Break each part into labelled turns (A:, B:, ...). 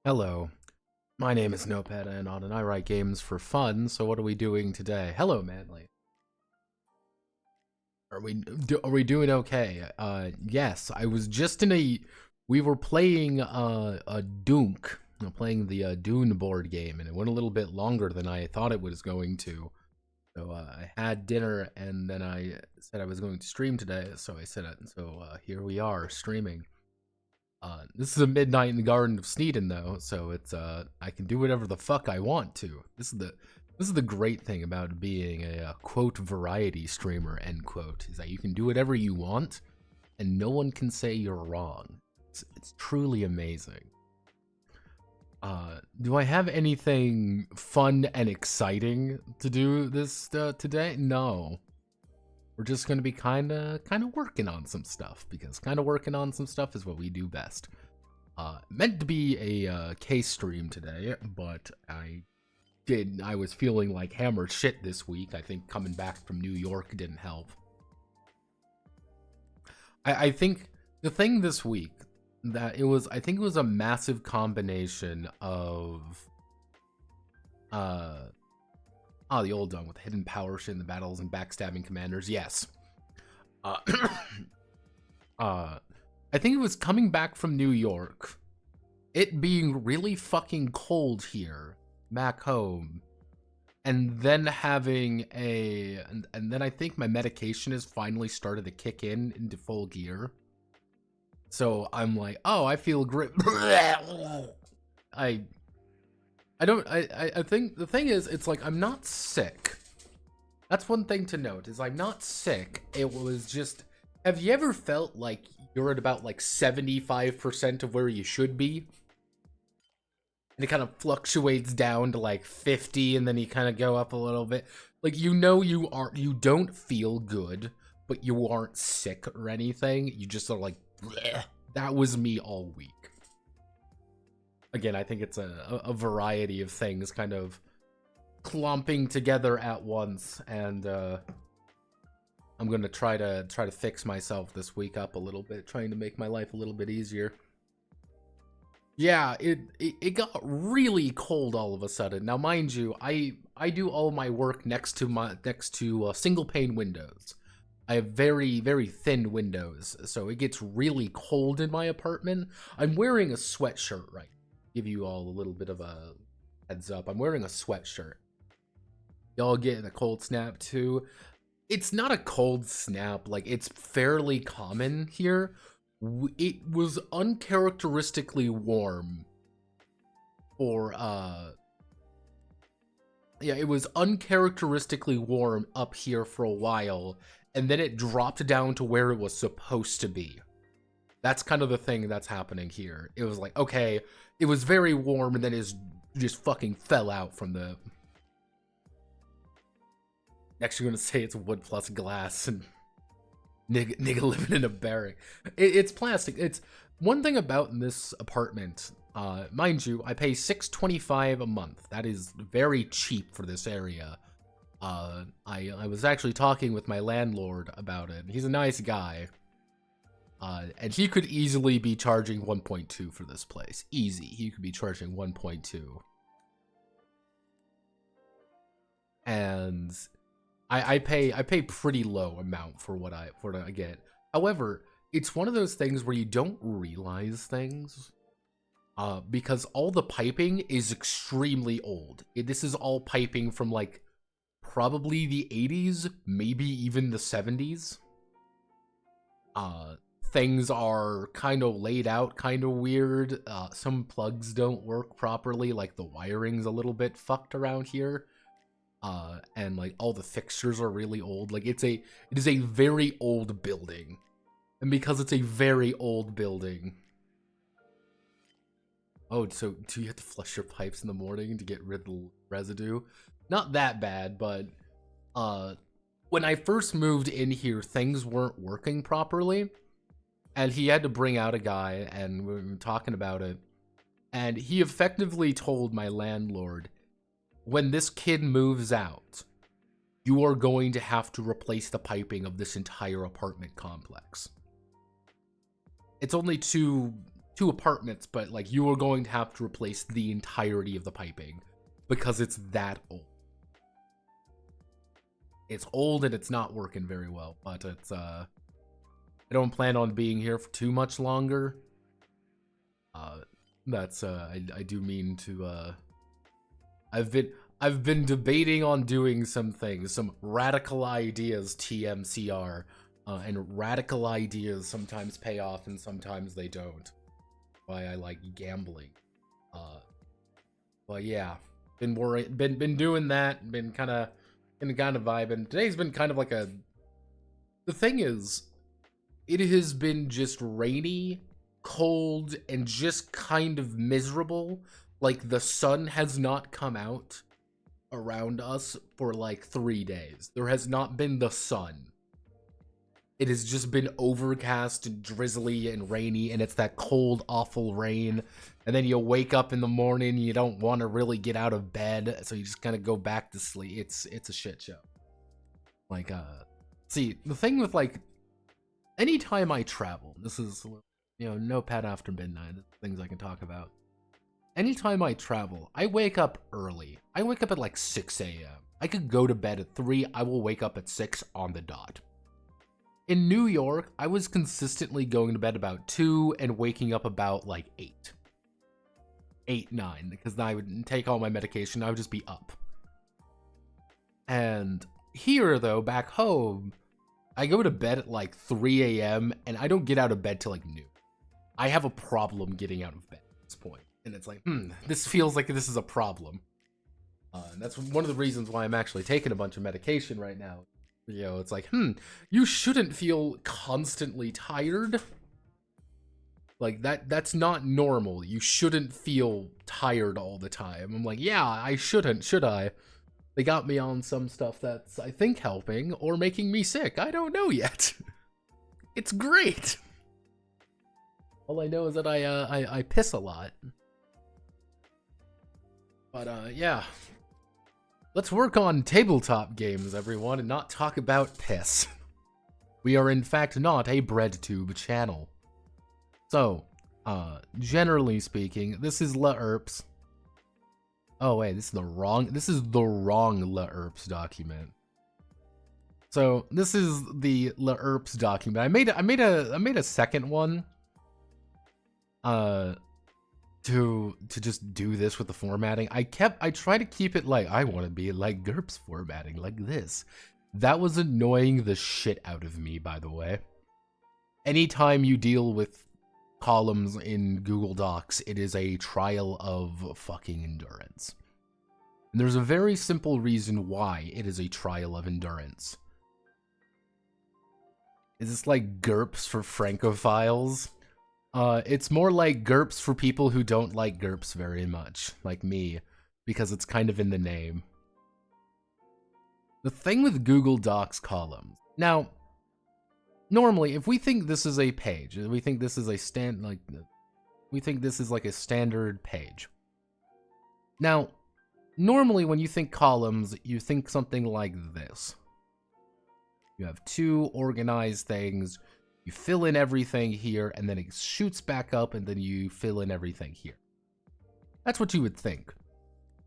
A: Hello, my name is Notepad Anon and I write games for fun, so what are we doing today? Hello, Manly. Are we doing okay? Yes, I was just in we were playing a Dunk, playing the Dune board game, and it went a little bit longer than I thought it was going to. So I had dinner and then I said I was going to stream today, so I said it. So here we are streaming. This is a midnight in the Garden of Sneedon, though, so it's I can do whatever the fuck I want to. This is the great thing about being a quote variety streamer, end quote, is that you can do whatever you want, and no one can say you're wrong. It's truly amazing. Do I have anything fun and exciting to do this today? No. We're just gonna be kind of working on some stuff, because kind of working on some stuff is what we do best. Meant to be a case stream today, but I was feeling like hammered shit this week. I think coming back from New York didn't help. I think the thing this week that I think it was a massive combination of the old one with hidden power shit in the battles and backstabbing commanders. Yes. I think it was coming back from New York, it being really fucking cold here back home, and then having and then I think my medication has finally started to kick into full gear. So I'm like, oh, I feel great. I think the thing is, it's like, I'm not sick. That's one thing to note, is I'm not sick. It was just, have you ever felt like you're at about like 75% of where you should be? And it kind of fluctuates down to like 50, and then you kind of go up a little bit. Like, you don't feel good, but you aren't sick or anything. You just are like, bleh. That was me all week. Again, I think it's a variety of things kind of clumping together at once, and I'm gonna try to fix myself this week up a little bit, trying to make my life a little bit easier. Yeah, it got really cold all of a sudden. Now, mind you, I do all my work next to single pane windows. I have very, very thin windows, so it gets really cold in my apartment. I'm wearing a sweatshirt right now. Give you all a little bit of a heads up. I'm wearing a sweatshirt. Y'all getting a cold snap too? It's not a cold snap, like, it's fairly common here. It was uncharacteristically warm for yeah, it was uncharacteristically warm up here for a while, and then it dropped down to where it was supposed to be. That's kind of the thing that's happening here. It was like, okay, it was very warm, and then it just fucking fell out from the... Next you're gonna say it's wood plus glass, and nigga living in a barrack. It's plastic. It's one thing about this apartment, mind you, I pay $6.25 a month. That is very cheap for this area. I was actually talking with my landlord about it. He's a nice guy. And he could easily be charging 1.2 for this place. Easy. He could be charging 1.2. And I pay pretty low amount for what I get. However, it's one of those things where you don't realize things. Because all the piping is extremely old. This is all piping from like probably the 80s, maybe even the 70s. Things are kind of laid out kind of weird. Some plugs don't work properly, like the wiring's a little bit fucked around here. And like all the fixtures are really old. Like it is a very old building. And because it's a very old building. Oh, so do you have to flush your pipes in the morning to get rid of the residue? Not that bad, but when I first moved in here, things weren't working properly. And he had to bring out a guy, and we were talking about it. And he effectively told my landlord, when this kid moves out, you are going to have to replace the piping of this entire apartment complex. It's only two 2 apartments, but like you are going to have to replace the entirety of the piping because it's that old. It's old and it's not working very well, but it's I don't plan on being here for too much longer. I do mean to I've been debating on doing some things, some radical ideas, TMCR, and radical ideas sometimes pay off and sometimes they don't. Why I like gambling. But yeah, been doing that, been kind of vibing. Today's been kind of like a. The thing is, it has been just rainy, cold, and just kind of miserable. Like the sun has not come out around us for like 3 days. There has not been the sun. It has just been overcast and drizzly and rainy, and it's that cold, awful rain. And then you wake up in the morning, you don't want to really get out of bed, so you just kind of go back to sleep. It's a shit show. Like, see, the thing with, like, anytime I travel, this is, you know, no pet after midnight, things I can talk about. Anytime I travel, I wake up early. I wake up at, like, 6 a.m. I could go to bed at 3, I will wake up at 6 on the dot. In New York, I was consistently going to bed about 2 and waking up about, like, 8. 8, 9, because I would take all my medication, I would just be up. And here, though, back home, I go to bed at, like, 3 a.m., and I don't get out of bed till, like, noon. I have a problem getting out of bed at this point. And it's like, this feels like this is a problem. And that's one of the reasons why I'm actually taking a bunch of medication right now. You know, it's like, you shouldn't feel constantly tired. Like, that's not normal. You shouldn't feel tired all the time. I'm like, yeah, I shouldn't, should I? They got me on some stuff that's, I think, helping or making me sick. I don't know yet. It's great. All I know is that I piss a lot. But, yeah. Let's work on tabletop games, everyone, and not talk about piss. We are, in fact, not a BreadTube channel. So, generally speaking, this is La Erps. Oh, wait, this is the wrong La Erps document. So, this is the La Erps document. I made a second one. To just do this with the formatting. I try to keep it like, I want to be like GURPS formatting, like this. That was annoying the shit out of me, by the way. Anytime you deal with columns in Google Docs, it is a trial of fucking endurance. And there's a very simple reason why it is a trial of endurance. Is this like GURPS for Francophiles? It's more like GURPS for people who don't like GURPS very much, like me, because it's kind of in the name. The thing with Google Docs columns. Now, normally, if we think this is a page, we think this is a standard page. Now, normally when you think columns, you think something like this. You have 2 organized things. You fill in everything here, and then it shoots back up, and then you fill in everything here. That's what you would think.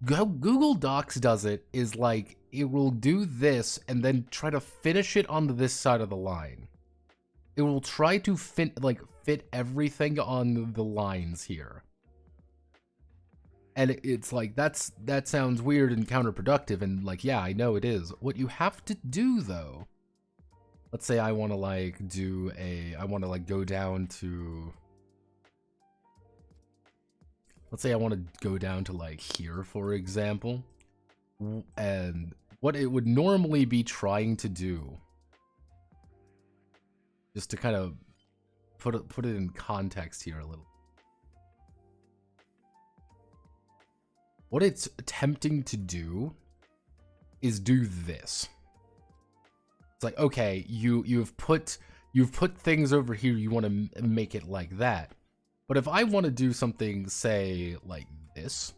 A: How Google Docs does it is like, it will do this, and then try to finish it on this side of the line. It will try to fit everything on the lines here. And it's like, that sounds weird and counterproductive, and like, yeah, I know it is. What you have to do, though, let's say I want to go down to, let's say I want to go down to like here, for example. And what it would normally be trying to do, just to kind of put it in context here a little. What it's attempting to do is do this. It's like, okay, you've put things over here, you want to make it like that. But if I want to do something, say, like this,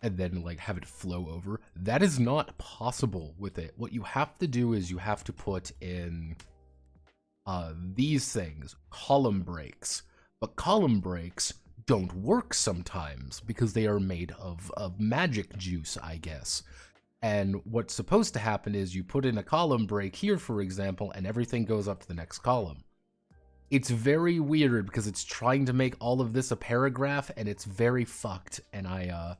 A: and then like have it flow over, that is not possible with it. What you have to do is you have to put in these things, column breaks, But column breaks don't work sometimes because they are made of magic juice, I guess. And what's supposed to happen is you put in a column break here, for example, and everything goes up to the next column. It's very weird because it's trying to make all of this a paragraph, and it's very fucked, and I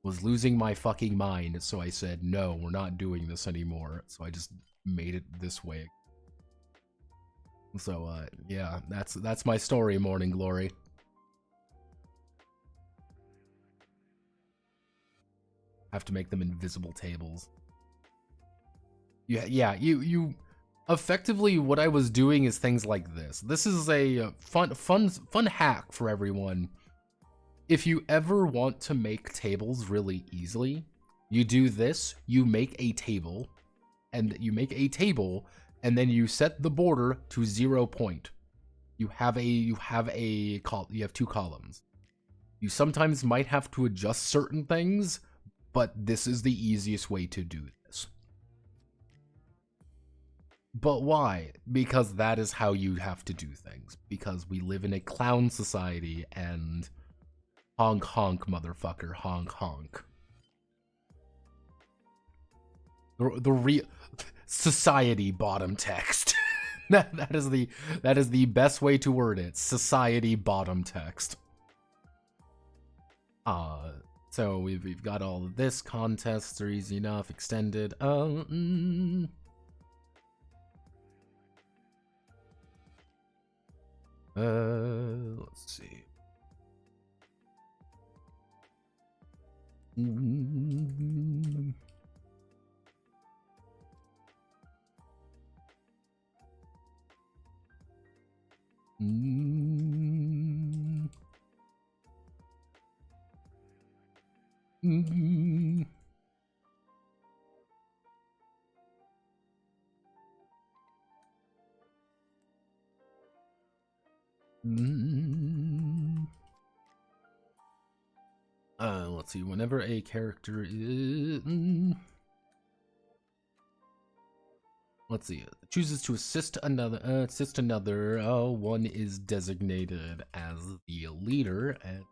A: was losing my fucking mind, so I said, no, we're not doing this anymore. So I just made it this way. So, yeah, that's my story, Morning Glory. Have to make them invisible tables. Yeah, you effectively, what I was doing is things like this. This is a fun hack for everyone. If you ever want to make tables really easily, you do this. You make a table, and then you set the border to 0 point. You have 2 columns. You sometimes might have to adjust certain things, but this is the easiest way to do this. But why? Because that is how you have to do things. Because we live in a clown society, and honk honk, motherfucker, honk honk. The real society bottom text. that is the best way to word it. Society bottom text. So we've got all of this. Contests are easy enough. Extended. Let's see. Let's see. Whenever a character is, let's see, chooses to assist another, one is designated as the leader, and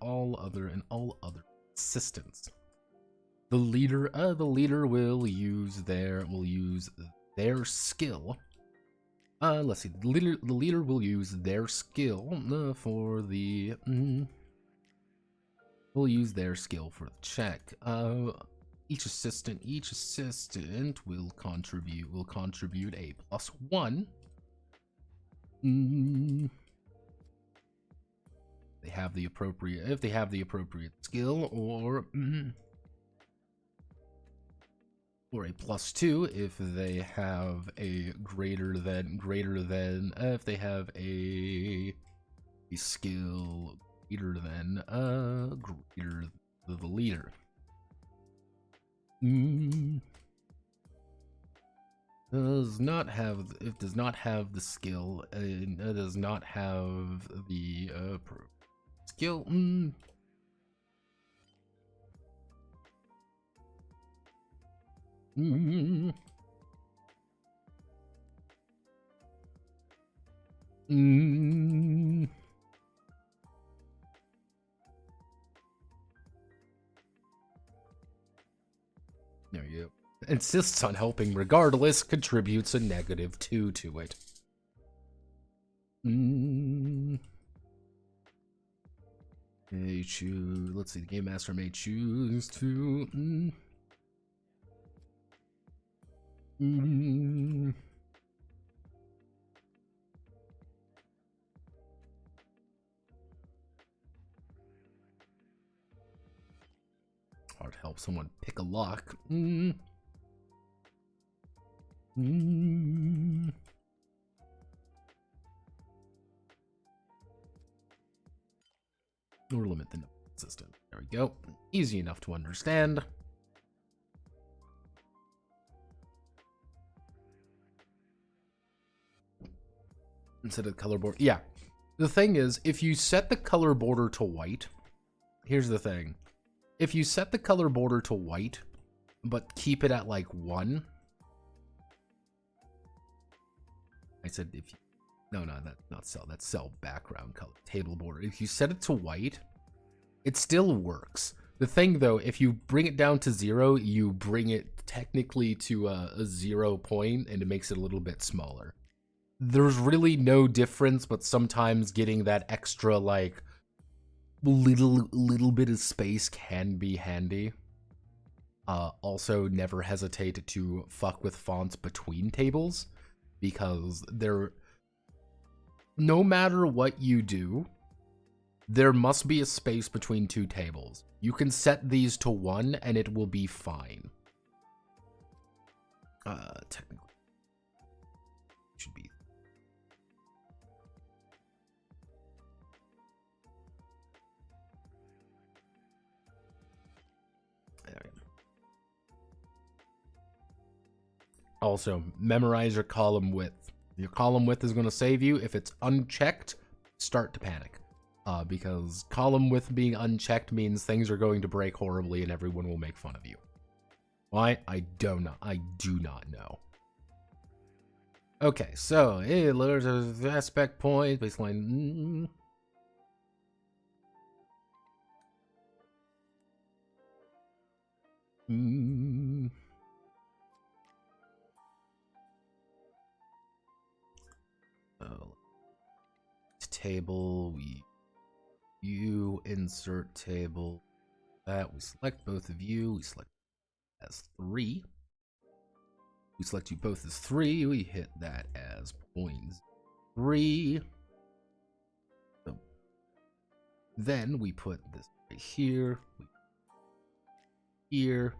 A: all other assistants. The leader will use their skill. Let's see. The leader will use their skill for the. Will use their skill for the check. Each assistant will contribute a +1. They have the appropriate. If they have the appropriate skill, or a +2 if they have a greater than if they have a skill greater than the leader. Does not have the skill, does not have the skill. There you go. Insists on helping regardless, contributes a -2 to it. Let's see, the game master may choose to hard to help someone pick a lock. Or limit the system. There we go. Easy enough to understand. Instead of color border. Yeah. The thing is, if you set the color border to white, here's the thing. If you set the color border to white, but keep it at like 1, I said if you, no, that's not cell. That's cell background color. Table border. If you set it to white, it still works. The thing though, if you bring it down to 0, you bring it technically to a 0 point, and it makes it a little bit smaller. There's really no difference, but sometimes getting that extra like little bit of space can be handy. Also, never hesitate to fuck with fonts between tables, because no matter what you do, there must be a space between 2 tables. You can set these to 1 and it will be fine. Technically, should be. Also, memorize your column width. Your column width is going to save you. If it's unchecked, start to panic. Because column width being unchecked means things are going to break horribly and everyone will make fun of you. Why? I do not know. Okay, so, letters of aspect point, baseline. Table, you insert table, that we select both of you, we select as 3, we select you both as 3, we hit that as 0.3, so then we put this right here, here,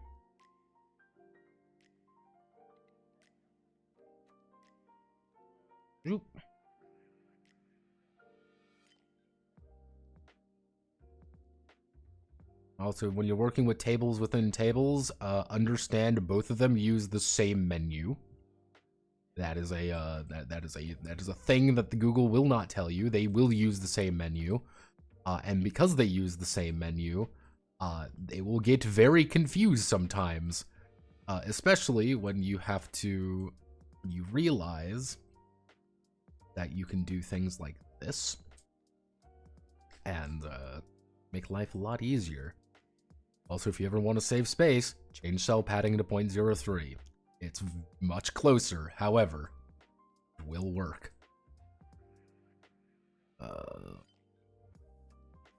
A: oop. Also, when you're working with tables within tables, understand both of them use the same menu. That is a thing that the Google will not tell you. They will use the same menu, and because they use the same menu, they will get very confused sometimes, especially when you realize that you can do things like this and make life a lot easier. Also, if you ever want to save space, change cell padding to 0.03. It's much closer, however, it will work.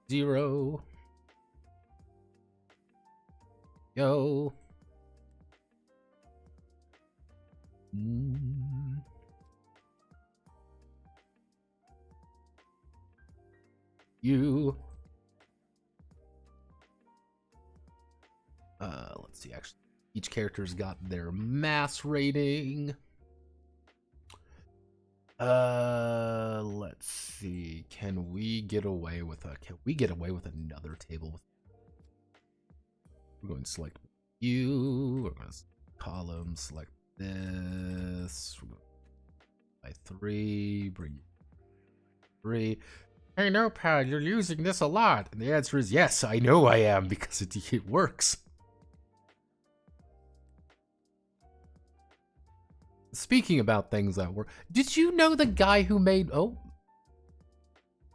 A: 0. Yo. You. Let's see, actually, each character's got their mass rating. Let's see, can we get away with another table? We're going to select you, we're going to column, select this, we're going by 3, bring 3. Hey, Notepad, you're using this a lot. And the answer is yes, I know I am, because it works. Speaking about things that work, did you know the guy who made,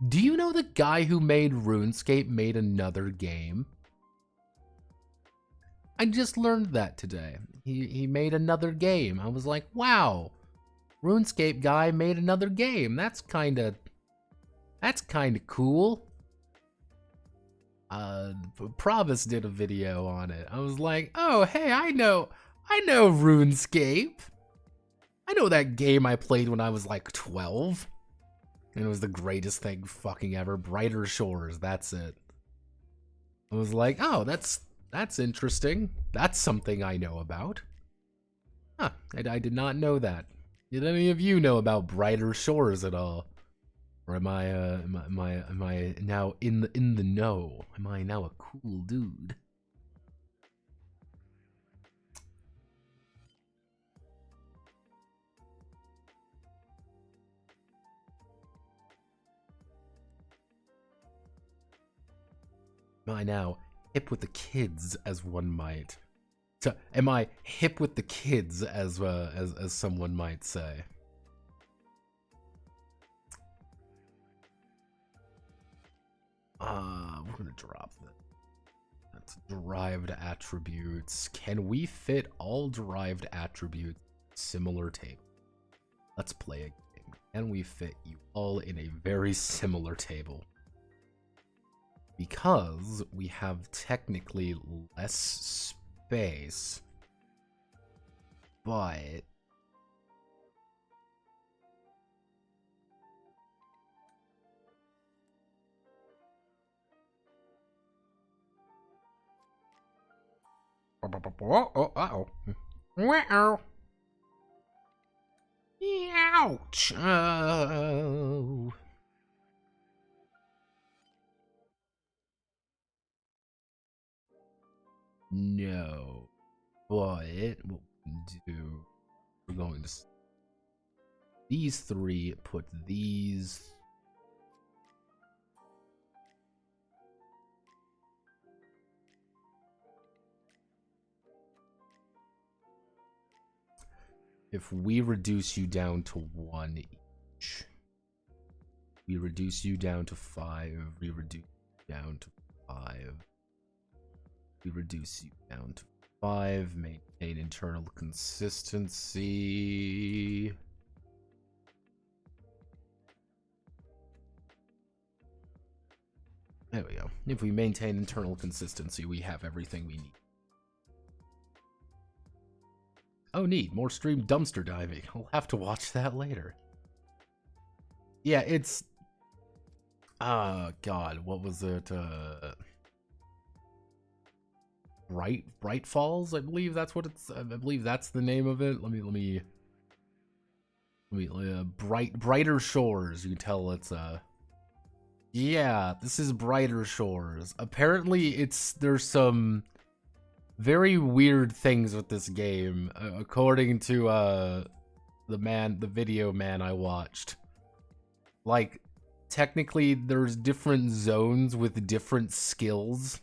A: do you know the guy who made RuneScape made another game? I just learned that today. He made another game. I was like, wow, RuneScape guy made another game. That's kind of cool. Provis did a video on it. I was like, oh, hey, I know RuneScape. I know that game I played when I was like 12. And it was the greatest thing fucking ever. Brighter Shores, that's it. I was like, oh, that's interesting. That's something I know about. Huh, I did not know that. Did any of you know about Brighter Shores at all? Or am I now in the know? Am I now a cool dude? Am I now hip with the kids, as one might? So, am I hip with the kids, as someone might say? We're gonna drop that. That's derived attributes. Can we fit all derived attributes in a similar table? Let's play a game. Can we fit you all in a very similar table? Because we have technically less space, but uh-oh. Wow. Ouch. Oh. No. But what we can do, we're going to these three, put these. If we reduce you down to 1 each, we reduce you down to 5, we reduce you down to 5, we reduce you down to 5, maintain internal consistency. There we go. If we maintain internal consistency, we have everything we need. Oh, neat. More stream dumpster diving. I'll have to watch that later. Yeah, it's... God, what was it? Bright Falls? I believe that's what it's... I believe that's the name of it. Let me Brighter Shores. You can tell it's, Yeah, this is Brighter Shores. Apparently, there's some very weird things with this game, according to the video man I watched. Like, technically there's different zones with different skills.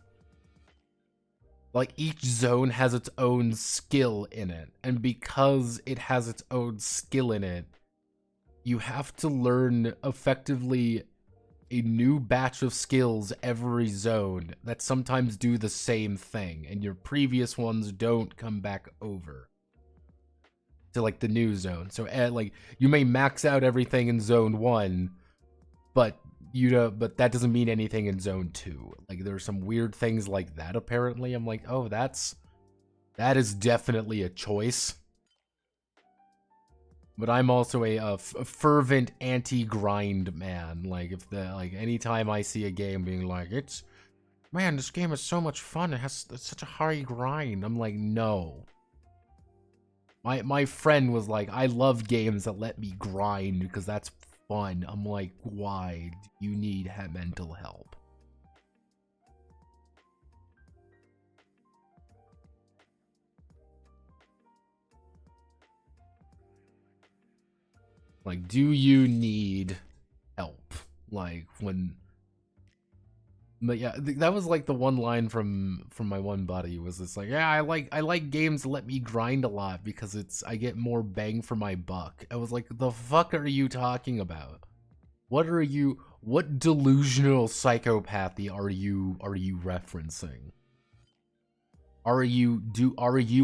A: Like, each zone has its own skill in it, and because it has its own skill in it, you have to learn effectively a new batch of skills every zone that sometimes do the same thing, and your previous ones don't come back over to, like, the new zone. So, like, you may max out everything in zone 1, but but that doesn't mean anything in zone 2. Like, there's some weird things like that, apparently. I'm like, oh, that is definitely a choice. But I'm also a fervent anti-grind man. Like, anytime I see a game being like, man, this game is so much fun, it's such a high grind, I'm like, no. My friend was like, I love games that let me grind because that's fun. I'm like, why do you need mental help? Like, do you need help? Like, when... But yeah, that was like the one line from my one buddy was this, like, yeah, I like games that let me grind a lot because I get more bang for my buck. I was like, the fuck are you talking about? What delusional psychopathy are you referencing? Are you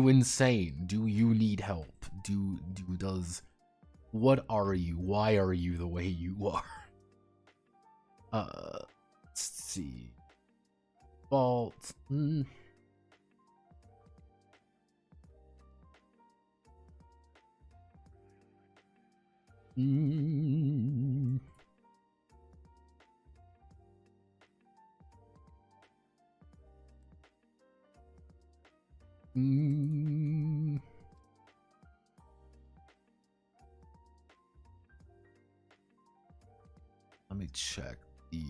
A: insane? Do you need help? What are you? Why are you the way you are? Let's see. Fault. Let me check the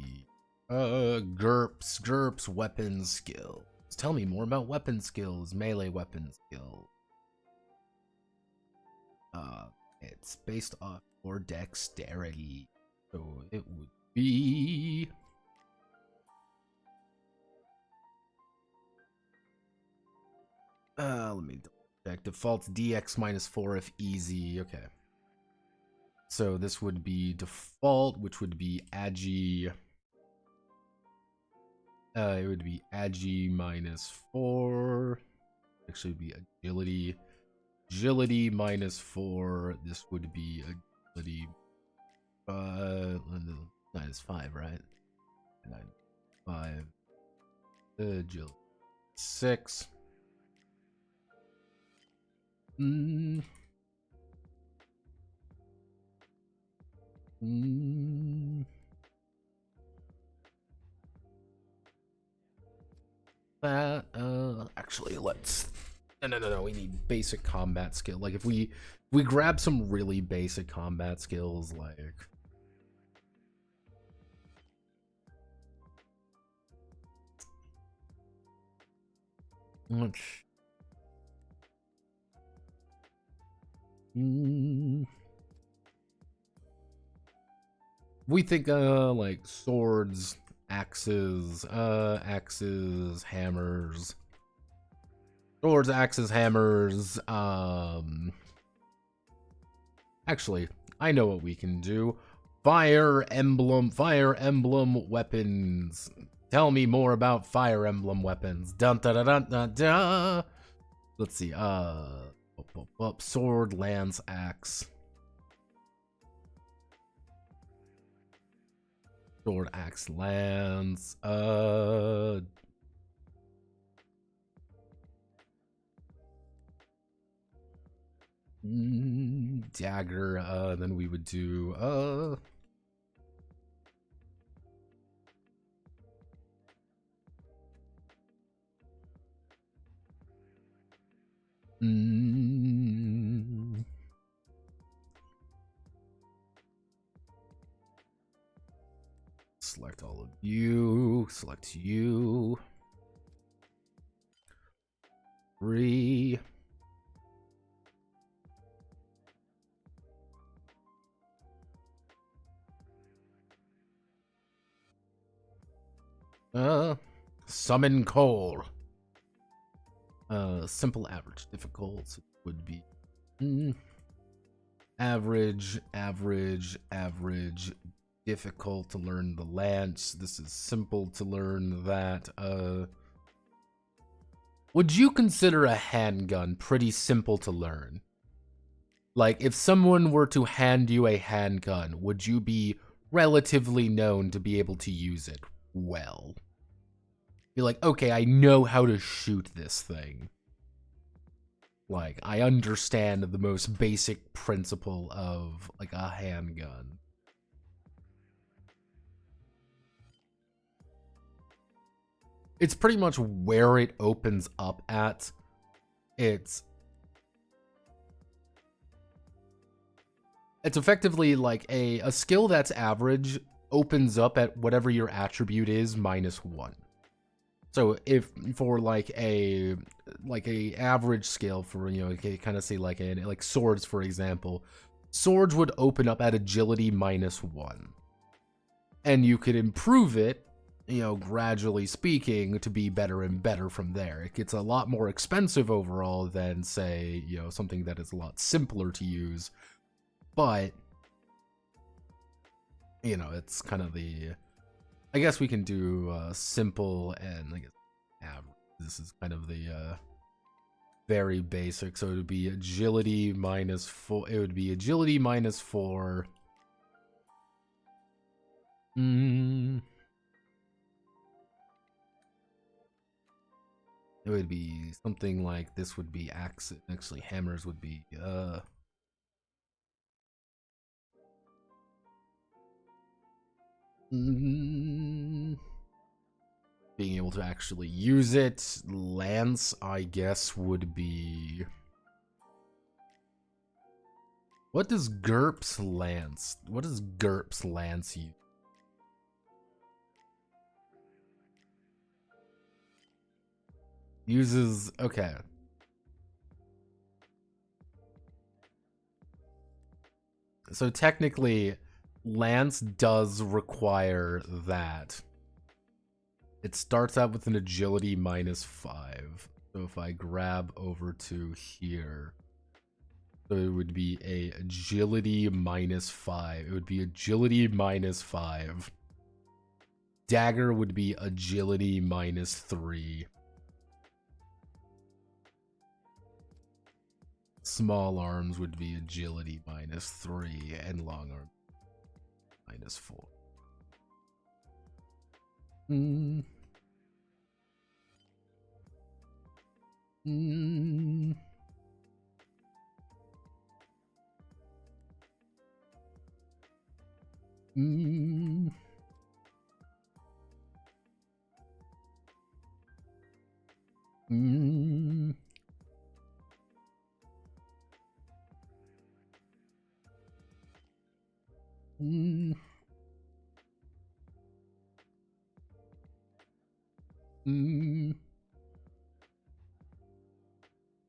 A: GURPS weapon skills. Tell me more about weapon skills, melee weapon skills. It's based off your dexterity, so it would be let me check. Defaults DX -4 if easy. Okay. So this would be default, which would be Agi. It would be agi -4. Actually, it would be agility. Agility -4. This would be agility -5, right? -5. Agility 6. That actually, let's no, we need basic combat skill. Like if we grab some really basic combat skills, like much we think like swords, axes, hammers. Swords, axes, hammers. Actually, I know what we can do. Fire emblem weapons. Tell me more about Fire Emblem weapons. Dun dun dun dun dun dun. Let's see. Sword, lance, axe. Sword, axe, lance. Dagger. Then we would do select all of you. Select you. 3. Summon Cole. Simple, average, difficult would be average, difficult to learn the lance. This is simple to learn that. Would you consider a handgun pretty simple to learn? Like, if someone were to hand you a handgun, would you be relatively known to be able to use it well? Be like, okay, I know how to shoot this thing. Like, I understand the most basic principle of, like, a handgun. It's pretty much where it opens up at. It's effectively like a skill that's average opens up at whatever your attribute is -1. So if for like a average skill for, you know, kind of say like swords, for example, swords would open up at agility -1, and you could improve it, you know, gradually speaking, to be better and better from there. It gets a lot more expensive overall than, say, you know, something that is a lot simpler to use, but you know, it's kind of the, I guess we can do simple and I guess average. This is kind of the very basic. So it would be agility -4. It would be agility -4. It would be something like this. Would be axe. Actually, hammers would be being able to actually use it. Lance, I guess, would be... What does GURPS Lance? What does GURPS Lance use? Uses... Okay. So technically, Lance does require that. It starts out with an agility -5. So if I grab over to here, so it would be a agility -5. It would be agility -5. Dagger would be agility -3. Small arms would be agility -3, and long arms -4. Mm. Mm. Mm. Mm. Mm. Mm.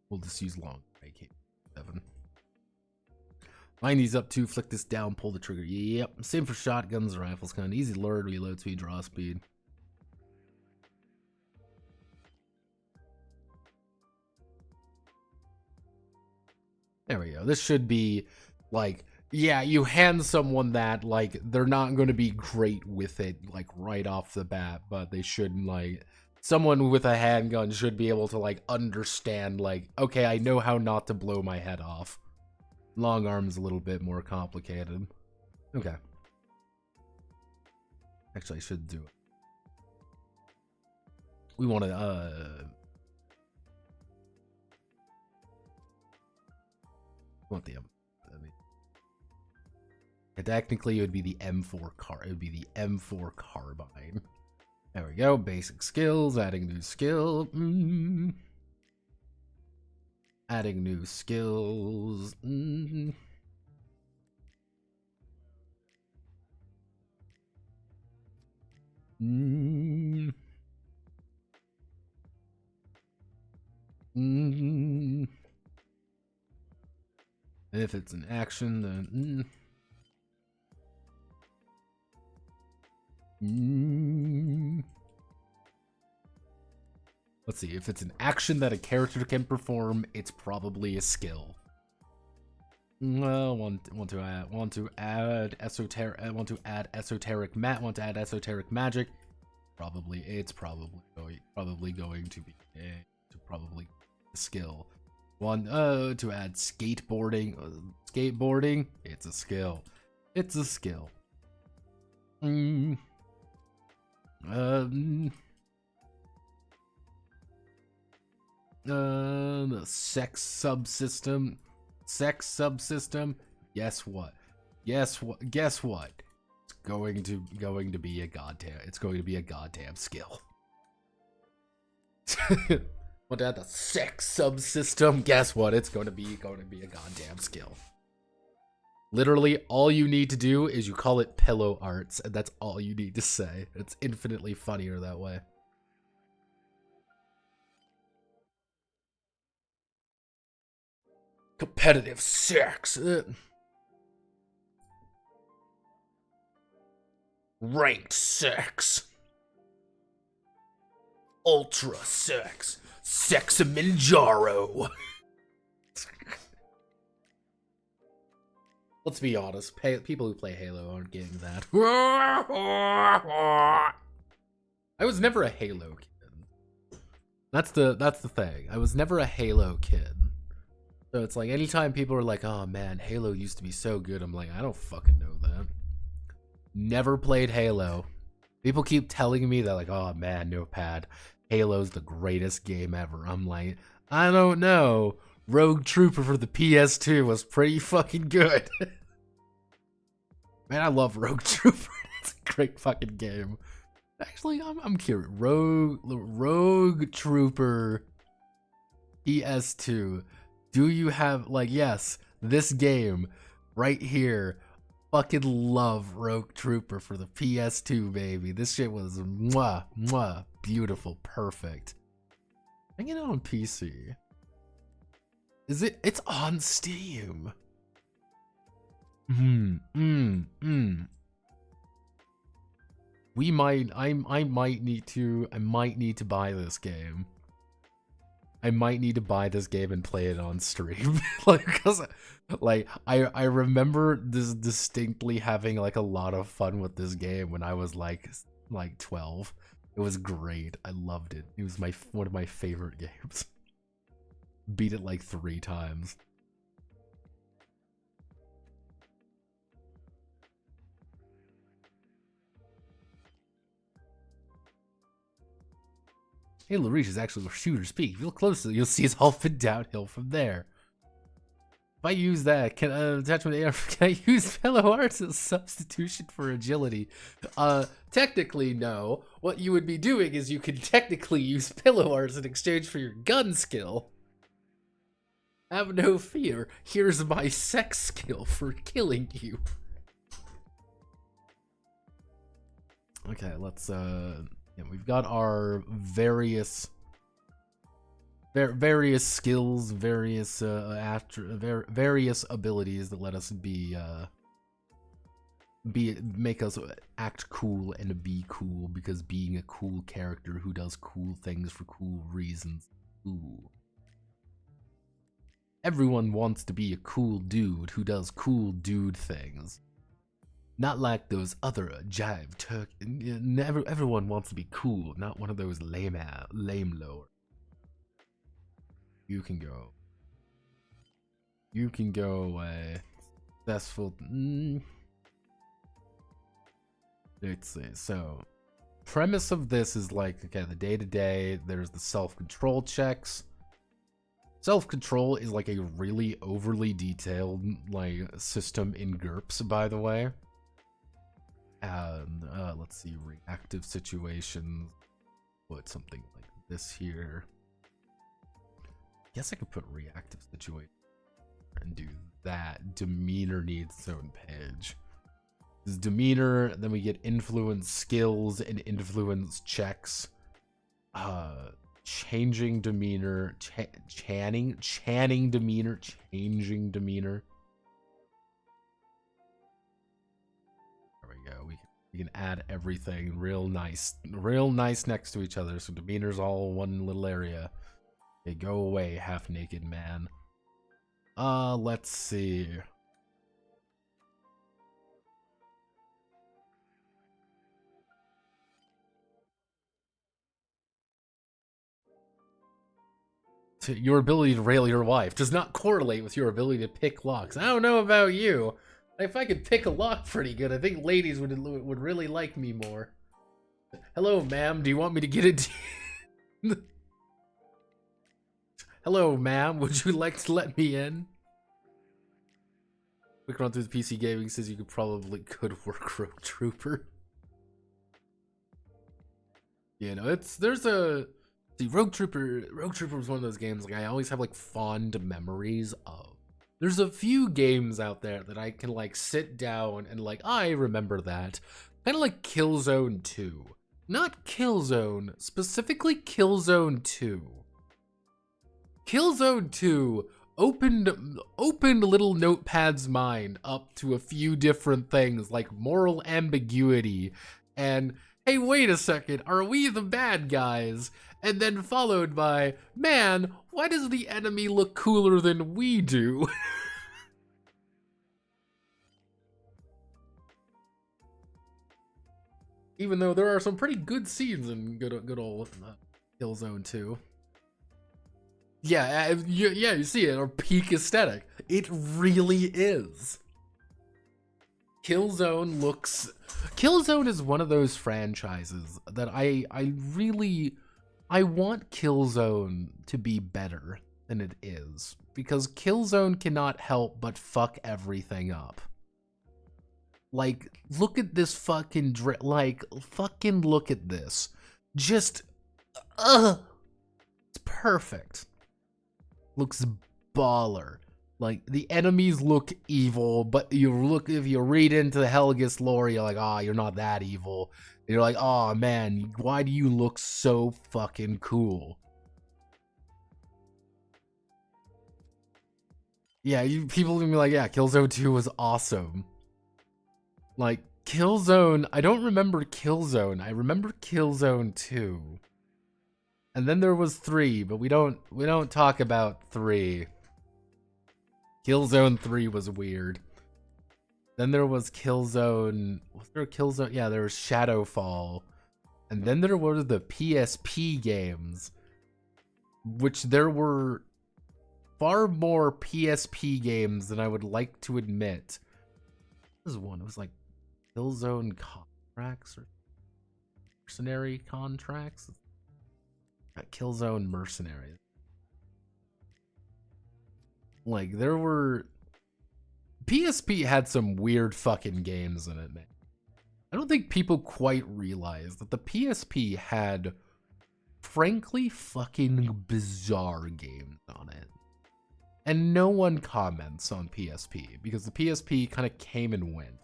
A: We'll just use long. AK 7. Line these up 2, flick this down, pull the trigger. Yep. Same for shotguns, rifles, kind of easy to load, reload speed, draw speed. There we go. This should be like, yeah, you hand someone that, like, they're not going to be great with it, like, right off the bat, but they should, like, someone with a handgun should be able to, like, understand, like, okay, I know how not to blow my head off. Long arm's a little bit more complicated. Okay. Actually, I should do it. We want to, want the technically it would be the M4 car. It would be the M4 carbine. There we go. Basic skills. Adding new skill. Adding new skills. Mm. Mm. Mm. If it's an action, then let's see. If it's an action that a character can perform, it's probably a skill. Well, want to add esoteric magic. It's probably going to be a skill. To add skateboarding. It's a skill. It's a skill. The sex subsystem. Guess what? It's going to be a goddamn skill. Want to add the sex subsystem? Guess what? It's going to be a goddamn skill. Literally, all you need to do is you call it pillow arts, and that's all you need to say. It's infinitely funnier that way. Competitive sex. Ranked sex. Ultra sex. Sexamanjaro. Let's be honest, people who play Halo aren't getting that. I was never a Halo kid. That's the thing. I was never a Halo kid. So it's like anytime people are like, "Oh man, Halo used to be so good," I'm like, I don't fucking know that. Never played Halo. People keep telling me that, like, "Oh man, Notepad, Halo's the greatest game ever." I'm like, I don't know. Rogue Trooper for the PS2 was pretty fucking good. Man, I love Rogue Trooper. It's a great fucking game. Actually, I'm curious. Rogue Trooper PS2. Do you have, like, yes, this game right here. Fucking love Rogue Trooper for the PS2, baby. This shit was mwah, beautiful, perfect. I get it on PC. Is it? It's on Steam. I might need to buy this game. I might need to buy this game and play it on stream. Cause I remember this distinctly having like a lot of fun with this game when I was like like 12. It was great. I loved it. It was one of my favorite games. Beat it like 3 times. Hey, Lariche is actually where shooters speak. If you look closely, you'll see it's all been downhill from there. If I use that, can I use fellow arts as substitution for agility? Technically, no. What you would be doing is you could technically use pillow arts in exchange for your gun skill. Have no fear. Here's my sex skill for killing you. Okay, let's yeah, we've got our various skills, various various abilities that let us make us act cool and be cool, because being a cool character who does cool things for cool reasons. Ooh. Everyone wants to be a cool dude who does cool dude things. Not like those other jive turk. Everyone wants to be cool, not one of those lame lower. You can go. You can go away. Successful. Let's see. So, premise of this is like, okay, the day-to-day, there's the self-control checks. Self-control is like a really overly detailed like system in GURPS, by the way. And let's see, reactive situations. Put something like this here. I guess I could put reactive situation and do that. Demeanor needs its own page. This is demeanor, then we get influence skills and influence checks. Changing demeanor, channing demeanor, changing demeanor. There we go. We can add everything real nice next to each other. So demeanor's all one little area. Okay, go away, half-naked man. Let's see. Your ability to rail your wife does not correlate with your ability to pick locks. I don't know about you. If I could pick a lock pretty good, I think ladies would really like me more. Hello, ma'am. Do you want me to get into... Hello, ma'am. Would you like to let me in? Quick run through the PC gaming says you could work Rogue Trooper. You know, see, Rogue Trooper was one of those games like I always have like fond memories of. There's a few games out there that I can like sit down and like, I remember that. Kind of like Killzone 2. Not Killzone, specifically Killzone 2. Killzone 2 opened little Notepad's mind up to a few different things like moral ambiguity and, hey, wait a second, are we the bad guys? And then followed by, man, why does the enemy look cooler than we do? Even though there are some pretty good scenes in good old Killzone 2. Yeah, you see it, or peak aesthetic. It really is. Killzone is one of those franchises that I want Killzone to be better than it is, because Killzone cannot help but fuck everything up. Like, look at this fucking fucking look at this. Just, it's perfect. Looks baller. Like, the enemies look evil, but if you read into the Helgus lore, you're like, oh, you're not that evil. And you're like, oh man, why do you look so fucking cool? Yeah, people are gonna be like, yeah, Killzone 2 was awesome. Like, Killzone, I don't remember Killzone. I remember Killzone 2. And then there was 3, but we don't talk about 3. Killzone 3 was weird. Then there was Killzone... Was there a Killzone? Yeah, there was Shadowfall. And then there were the PSP games, which there were far more PSP games than I would like to admit. This is one. It was like Killzone Contracts or Mercenary Contracts. Killzone Mercenaries. Like, there were... PSP had some weird fucking games in it, man. I don't think people quite realize that the PSP had frankly fucking bizarre games on it. And no one comments on PSP because the PSP kind of came and went.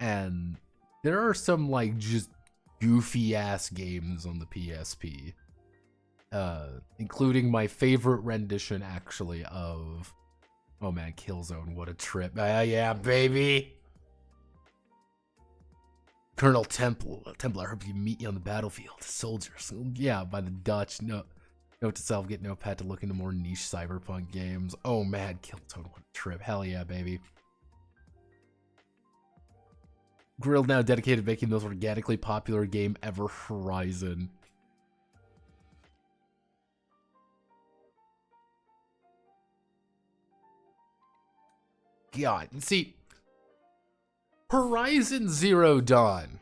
A: And there are some like just goofy ass games on the PSP. Including my favorite rendition actually of, oh man, Killzone, what a trip. Yeah, baby. Colonel Templar, I hope you meet you on the battlefield. Soldiers. Yeah, by the Dutch. Note to self, get no pet to look into more niche cyberpunk games. Oh man, Killzone, what a trip. Hell yeah, baby. Grilled now dedicated to making the most organically popular game ever, Horizon. God, see, Horizon Zero Dawn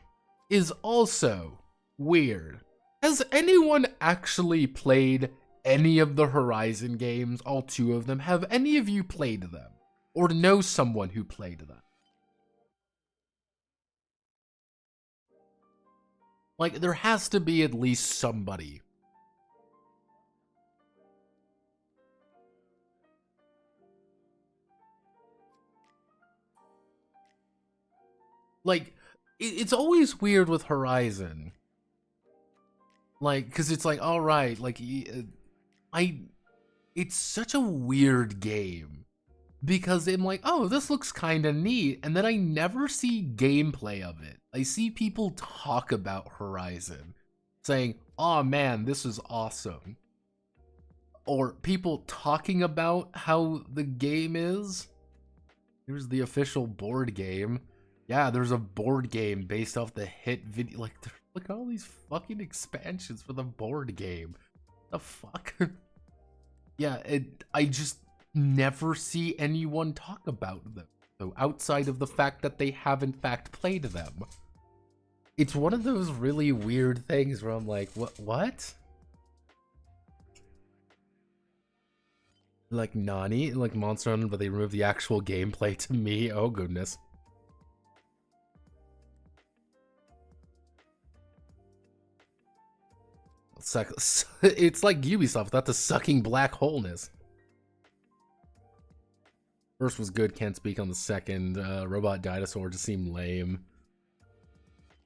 A: is also weird. Has anyone actually played any of the Horizon games, all 2 of them? Have any of you played them? Or know someone who played them? Like, there has to be at least somebody. Like, it's always weird with Horizon. Like, because it's like, alright, like, it's such a weird game. Because I'm like, oh, this looks kind of neat. And then I never see gameplay of it. I see people talk about Horizon. Saying, oh man, this is awesome. Or people talking about how the game is. Here's the official board game. Yeah, there's a board game based off the hit video. Like, look at all these fucking expansions for the board game. The fuck? Yeah, I just never see anyone talk about them. So outside of the fact that they have in fact played them. It's one of those really weird things where I'm like, what? Like Nani, like Monster Hunter, but they removed the actual gameplay to me. Oh goodness. It's like Ubisoft without the sucking black holeness. First was good, can't speak on the second. Robot Dinosaur just seemed lame.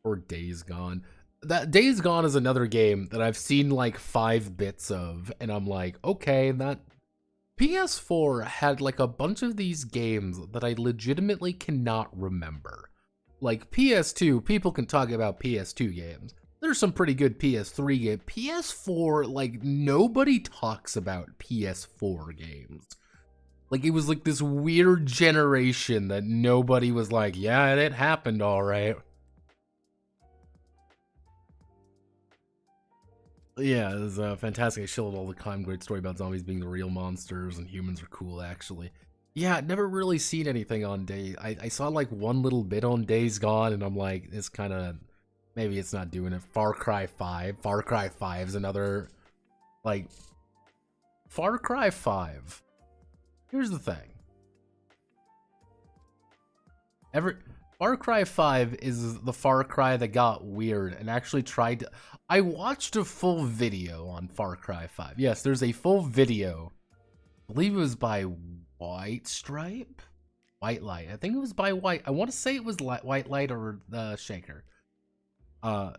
A: Or Days Gone. That Days Gone is another game that I've seen like 5 bits of, and I'm like, okay, that PS4 had like a bunch of these games that I legitimately cannot remember. Like PS2, people can talk about PS2 games. There's some pretty good PS3 games. PS4, like, nobody talks about PS4 games. Like, it was like this weird generation that nobody was like, yeah, it happened alright. Yeah, it was fantastic. I showed all the time. Great story about zombies being the real monsters and humans are cool, actually. Yeah, never really seen anything on Days. I saw like one little bit on Days Gone, and I'm like, it's kind of... Maybe it's not doing it. Far Cry 5. Far Cry 5 is another, like... Far Cry 5. Here's the thing. Far Cry 5 is the Far Cry that got weird and actually tried to... I watched a full video on Far Cry 5. Yes, there's a full video. I believe it was by White Stripe? White Light. I think it was by White. I want to say it was White Light or Shaker. And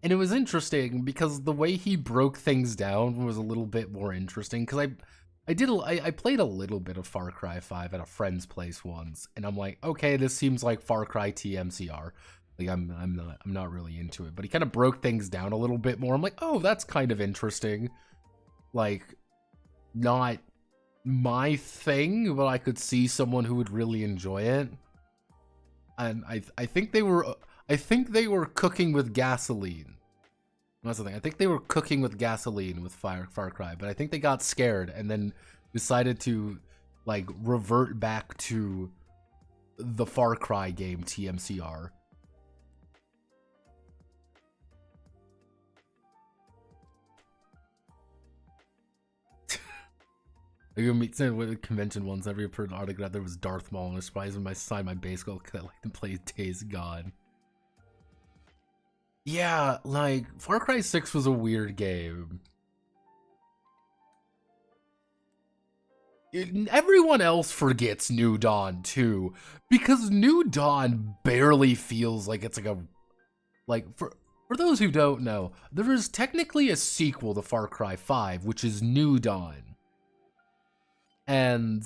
A: it was interesting because the way he broke things down was a little bit more interesting. Because I played a little bit of Far Cry 5 at a friend's place once, and I'm like, okay, this seems like Far Cry TMCR. Like I'm not really into it, but he kind of broke things down a little bit more. I'm like, oh, that's kind of interesting. Like, not my thing, but I could see someone who would really enjoy it. And I think they were. I think they were cooking with gasoline. That's the thing. I think they were cooking with gasoline with Far Cry, but I think they got scared and then decided to like revert back to the Far Cry game TMCR. I meet with a convention once. Every per autograph there was Darth Maul, and I was surprised when I signed my base goal because I like to play Days Gone. Yeah, like Far Cry 6 was a weird game. Everyone else forgets New Dawn too, because New Dawn barely feels like it's for those who don't know, there is technically a sequel to Far Cry 5, which is New Dawn. And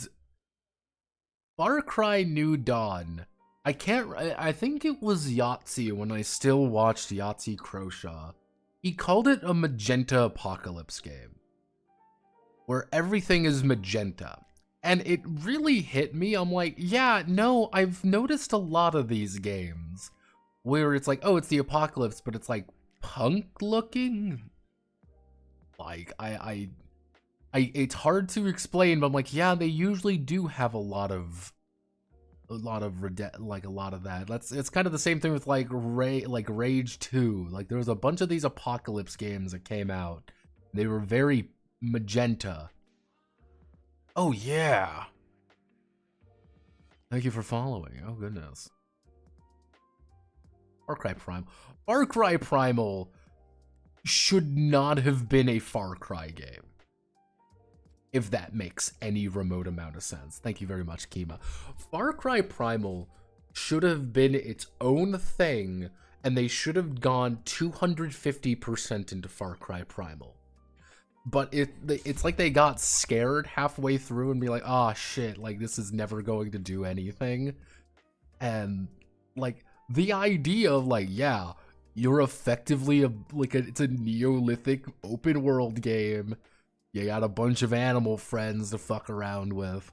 A: Far Cry New Dawn, I think it was Yahtzee when I still watched Yahtzee Croshaw. He called it a magenta apocalypse game, where everything is magenta. And it really hit me. I'm like, yeah, no, I've noticed a lot of these games where it's like, oh, it's the apocalypse, but it's like punk looking. Like, it's hard to explain, but I'm like, yeah, they usually do have a lot of that. It's kind of the same thing with like Rage 2. Like there was a bunch of these apocalypse games that came out. They were very magenta. Oh yeah. Thank you for following. Oh goodness. Far Cry Primal. Far Cry Primal should not have been a Far Cry game, if that makes any remote amount of sense. Thank you very much, Kima. Far Cry Primal should have been its own thing, and they should have gone 250% into Far Cry Primal. But it's like they got scared halfway through and be like, oh shit, like this is never going to do anything. And like the idea of like, yeah, you're effectively it's a Neolithic open world game. You got a bunch of animal friends to fuck around with.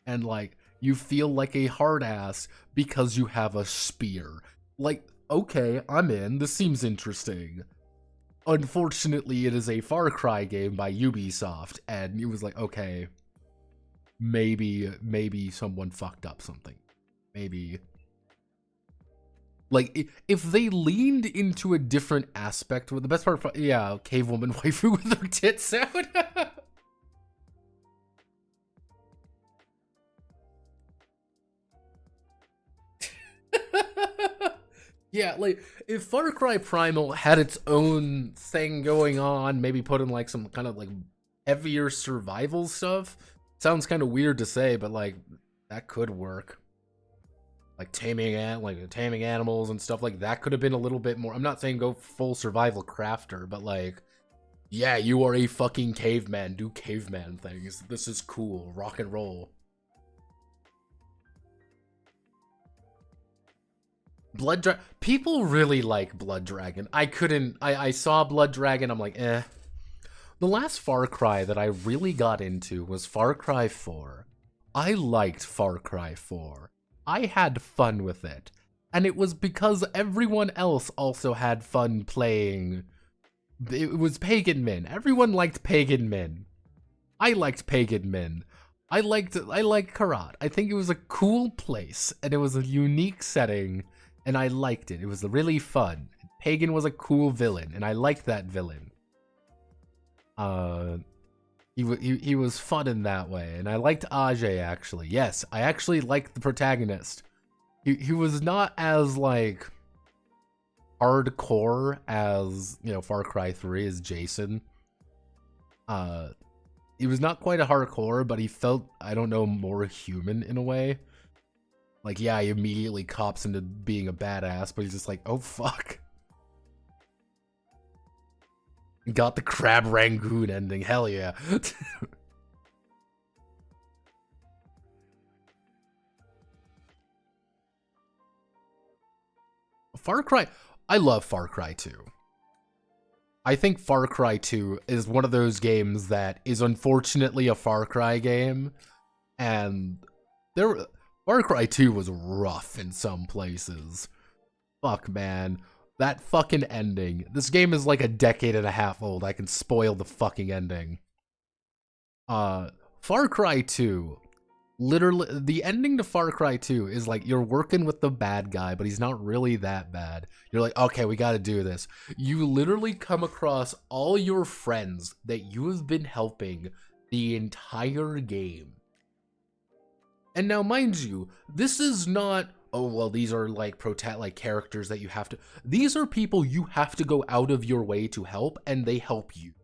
A: And, like, you feel like a hard ass because you have a spear. Like, okay, I'm in. This seems interesting. Unfortunately, it is a Far Cry game by Ubisoft. And it was like, okay, maybe someone fucked up something. Maybe. Like, if they leaned into a different aspect, with the best part of, yeah, cave woman waifu with her tits out. Yeah, like, if Far Cry Primal had its own thing going on, maybe put in, like, some kind of, like, heavier survival stuff, sounds kind of weird to say, but, like, that could work. Like taming animals and stuff like that could have been a little bit more. I'm not saying go full survival crafter, but like, yeah, you are a fucking caveman. Do caveman things. This is cool. Rock and roll. People really like Blood Dragon. I saw Blood Dragon. I'm like, eh. The last Far Cry that I really got into was Far Cry 4. I liked Far Cry 4. I had fun with it, and it was because everyone else also had fun playing. It was Pagan Min. Everyone liked Pagan Min. I liked Pagan Min. I liked Karat. I think it was a cool place, and it was a unique setting, and I liked it. It was really fun. Pagan was a cool villain, and I liked that villain. He was fun in that way, and I liked Ajay, actually. Yes, I actually liked the protagonist. He was not as, like, hardcore as, you know, Far Cry 3 as Jason. He was not quite a hardcore, but he felt, I don't know, more human in a way. Like, yeah, he immediately cops into being a badass, but he's just like, oh, fuck. Got the Crab Rangoon ending, hell yeah. Far Cry, I love Far Cry 2. I think Far Cry 2 is one of those games that is unfortunately a Far Cry game, and Far Cry 2 was rough in some places. Fuck, man. That fucking ending. This game is like a decade and a half old. I can spoil the fucking ending. Far Cry 2. Literally, the ending to Far Cry 2 is like you're working with the bad guy, but he's not really that bad. You're like, okay, we gotta do this. You literally come across all your friends that you have been helping the entire game. And now, mind you, this is not, oh, well, these are like characters that you have to, these are people you have to go out of your way to help, and they help you.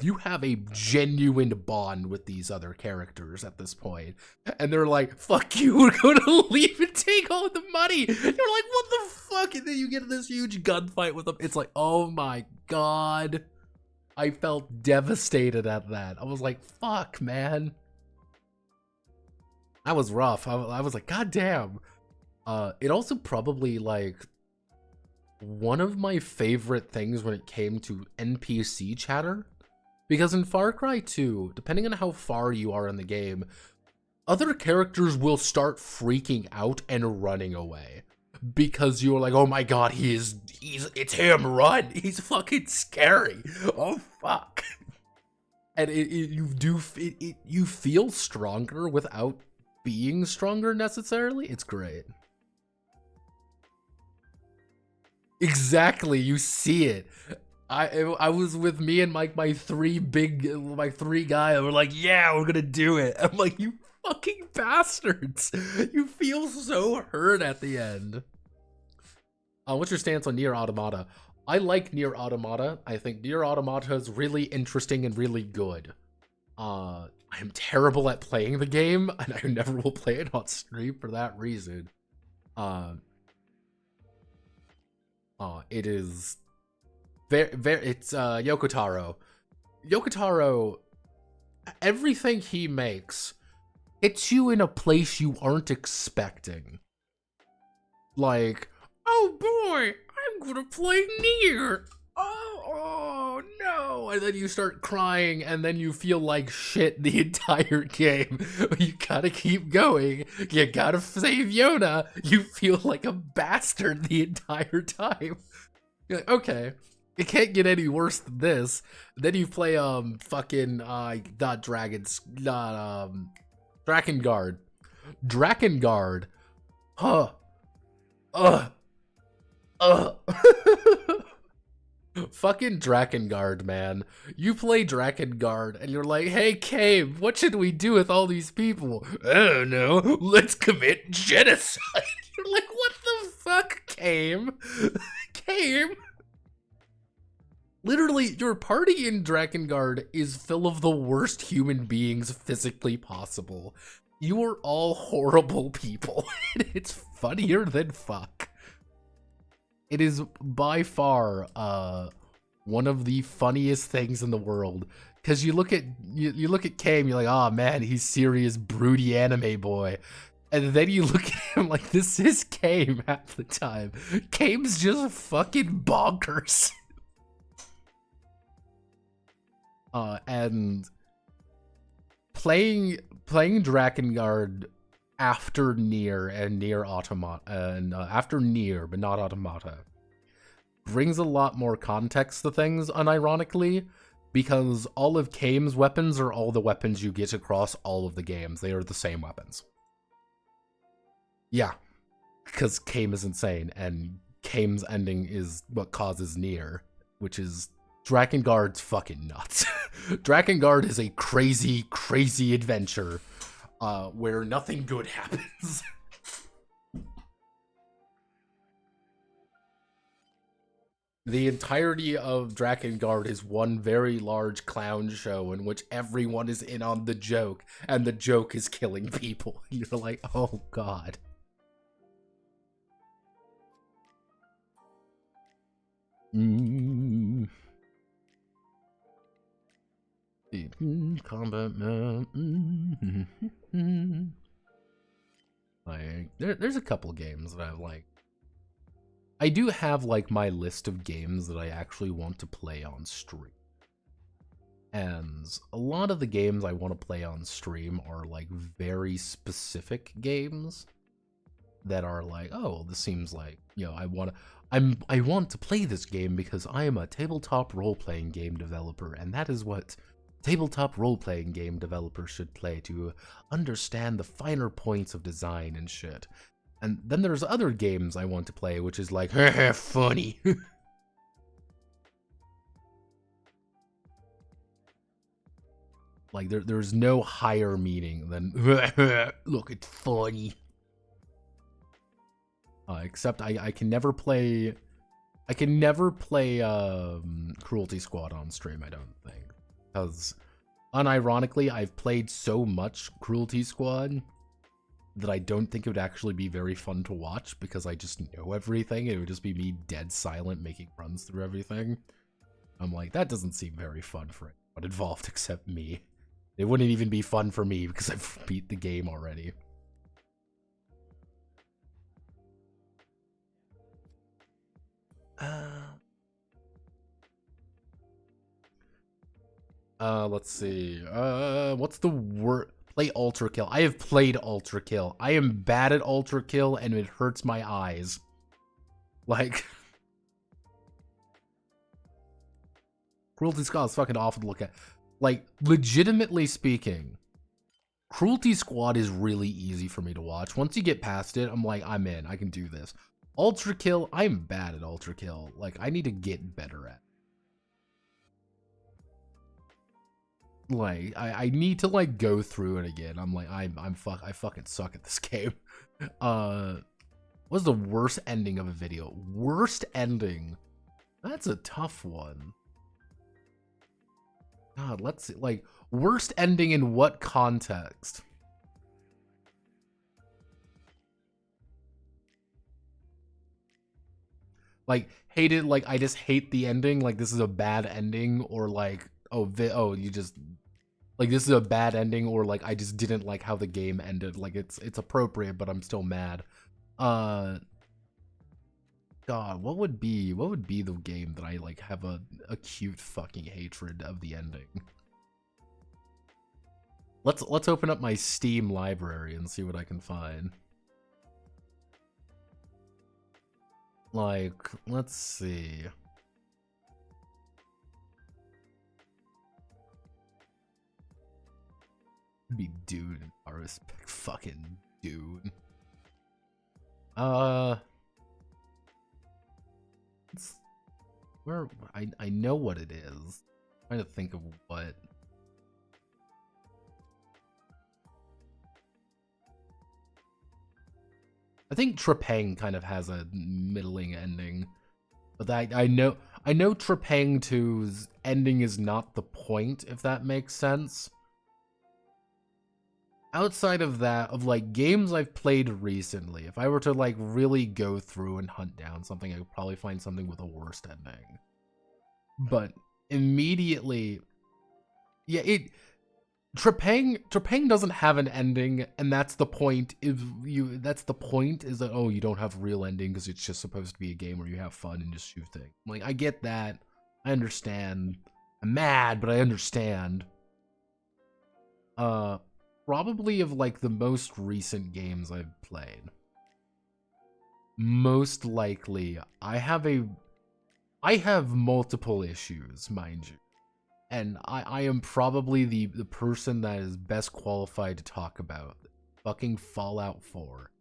A: You have a genuine bond with these other characters at this point. And they're like, fuck you, we're gonna leave and take all the money. You're like, what the fuck? And then you get this huge gunfight with them. It's like, oh my god. I felt devastated at that. I was like, fuck, man. That was rough. I was like, god damn. It also probably, like, one of my favorite things when it came to NPC chatter. Because in Far Cry 2, depending on how far you are in the game, other characters will start freaking out and running away. Because you're like, oh my god, it's him, run! He's fucking scary! Oh fuck! And you feel stronger without being stronger necessarily? It's great. Exactly, you see it. I was with me and my three guys, and we're like, yeah, we're gonna do it. I'm like, you fucking bastards. You feel so hurt at the end. What's your stance on Nier Automata? I like Nier Automata. I think Nier Automata is really interesting and really good. I am terrible at playing the game, and I never will play it on stream for that reason. It is it's Yoko Taro. Yoko Taro, everything he makes hits you in a place you aren't expecting. Like, oh boy, I'm gonna play Nier. Oh no. And then you start crying, and then you feel like shit the entire game. You gotta keep going. You gotta save Yona. You feel like a bastard the entire time. You're like, okay. It can't get any worse than this. Then you play Drakengard. Drakengard. Fucking Drakengard, man. You play Drakengard and you're like, hey Cave, what should we do with all these people? I don't know. Let's commit genocide. You're like, what the fuck, Cave? Cave? Literally, your party in Drakengard is full of the worst human beings physically possible. You are all horrible people. It's funnier than fuck. It is by far one of the funniest things in the world. Cause you look at Kame, you're like, oh man, he's serious broody anime boy. And then you look at him like, this is Kame half the time. Kame's just fucking bonkers. And playing Drakengard after Nier and Nier Automata, and after Nier but not Automata, brings a lot more context to things, unironically, because all of Kame's weapons are all the weapons you get across all of the games. They are the same weapons. Yeah, because Kame is insane, and Kame's ending is what causes Nier, which is Drakengard's fucking nuts. Drakengard is a crazy, crazy adventure where nothing good happens. The entirety of Drakengard is one very large clown show in which everyone is in on the joke, and the joke is killing people. You're like, oh god. Combat map. Like, there's a couple games that I like. I do have like my list of games that I actually want to play on stream. And a lot of the games I want to play on stream are like very specific games. that are like, oh, this seems like, you know, I want to play this game because I am a tabletop role-playing game developer, and that is what tabletop role-playing game developers should play to understand the finer points of design and shit. And then there's other games I want to play, which is like, funny. Like, there's no higher meaning than, look, it's funny. Except I can never play, Cruelty Squad on stream, I don't think. Because, unironically, I've played so much Cruelty Squad that I don't think it would actually be very fun to watch, because I just know everything. It would just be me dead silent making runs through everything. I'm like, that doesn't seem very fun for anyone involved except me. It wouldn't even be fun for me because I've beat the game already. Let's see. What's the word? Play Ultra Kill. I have played Ultra Kill. I am bad at Ultra Kill, and it hurts my eyes. Like, Cruelty Squad is fucking awful to look at. Like, legitimately speaking, Cruelty Squad is really easy for me to watch. Once you get past it, I'm like, I'm in. I can do this. Ultra Kill, I'm bad at Ultra Kill. Like, I need to get better at it. Like, I need to, like, go through it again. I'm like, I fucking suck at this game. What's the worst ending of a video? Worst ending? That's a tough one. God, let's see. Like, worst ending in what context? Like, hate it, like, I just hate the ending, like, this is a bad ending, or like, you just, like, this is a bad ending, or like, I just didn't like how the game ended. Like, it's appropriate, but I'm still mad. God, what would be the game that I, like, have a acute fucking hatred of the ending? Let's open up my Steam library and see what I can find. Like, let's see. Be Dune. I respect fucking Dune. Where I know what it is. I'm trying to think of what. I think Trepang kind of has a middling ending, but I know Trepang 2's ending is not the point, if that makes sense. Outside of that, of like games I've played recently, if I were to like really go through and hunt down something, I would probably find something with a worst ending. But immediately, yeah, Trepang doesn't have an ending, and that's the point. That's the point, is that, oh, you don't have a real ending because it's just supposed to be a game where you have fun and just shoot things. Like, I get that. I understand. I'm mad, but I understand. Probably of like the most recent games I've played, most likely I have multiple issues, mind you. And I am probably the person that is best qualified to talk about fucking Fallout 4.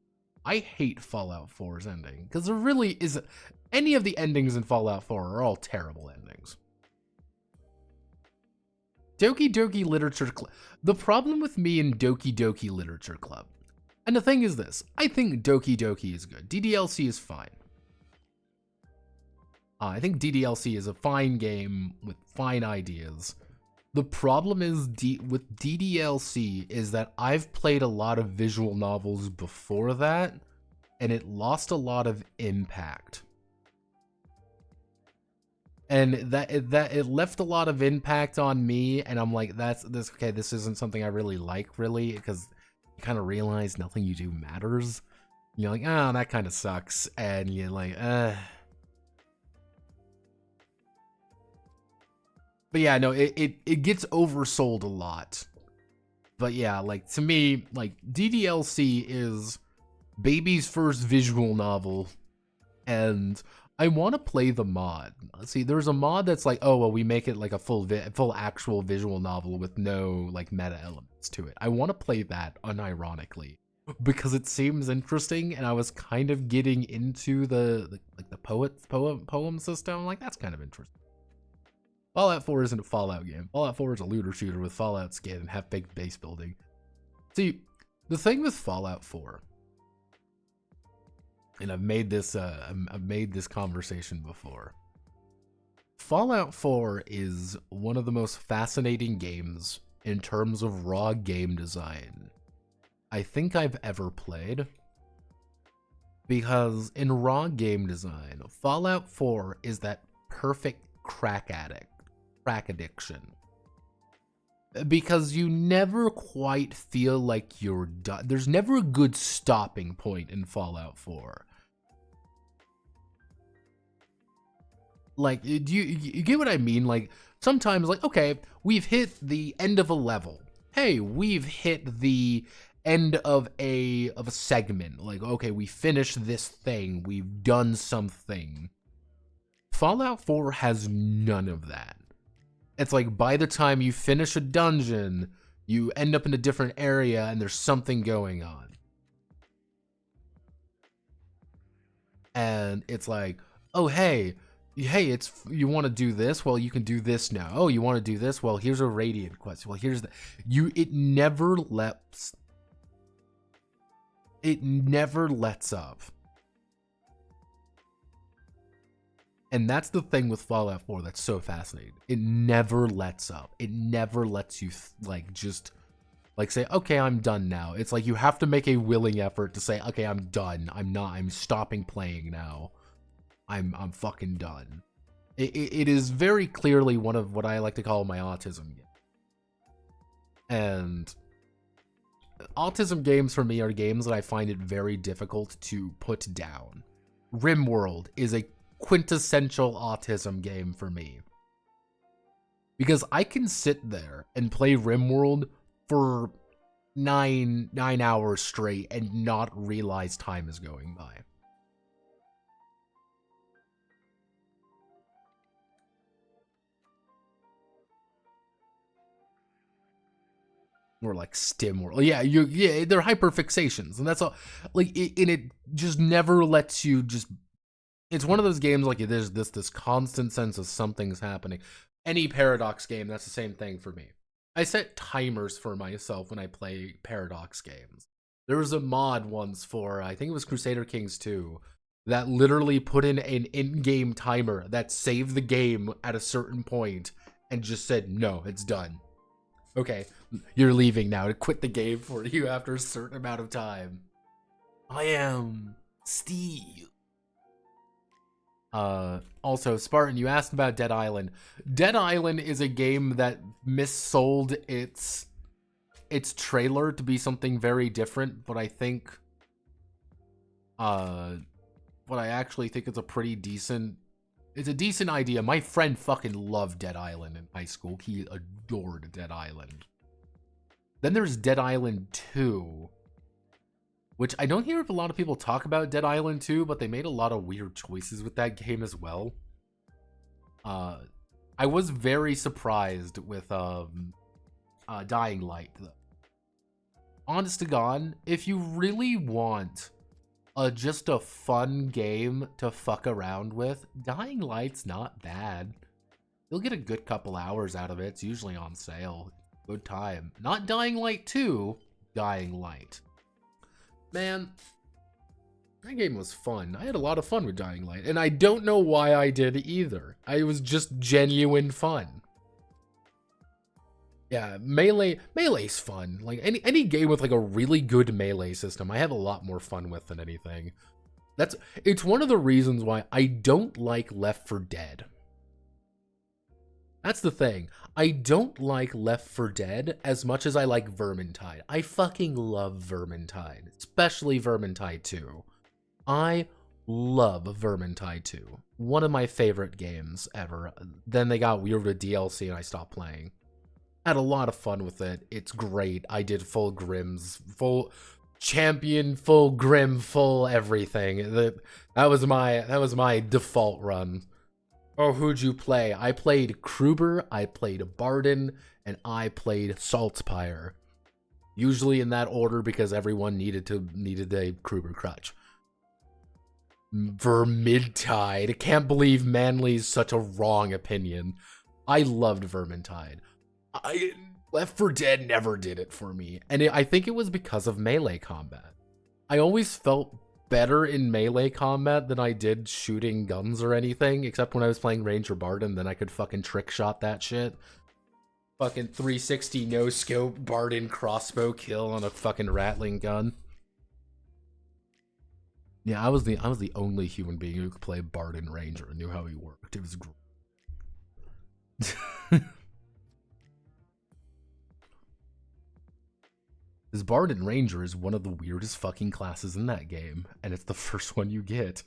A: I hate Fallout 4's ending, because there really isn't. Any of the endings in Fallout 4 are all terrible endings. Doki Doki Literature Club. The problem with me in Doki Doki Literature Club, and the thing is this, I think Doki Doki is good. DDLC is fine. I think DDLC is a fine game with fine ideas. The problem is with DDLC is that I've played a lot of visual novels before that, and it lost a lot of impact. And that it left a lot of impact on me, and I'm like, okay, this isn't something I really like, really, because you kind of realize nothing you do matters. You're like, oh, that kind of sucks, and you're like, But yeah, no, it gets oversold a lot. But yeah, like, to me, like, DDLC is baby's first visual novel, and I want to play the mod. See, there's a mod that's like, oh, well, we make it like a full actual visual novel with no like meta elements to it. I want to play that unironically because it seems interesting, and I was kind of getting into the poem system. Like, that's kind of interesting. Fallout 4 isn't a Fallout game. Fallout 4 is a looter shooter with Fallout skin and half-baked base building. See, the thing with Fallout 4, and I've made this conversation before. Fallout 4 is one of the most fascinating games in terms of raw game design I think I've ever played. Because in raw game design, Fallout 4 is that perfect crack addiction. Because you never quite feel like you're done. There's never a good stopping point in Fallout 4. Like, do you get what I mean? Like, sometimes, like, okay, we've hit the end of a level. Hey, we've hit the end of a segment. Like, okay, we finished this thing. We've done something. Fallout 4 has none of that. It's like, by the time you finish a dungeon, you end up in a different area and there's something going on. And it's like, oh, hey, it's, you want to do this? Well, you can do this now. Oh, you want to do this? Well, here's a Radiant quest. Well, here's it never lets up. And that's the thing with Fallout 4 that's so fascinating. It never lets up. It never lets you just say, okay, I'm done now. It's like you have to make a willing effort to say, okay, I'm done. I'm stopping playing now. I'm fucking done. It is very clearly one of what I like to call my autism game. And autism games for me are games that I find it very difficult to put down. RimWorld is a quintessential autism game for me. Because I can sit there and play RimWorld for nine hours straight and not realize time is going by. Or like StimWorld. Yeah, they're hyperfixations, and that's all. Like, and it just never lets you just. It's one of those games like there's this constant sense of something's happening. Any Paradox game, that's the same thing for me. I set timers for myself when I play Paradox games. There was a mod once for, I think it was Crusader Kings 2, that literally put in an in-game timer that saved the game at a certain point and just said, no, it's done. Okay, you're leaving now to quit the game for you after a certain amount of time. I am Steve. Also, Spartan, you asked about Dead Island. Dead Island is a game that missold its trailer to be something very different, but I think, but I actually think it's a pretty decent, it's a decent idea. My friend fucking loved Dead Island in high school. He adored Dead Island. Then there's Dead Island 2, which I don't hear a lot of people talk about Dead Island 2, but they made a lot of weird choices with that game as well. I was very surprised with Dying Light, though. Honest to God, if you really want just a fun game to fuck around with, Dying Light's not bad. You'll get a good couple hours out of it. It's usually on sale. Good time. Not Dying Light 2, Dying Light. Man, that game was fun. I had a lot of fun with Dying Light, and I don't know why I did either. It was just genuine fun. Yeah, Melee's fun. Like any game with like a really good melee system, I have a lot more fun with than anything. It's one of the reasons why I don't like Left 4 Dead. That's the thing. I don't like Left 4 Dead as much as I like Vermintide. I fucking love Vermintide, especially Vermintide 2. I love Vermintide 2. One of my favorite games ever. Then they got weird with DLC and I stopped playing. Had a lot of fun with it. It's great. I did full Grims, champion, full Grim, full everything. That was my default run. Oh, who'd you play? I played Kruber, I played Barden, and I played Saltzpyre. Usually in that order because everyone needed a Kruber crutch. Vermintide. I can't believe Manly's such a wrong opinion. I loved Vermintide. Left 4 Dead never did it for me. And I think it was because of melee combat. I always felt better in melee combat than I did shooting guns or anything, except when I was playing Ranger Barden, then I could fucking trick shot that shit. Fucking 360 no scope Barden crossbow kill on a fucking rattling gun. Yeah, I was the only human being who could play Barden Ranger and knew how he worked. It was great. This Barden Ranger is one of the weirdest fucking classes in that game, and it's the first one you get.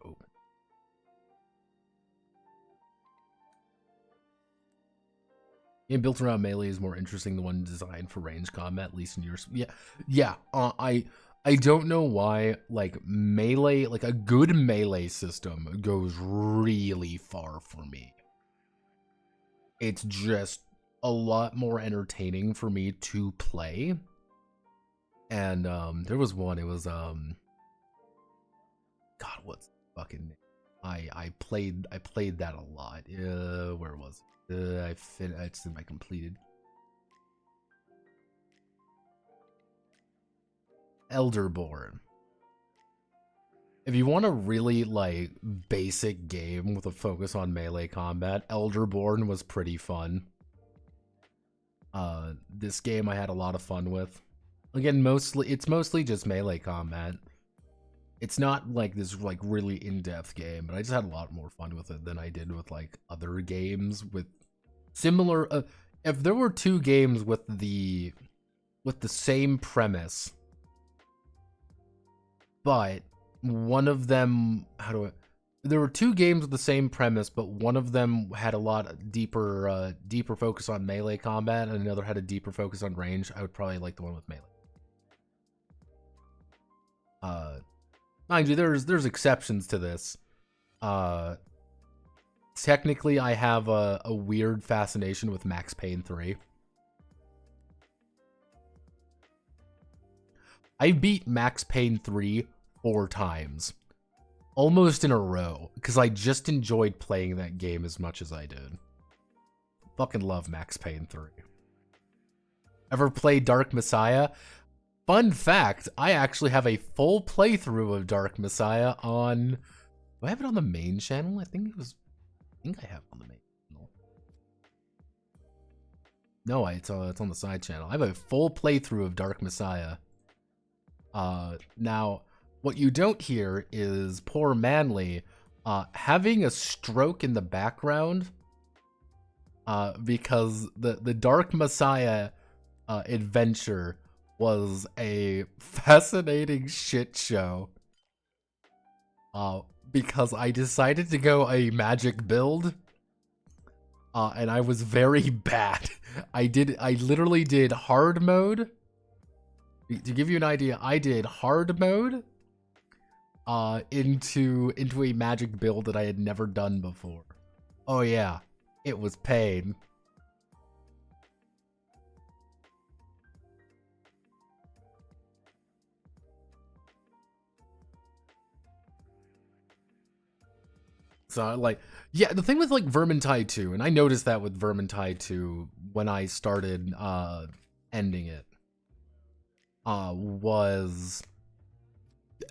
A: Oh. Game built around melee is more interesting than one designed for range combat, at least in yours. Yeah. I don't know why, like, melee, like, a good melee system goes really far for me. It's just a lot more entertaining for me to play. And, there was one, it was, God, what's the fucking name? I played that a lot. Where was it? I completed. Elderborn. If you want a really, like, basic game with a focus on melee combat, Elderborn was pretty fun. This game I had a lot of fun with. Again, it's mostly just melee combat. It's not like this, like, really in-depth game, but I just had a lot more fun with it than I did with, like, other games with similar, if there were 2 games with the same premise, but one of them, there were 2 games with the same premise, but one of them had a lot deeper focus on melee combat, and another had a deeper focus on range, I would probably like the one with melee. Mind you, there's exceptions to this. Technically, I have a weird fascination with Max Payne 3. I beat Max Payne 3 4 times. Almost in a row. Because I just enjoyed playing that game as much as I did. Fucking love Max Payne 3. Ever played Dark Messiah? Fun fact, I actually have a full playthrough of Dark Messiah on... Do I have it on the main channel? I think I have it on the main channel. No, it's on the side channel. I have a full playthrough of Dark Messiah. Now, what you don't hear is poor Manly having a stroke in the background because the Dark Messiah adventure was a fascinating shit show. Because I decided to go a magic build, and I was very bad. I literally did hard mode. To give you an idea, I did hard mode into a magic build that I had never done before. Oh yeah, it was pain. So, like, yeah, the thing with, like, Vermintide 2, and I noticed that with Vermintide 2 when I started ending it was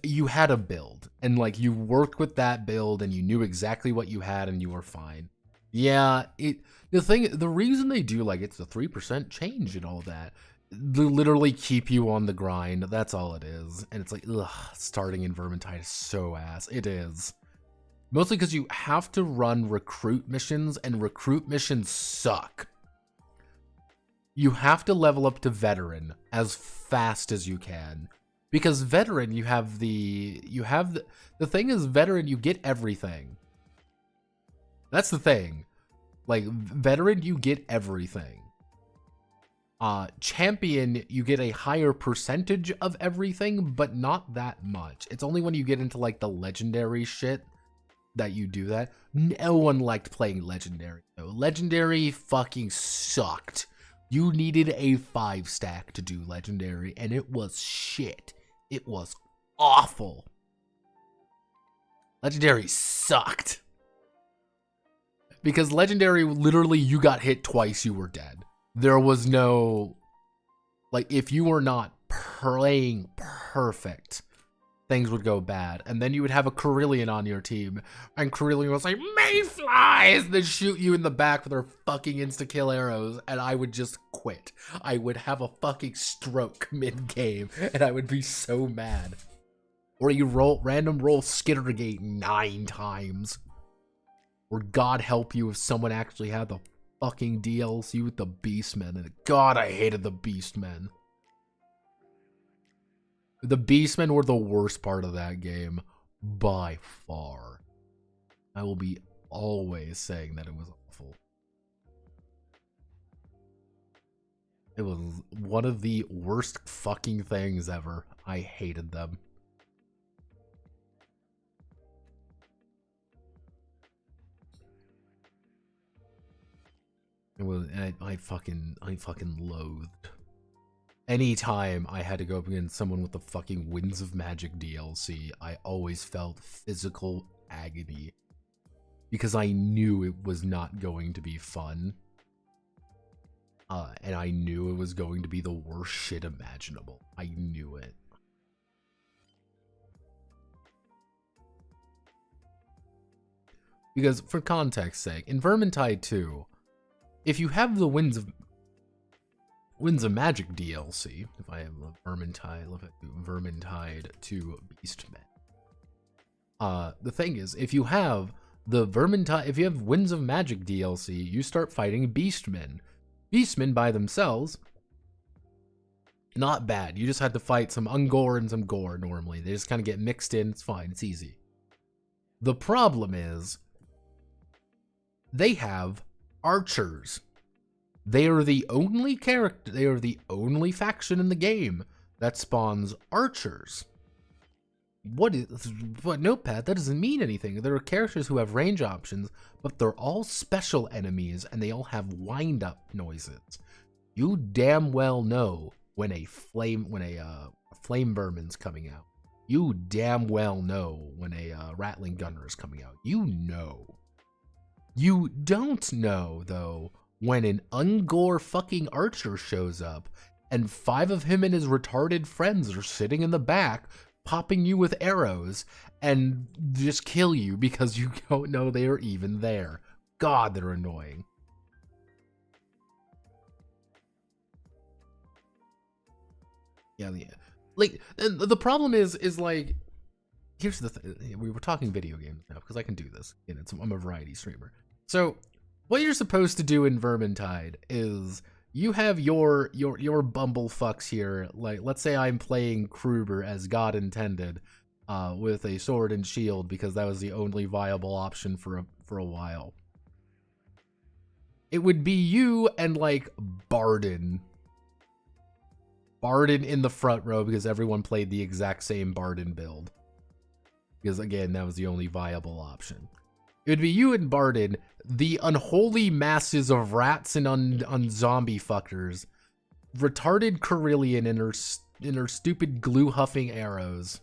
A: you had a build, and like you worked with that build and you knew exactly what you had and you were fine. Yeah, the reason they do like it's the 3% change and all that, they literally keep you on the grind. That's all it is. And it's like, ugh, starting in Vermintide is so ass. It is. Mostly because you have to run recruit missions, and recruit missions suck. You have to level up to veteran as fast as you can. Because veteran, the thing is, veteran, you get everything. That's the thing. Like, veteran, you get everything. Champion, you get a higher percentage of everything, but not that much. It's only when you get into, like, the legendary shit that you do that. No one liked playing legendary, though. Legendary fucking sucked. You needed a 5-stack to do legendary, and it was shit. It was awful. Legendary sucked. Because legendary, literally, you got hit twice, you were dead. There was no, like, if you were not playing perfect, things would go bad. And then you would have a Carillion on your team, and Carillion was like, Mayflies! Then shoot you in the back with their fucking insta-kill arrows, and I would just quit. I would have a fucking stroke mid-game, and I would be so mad. Or you random roll Skittergate 9 times. Or God help you if someone actually had the fucking DLC with the Beastmen. And God, I hated the Beastmen. The Beastmen were the worst part of that game by far. I will be always saying that it was awful. It was one of the worst fucking things ever. I hated them. It was, I fucking loathed. Anytime I had to go up against someone with the fucking Winds of Magic DLC, I always felt physical agony. Because I knew it was not going to be fun. And I knew it was going to be the worst shit imaginable. I knew it. Because, for context's sake, in Vermintide 2, if you have the Winds of Magic DLC, if I have a Vermintide 2 Beastmen. The thing is, if you have Winds of Magic DLC, you start fighting Beastmen. Beastmen by themselves, not bad. You just had to fight some Ungor and some Gore normally. They just kind of get mixed in. It's fine. It's easy. The problem is, they have archers. They are the only faction in the game that spawns archers. What Notepad? That doesn't mean anything. There are characters who have range options, but they're all special enemies and they all have wind up noises. You damn well know when a flame vermin's coming out. You damn well know when a rattling gunner is coming out. You know. You don't know, though, when an Ungor fucking archer shows up and 5 of him and his retarded friends are sitting in the back popping you with arrows and just kill you because you don't know they are even there. God, they're annoying. Yeah. Like, and the problem is like, here's the thing. We were talking video games now because I can do this. And I'm a variety streamer. So what you're supposed to do in Vermintide is you have your bumblefucks here. Like, let's say I'm playing Kruber as God intended, with a sword and shield because that was the only viable option for a while. It would be you and like Barden in the front row because everyone played the exact same Barden build. Because again, that was the only viable option. It would be you and Barden, the unholy masses of rats and zombie fuckers, retarded Carillion in her stupid glue huffing arrows,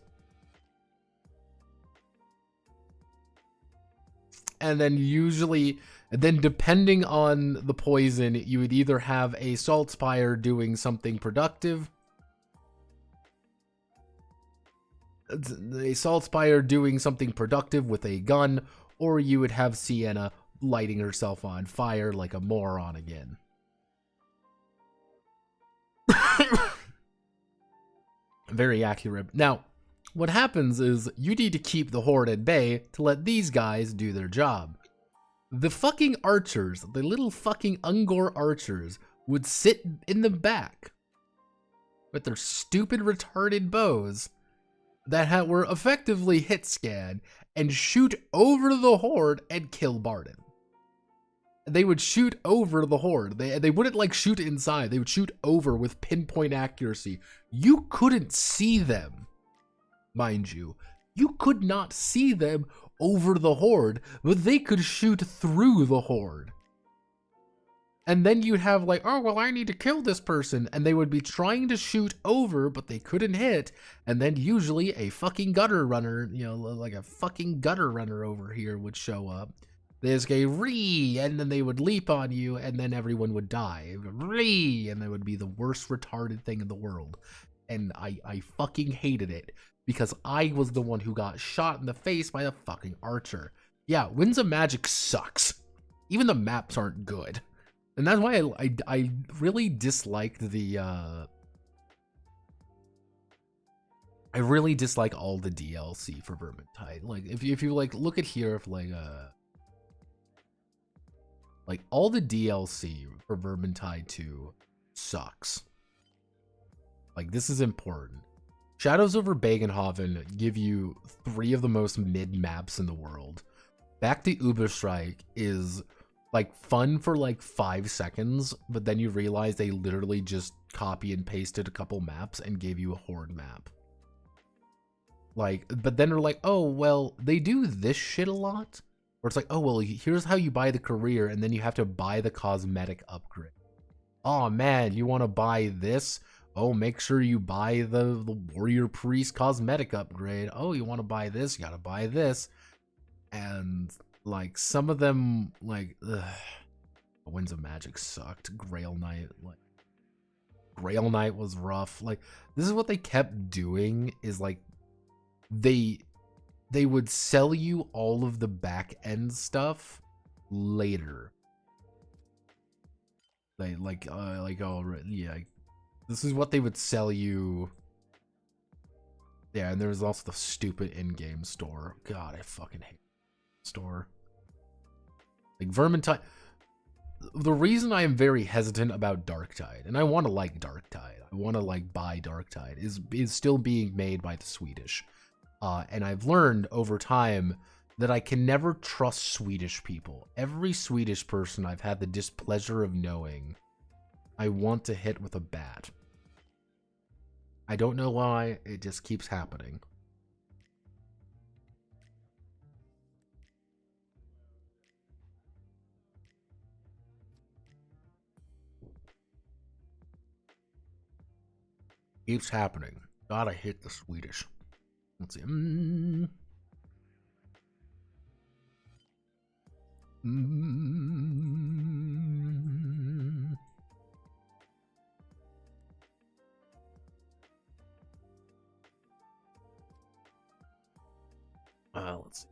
A: and then depending on the poison, you would either have a Salt Spire doing something productive, with a gun, or you would have Sienna lighting herself on fire like a moron again. Very accurate. Now, what happens is you need to keep the horde at bay to let these guys do their job. The fucking archers, the little fucking Ungor archers, would sit in the back with their stupid retarded bows that were effectively hit scan and shoot over the horde and kill Barden. They would shoot over the horde. They wouldn't like shoot inside. They would shoot over with pinpoint accuracy. You couldn't see them, mind you. You could not see them over the horde, but they could shoot through the horde. And then you'd have like, oh, well, I need to kill this person. And they would be trying to shoot over, but they couldn't hit. And then usually a fucking gutter runner, you know, like a fucking gutter runner over here would show up. There's a ree, and then they would leap on you, and then everyone would die. Ree, and that would be the worst retarded thing in the world. And I fucking hated it, because I was the one who got shot in the face by a fucking archer. Yeah, Winds of Magic sucks. Even the maps aren't good. And that's why I really disliked the, I really dislike all the DLC for Vermintide. Like, if you like, look at here, if like all the DLC for Vermintide 2 sucks. Like, this is important. Shadows over Bagenhoven give you 3 of the most mid maps in the world. Back to Uberstrike is like fun for like 5 seconds, but then you realize they literally just copy and pasted a couple maps and gave you a horde map. Like, but then they're like, oh, well, they do this shit a lot. Or it's like, oh, well, here's how you buy the career, and then you have to buy the cosmetic upgrade. Oh, man, you want to buy this? Oh, make sure you buy the Warrior Priest cosmetic upgrade. Oh, you want to buy this? You got to buy this. And, like, some of them, like, Winds of Magic sucked. Grail Knight, like, Grail Knight was rough. Like, this is what they kept doing, is, like, they would sell you all of the back end stuff later. They yeah, this is what they would sell you. Yeah, and there was also the stupid in-game store. God, I fucking hate the store. Like Vermintide. The reason I am very hesitant about Darktide, and I want to like Darktide, I want to like buy Darktide, is still being made by the Swedish. And I've learned over time that I can never trust Swedish people. Every Swedish person I've had the displeasure of knowing, I want to hit with a bat. I don't know why, it just keeps happening. Keeps happening. God, I hate the Swedish. Let's see. Let's see.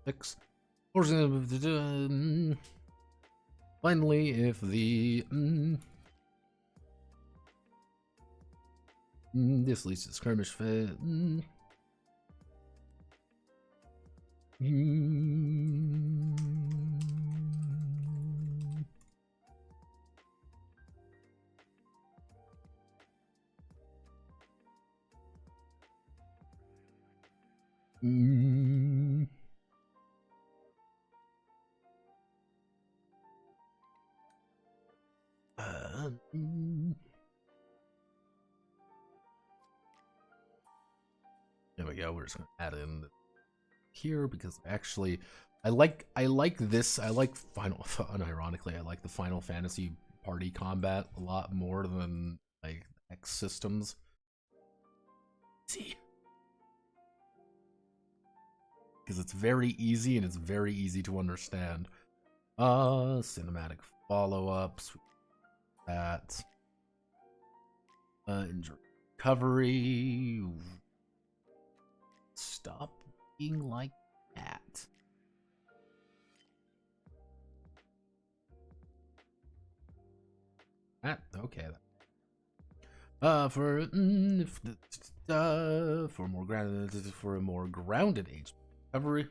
A: 6. Finally, if the this leads to skirmish fit. There we go. We're just gonna add in here because actually, I like this. I like unironically, I like the Final Fantasy party combat a lot more than like X systems. Let's see. because it's very easy and it's very easy to understand. Cinematic follow-ups. That. Injury recovery. Stop being like that. Okay. For a more grounded HP recovery.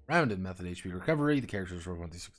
A: Rounded method HP recovery. The characters roll 1d6.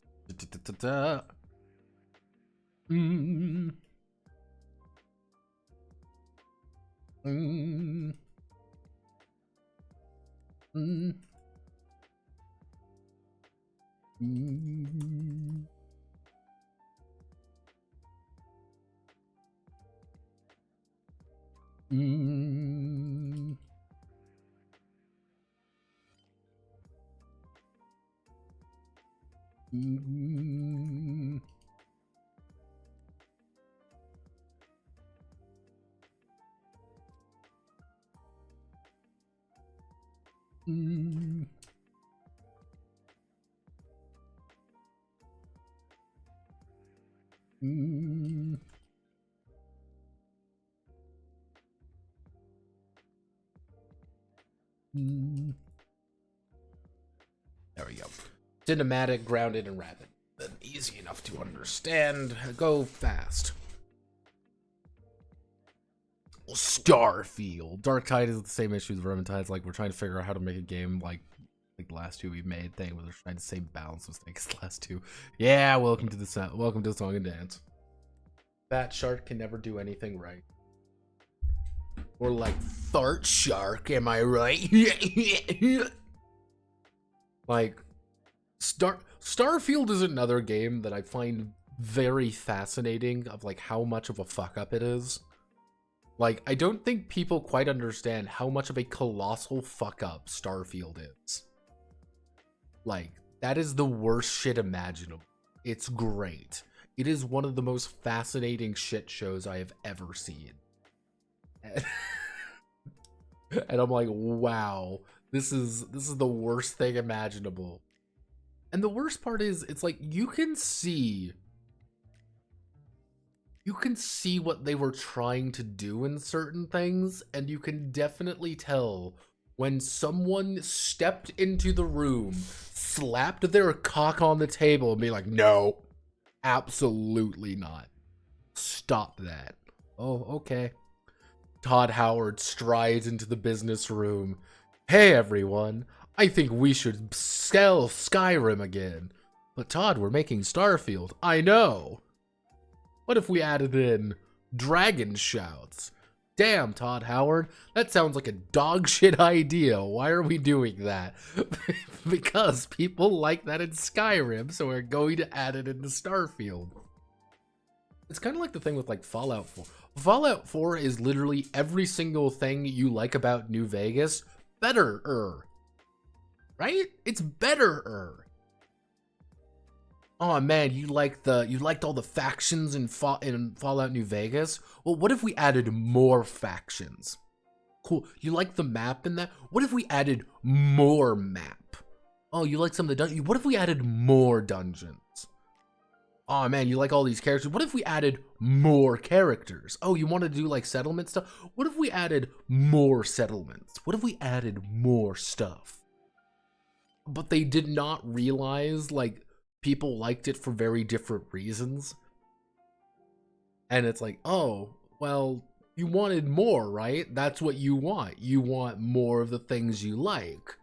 A: There we go. Cinematic, grounded, and rapid. Easy enough to understand. Go fast. Starfield. Dark Tide is the same issue as Vermintide. It's like we're trying to figure out how to make a game like the last two we made. Thing where they're trying to same balance mistakes as the last two. Yeah, welcome to the Song and Dance. Fat Shark can never do anything right. Or like Fart Shark, am I right? Like Starfield is another game that I find very fascinating of like how much of a fuck up it is. Like, I don't think people quite understand how much of a colossal fuck up Starfield is. Like, that is the worst shit imaginable. It's great. It is one of the most fascinating shit shows I have ever seen. And I'm like, wow, this is the worst thing imaginable. And the worst part is, it's like, you can see what they were trying to do in certain things, and you can definitely tell when someone stepped into the room, slapped their cock on the table, and be like, no, absolutely not. Stop that. Oh, okay. Todd Howard strides into the business room. Hey, everyone. I think we should sell Skyrim again. But Todd, we're making Starfield. I know. What if we added in dragon shouts? Damn, Todd Howard, that sounds like a dog shit idea. Why are we doing that? Because people like that in Skyrim, so we're going to add it into Starfield. It's kind of like the thing with like Fallout 4. Fallout 4 is literally every single thing you like about New Vegas, better-er. Right? It's better-er. Oh man, you liked all the factions in Fallout New Vegas? Well, what if we added more factions? Cool. You like the map in that? What if we added more map? Oh, you like some of the dungeons? What if we added more dungeons? Oh man, you like all these characters? What if we added more characters? Oh, you want to do like settlement stuff? What if we added more settlements? What if we added more stuff? But they did not realize like people liked it for very different reasons. And it's like, oh, well, you wanted more, right? That's what you want. You want more of the things you like.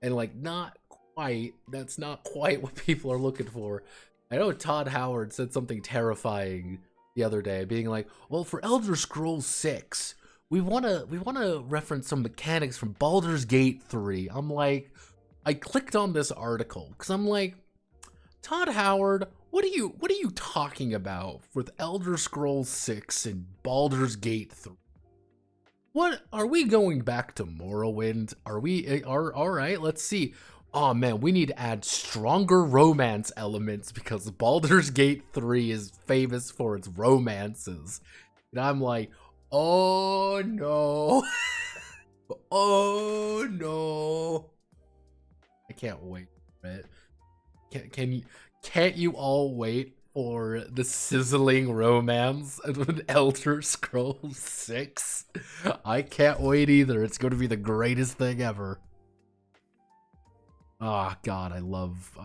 A: And like, not quite. That's not quite what people are looking for. I know Todd Howard said something terrifying the other day, being like, well, for Elder Scrolls 6, we want to reference some mechanics from Baldur's Gate 3. I'm like, I clicked on this article because I'm like, Todd Howard, what are you talking about with Elder Scrolls 6 and Baldur's Gate 3? What are we going back to Morrowind? All right, let's see. Oh man, we need to add stronger romance elements because Baldur's Gate 3 is famous for its romances. And I'm like, oh no. Oh no! I can't wait for it. Can't you all wait for the sizzling romance of Elder Scrolls 6? I can't wait either. It's going to be the greatest thing ever. Oh god, I love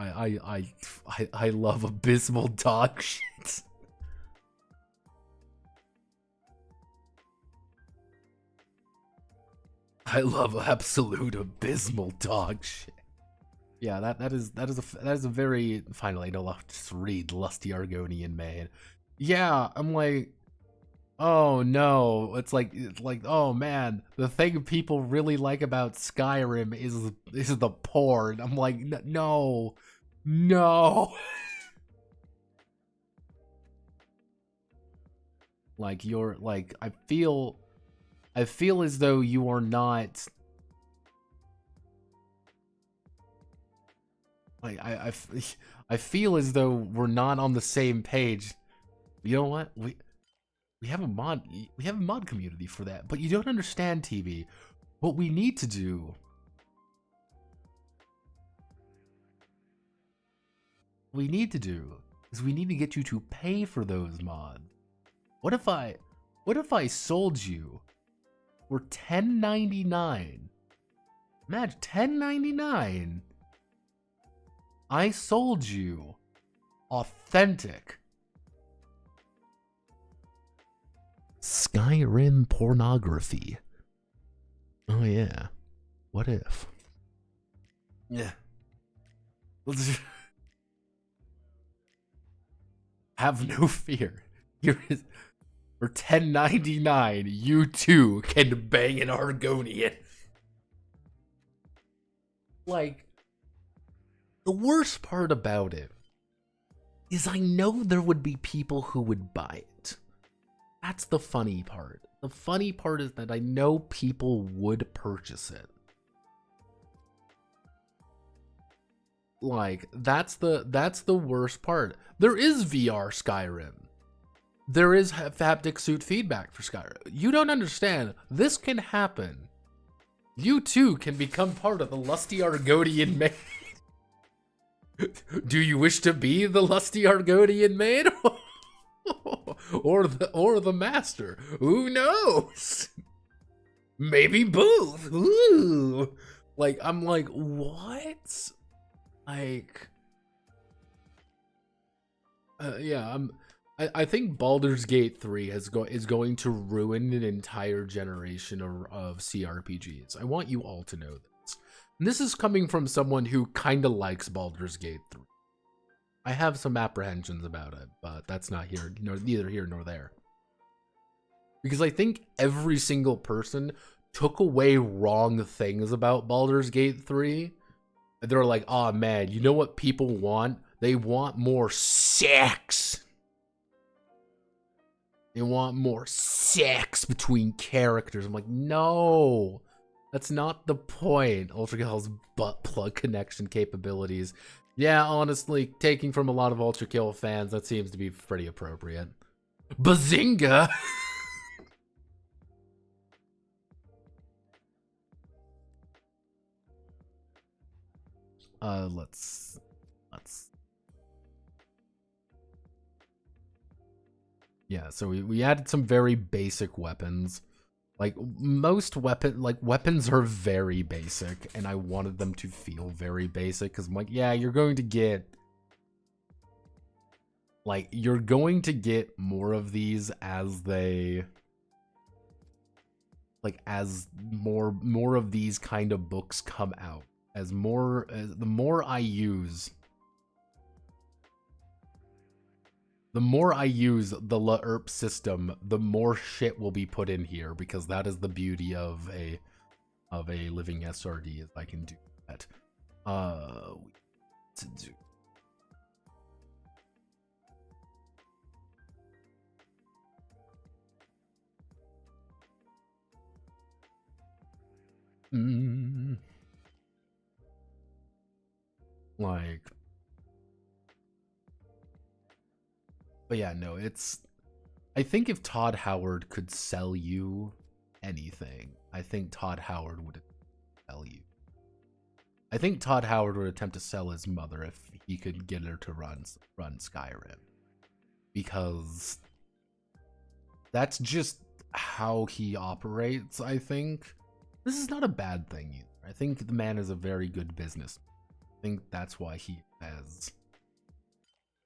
A: abysmal dog shit. I love absolute abysmal dog shit. Yeah, that is a very finally I'll just read Lusty Argonian Man. Yeah, I'm like, oh no, it's like oh man, the thing people really like about Skyrim is the porn. I'm like, no, no. Like you're like I feel as though you are not like I feel as though we're not on the same page. You know what? We have a mod community for that, but you don't understand, TV. What we need to do is we need to get you to pay for those mods. What if I sold you for $10.99? Imagine $10.99. I sold you authentic Skyrim pornography. Oh yeah. What if? Yeah. Have no fear. Here is for $10.99. You too can bang an Argonian. Like, the worst part about it is I know there would be people who would buy it. That's the funny part. The funny part is that I know people would purchase it. Like, that's the worst part. There is VR Skyrim. There is haptic suit feedback for Skyrim. You don't understand. This can happen. You too can become part of the Lusty Argonian Maid. Do you wish to be the Lusty Argonian Maid? or the master? Who knows? Maybe both. Ooh. Like, I'm like, what? Like, yeah, I think Baldur's Gate 3 is going to ruin an entire generation of CRPGs. I want you all to know this. And this is coming from someone who kind of likes Baldur's Gate 3. I have some apprehensions about it, but that's not here, neither here nor there. Because I think every single person took away wrong things about Baldur's Gate 3. They're like, oh man, you know what people want? They want more sex. They want more sex between characters. I'm like, no, that's not the point. Ultra Kill's butt plug connection capabilities. Yeah, honestly, taking from a lot of Ultra Kill fans, that seems to be pretty appropriate. Bazinga! Let's yeah, so we added some very basic weapons. Like most weapons are very basic, and I wanted them to feel very basic because I'm like, yeah, you're going to get more of these as they as more of these kind of books come out. The more I use the LAERP system, the more shit will be put in here, because that is the beauty of a living SRD, is I can do that. But yeah, no, I think if Todd Howard could sell you anything, I think Todd Howard would tell you. I think Todd Howard would attempt to sell his mother if he could get her to run Skyrim. Because that's just how he operates, I think. This is not a bad thing either. I think the man is a very good business. I think that's why he has...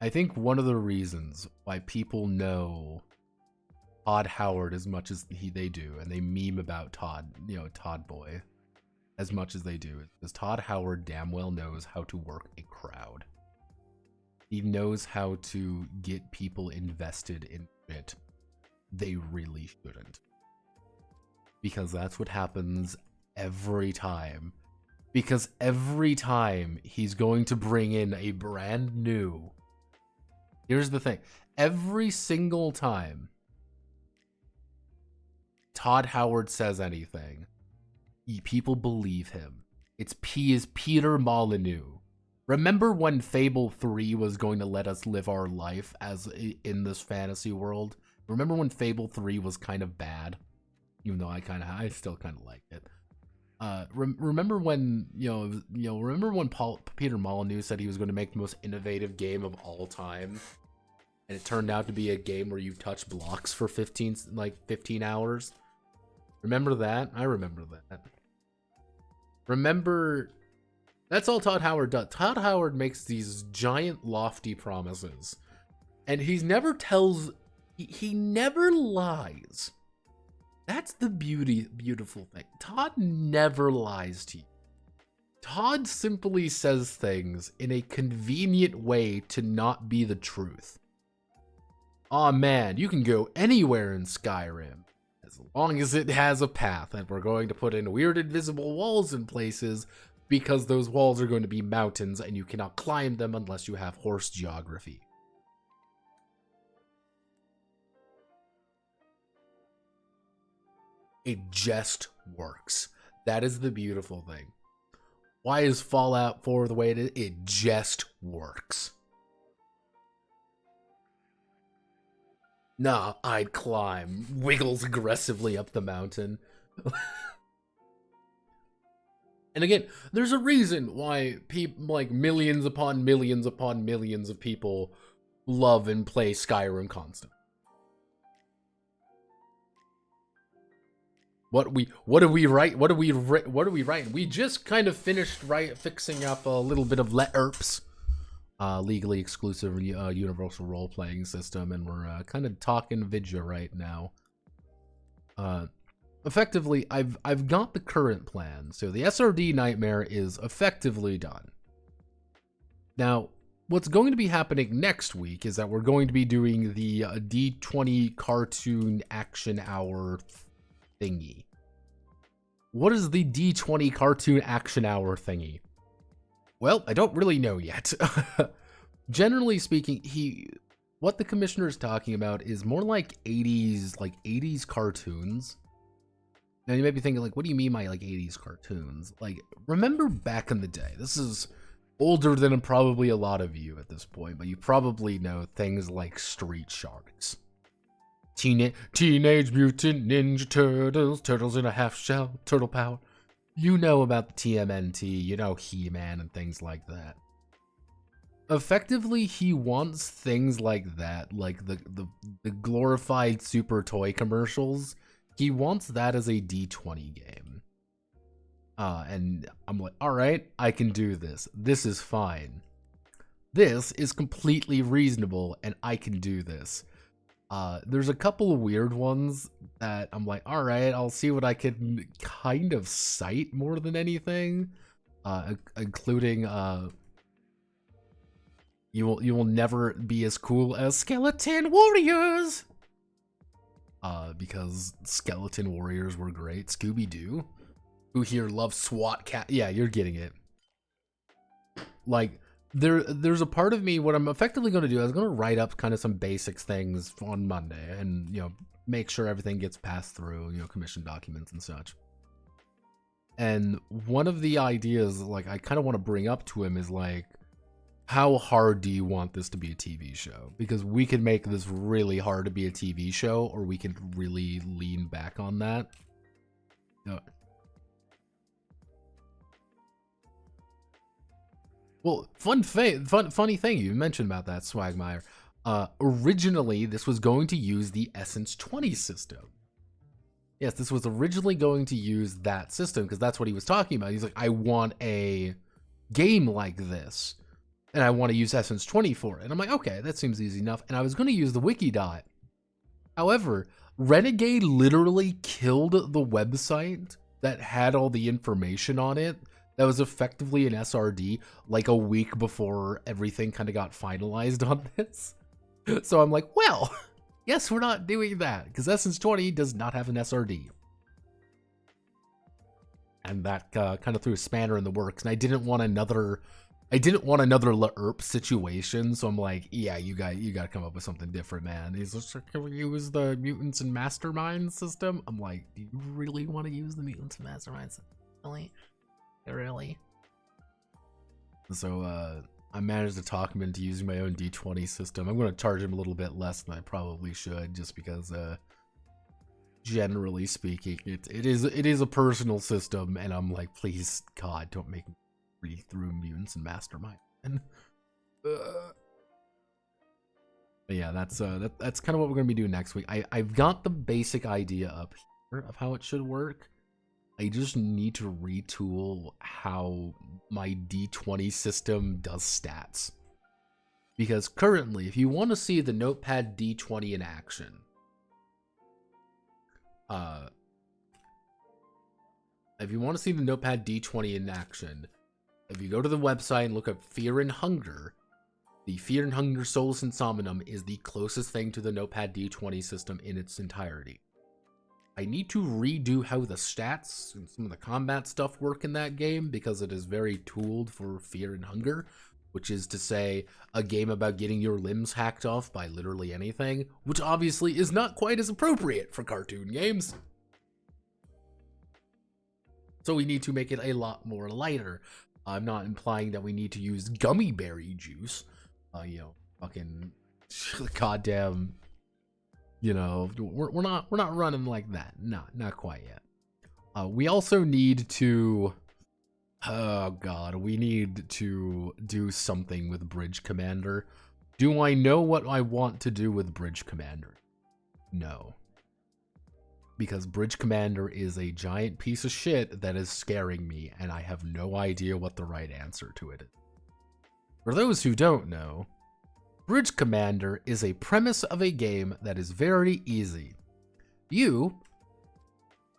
A: I think one of the reasons why people know Todd Howard as much as they do, and they meme about Todd, Todd Boy, as much as they do, is because Todd Howard damn well knows how to work a crowd. He knows how to get people invested in it they really shouldn't. Because that's what happens every time. Because every time he's going to bring in a brand new... Here's the thing. Every single time Todd Howard says anything, people believe him. He is Peter Molyneux. Remember when Fable 3 was going to let us live our life as in this fantasy world? Remember when Fable 3 was kind of bad? Even though I still kind of liked it. Remember when, remember when Peter Molyneux said he was going to make the most innovative game of all time? And it turned out to be a game where you touch blocks for 15 hours? Remember that? I remember that. Remember, that's all Todd Howard does. Todd Howard makes these giant lofty promises. And he never lies. That's the beautiful thing. Todd never lies to you. Todd simply says things in a convenient way to not be the truth. Aw man, you can go anywhere in Skyrim, as long as it has a path, and we're going to put in weird invisible walls in places, because those walls are going to be mountains, and you cannot climb them unless you have horse geography. It just works. That is the beautiful thing. Why is Fallout 4 the way it is? It just works. Nah, I'd climb. Wiggles aggressively up the mountain. And again, there's a reason why people, like millions upon millions upon millions of people love and play Skyrim constantly. What do we write? What are we writing? We just kind of finished fixing up a little bit of Let Erps, legally exclusive universal role playing system, and we're kind of talking Vidya right now. Effectively, I've got the current plan, so the SRD nightmare is effectively done. Now, what's going to be happening next week is that we're going to be doing the D20 cartoon action hour thingy. What is the D20 cartoon action hour thingy? Well, I don't really know yet. Generally speaking, what the commissioner is talking about is more like 80s cartoons. Now you may be thinking, like, what do you mean by like 80s cartoons? Like, remember back in the day, this is older than probably a lot of you at this point, but you probably know things like Street Sharks. Teenage Mutant Ninja Turtles, Turtles in a Half Shell, Turtle Power. You know about the TMNT, you know He-Man and things like that. Effectively, he wants things like that, like the glorified Super Toy commercials. He wants that as a D20 game. And I'm like, alright, I can do this. This is fine. This is completely reasonable, and I can do this. There's a couple of weird ones that I'm like, alright, I'll see what I can kind of cite more than anything. Including, you will never be as cool as Skeleton Warriors! Because Skeleton Warriors were great. Scooby-Doo? Who here loves SWAT cat? Yeah, you're getting it. Like, there's a part of me, what I'm effectively going to do, I was going to write up kind of some basic things on Monday and, make sure everything gets passed through, commission documents and such. And one of the ideas, like, I kind of want to bring up to him is, like, how hard do you want this to be a TV show? Because we can make this really hard to be a TV show, or we can really lean back on that. No. Well, funny thing you mentioned about that, Swagmire. Originally, this was going to use the Essence 20 system. Yes, this was originally going to use that system because that's what he was talking about. He's like, I want a game like this, and I want to use Essence 20 for it. And I'm like, okay, that seems easy enough. And I was going to use the Wikidot. However, Renegade literally killed the website that had all the information on it. That was effectively an SRD like a week before everything kind of got finalized on this. So I'm like, well, yes, we're not doing that because Essence 20 does not have an SRD. And that kind of threw a spanner in the works. And I didn't want another LERP situation. So I'm like, yeah, you got to come up with something different, man. He's like, can we use the Mutants and Masterminds system? I'm like, do you really want to use the Mutants and Masterminds system? Really? So I managed to talk him into using my own D20 system. I'm going to charge him a little bit less than I probably should, just because generally speaking, it is a personal system, and I'm like, please, God, don't make me read through Mutants and Mastermind. But yeah, that's kind of what we're going to be doing next week. I've got the basic idea up here of how it should work. I just need to retool how my D20 system does stats. Because currently, if you want to see the Notepad D20 in action, if you go to the website and look up Fear and Hunger, the Fear and Hunger Solus Insomnium is the closest thing to the Notepad D20 system in its entirety. I need to redo how the stats and some of the combat stuff work in that game because it is very tooled for Fear and Hunger, which is to say a game about getting your limbs hacked off by literally anything, which obviously is not quite as appropriate for cartoon games. So we need to make it a lot more lighter. I'm not implying that we need to use gummy berry juice. Fucking goddamn. We're not running like that. Not quite yet. We also need to. Oh God, we need to do something with Bridge Commander. Do I know what I want to do with Bridge Commander? No. Because Bridge Commander is a giant piece of shit that is scaring me, and I have no idea what the right answer to it is. For those who don't know, Bridge Commander is a premise of a game that is very easy. You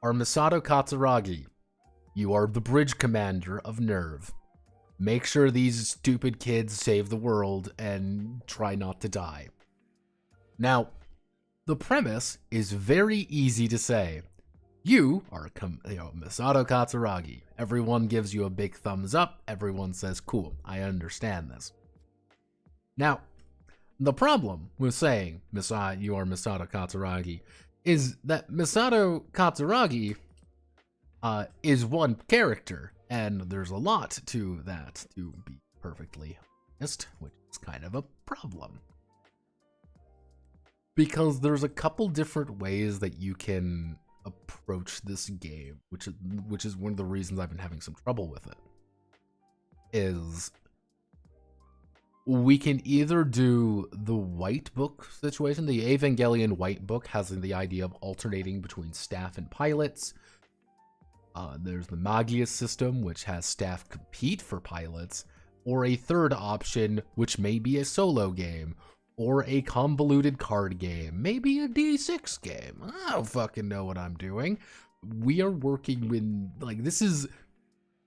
A: are Misato Katsuragi. You are the Bridge Commander of Nerve. Make sure these stupid kids save the world and try not to die. Now, the premise is very easy to say. You are Misato Katsuragi. Everyone gives you a big thumbs up. Everyone says, cool, I understand this. Now, the problem with saying you are Misato Katsuragi is that Misato Katsuragi is one character, and there's a lot to that, to be perfectly honest, which is kind of a problem. Because there's a couple different ways that you can approach this game, which is one of the reasons I've been having some trouble with it. Is we can either do the white book situation. The Evangelion white book has the idea of alternating between staff and pilots. There's the Magius system, which has staff compete for pilots, or a third option, which may be a solo game, or a convoluted card game, maybe a D6 game. I don't fucking know what I'm doing. We are working with, this is,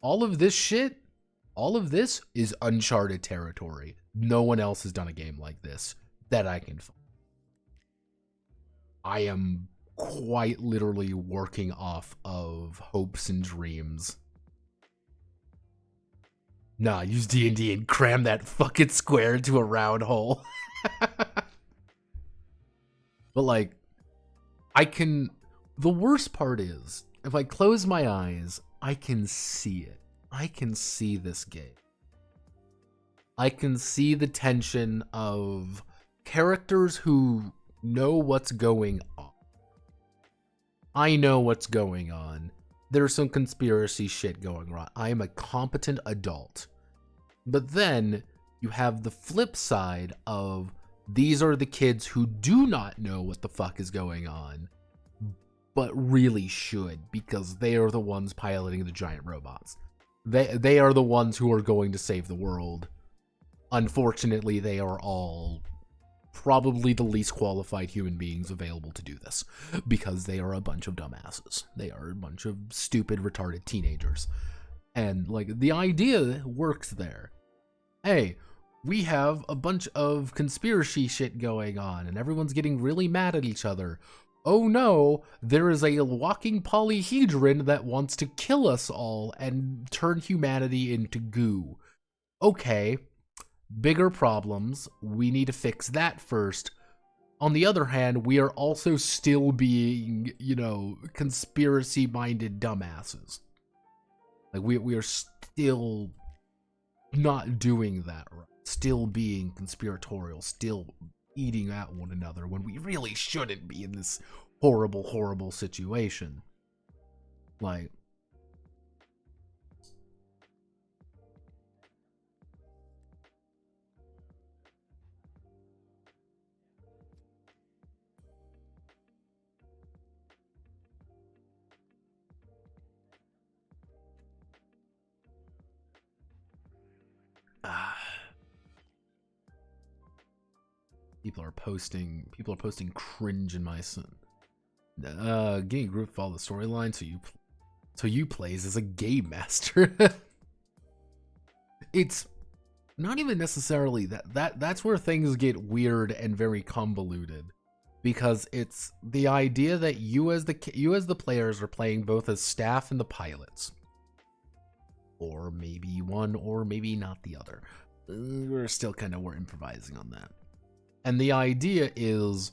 A: all of this shit, all of this is uncharted territory. No one else has done a game like this that I can find. I am quite literally working off of hopes and dreams. Nah, use D&D and cram that fucking square into a round hole. But the worst part is, if I close my eyes, I can see it. I can see this game. I can see the tension of characters who know what's going on. I know what's going on. there's some conspiracy shit going on. I am a competent adult. But then you have the flip side of these are the kids who do not know what the fuck is going on, but really should, because they are the ones piloting the giant robots. They are the ones who are going to save the world. Unfortunately, they are all probably the least qualified human beings available to do this, because they are a bunch of dumbasses. They are a bunch of stupid, retarded teenagers. And, like, the idea works there. Hey, we have a bunch of conspiracy shit going on, and everyone's getting really mad at each other. Oh no, there is a walking polyhedron that wants to kill us all and turn humanity into goo. Okay, bigger problems. We need to fix that first. On the other hand, we are also still being, you know, conspiracy-minded dumbasses. Like, we are still not doing that right. Still being conspiratorial, still eating at one another when we really shouldn't be in this horrible, horrible situation. Like, people are posting cringe in my son. Getting group follow the storyline so you plays as a game master. It's not even necessarily that's where things get weird and very convoluted, because it's the idea that you as the players are playing both as staff and the pilots, or maybe one or maybe not the other. We're improvising on that. And the idea is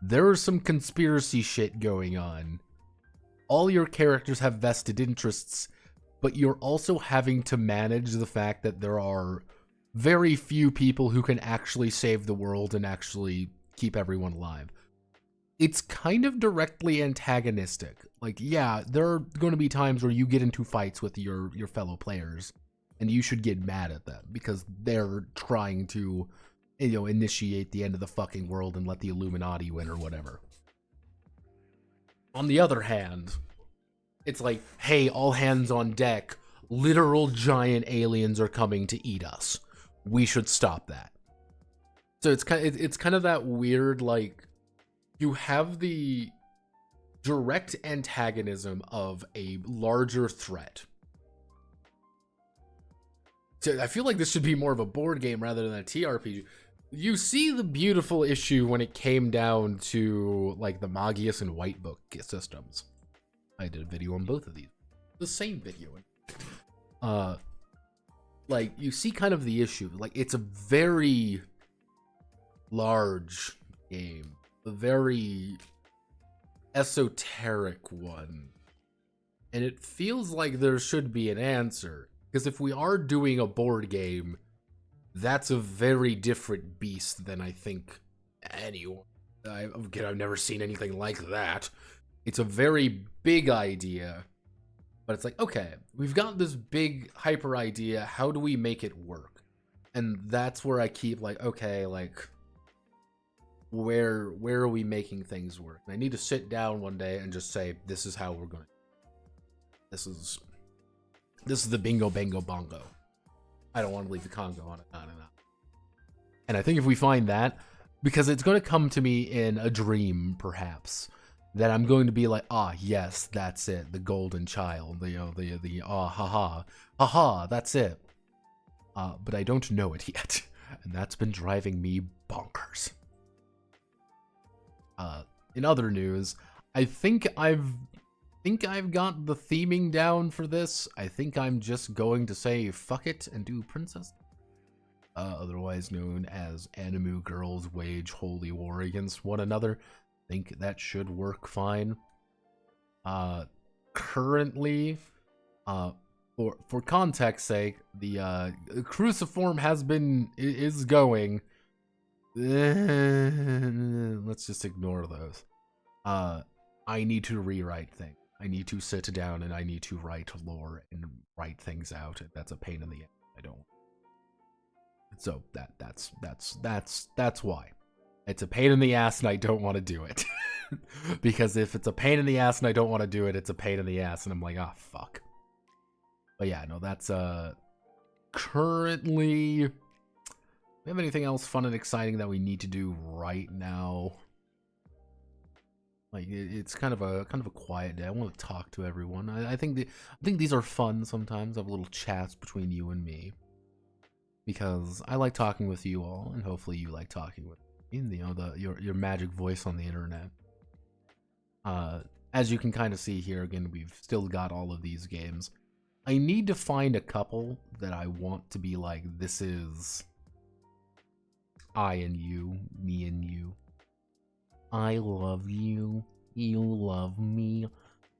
A: there's some conspiracy shit going on. All your characters have vested interests, but you're also having to manage the fact that there are very few people who can actually save the world and actually keep everyone alive. It's kind of directly antagonistic. Like, yeah, there are going to be times where you get into fights with your fellow players, and you should get mad at them because they're trying to, you know, initiate the end of the fucking world and let the Illuminati win or whatever. On the other hand, it's like, hey, all hands on deck. Literal giant aliens are coming to eat us. We should stop that. So it's kind of that weird, like, you have the direct antagonism of a larger threat. So I feel like this should be more of a board game rather than a TRPG. You see the beautiful issue when it came down to, like, the Magius and White Book systems. I did a video on both of these. The same video. Like, you see kind of the issue. Like, it's a very large game. A very esoteric one. And it feels like there should be an answer. Because if we are doing a board game, that's a very different beast than I think anyone. I've never seen anything like that. It's a very big idea. But it's like, okay, we've got this big hyper idea. How do we make it work? And that's where I keep like, okay, like, where are we making things work? And I need to sit down one day and just say, this is how we're going. This is the bingo bango bongo. I don't want to leave the Congo on it. No. And I think if we find that, because it's going to come to me in a dream, perhaps, that I'm going to be like, ah, yes, that's it, the golden child, haha, that's it. But I don't know it yet, and that's been driving me bonkers. In other news, I think I've got the theming down for this. I think I'm just going to say fuck it and do Princess. Otherwise known as Animu Girls Wage Holy War against one another. I think that should work fine. Currently, for context's sake, the cruciform is going. Let's just ignore those. I need to rewrite things. I need to sit down and I need to write lore and write things out. That's a pain in the ass. I don't. So that's why. It's a pain in the ass and I don't want to do it. Because if it's a pain in the ass and I don't want to do it, it's a pain in the ass and I'm like, ah, fuck. But yeah, no, that's currently. We have anything else fun and exciting that we need to do right now? Like it's kind of a quiet day. I want to talk to everyone. I think these are fun sometimes. Have little chats between you and me, because I like talking with you all, and hopefully you like talking with me. You know, your magic voice on the internet. As you can kind of see here, again, we've still got all of these games. I need to find a couple that I want to be like, this is I and you, me and you. I love you, you love me.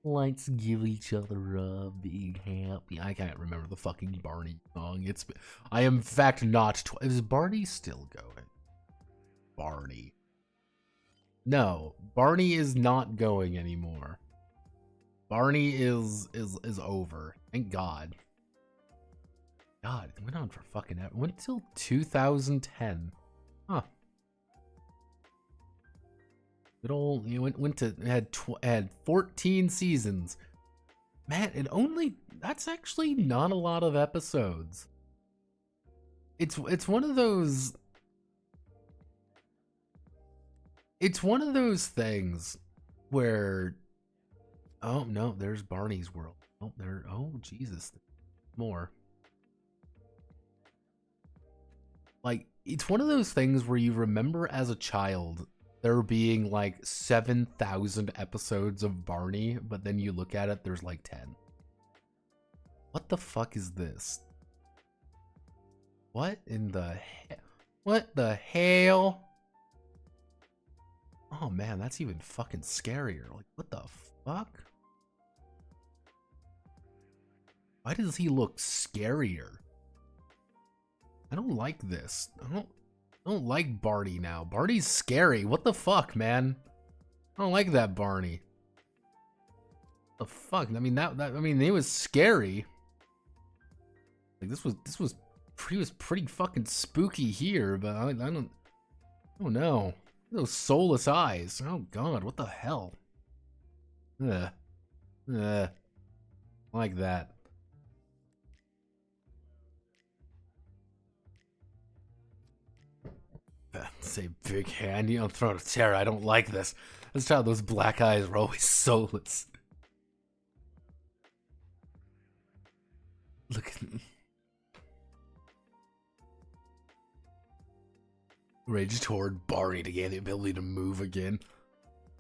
A: Let's give each other a big happy. I can't remember the fucking Barney song. I am in fact not. Is Barney still going? Barney. No, Barney is not going anymore. Barney is over. Thank God. God, it went on for fucking ever. Went till 2010. Huh. Good old, you went to had 14 seasons. Man, that's actually not a lot of episodes. It's one of those. It's one of those things where, oh no, there's Barney's World. Oh Jesus, more. Like, it's one of those things where you remember as a child there being like 7,000 episodes of Barney, but then you look at it, there's like 10. What the fuck is this? What in the hell? What the hell? Oh man, that's even fucking scarier. Like, what the fuck? Why does he look scarier? I don't like this. I don't like Barney now. Barney's scary. What the fuck, man? I don't like that Barney. What the fuck? I mean, I mean, it was scary. Like, this was pretty fucking spooky here, but I don't know. Those soulless eyes. Oh god, what the hell? Like that. Say big hand, you don't throw a terror. I don't like this. This child, those black eyes were always soulless. Look at him. Rage toward Barney to gain the ability to move again.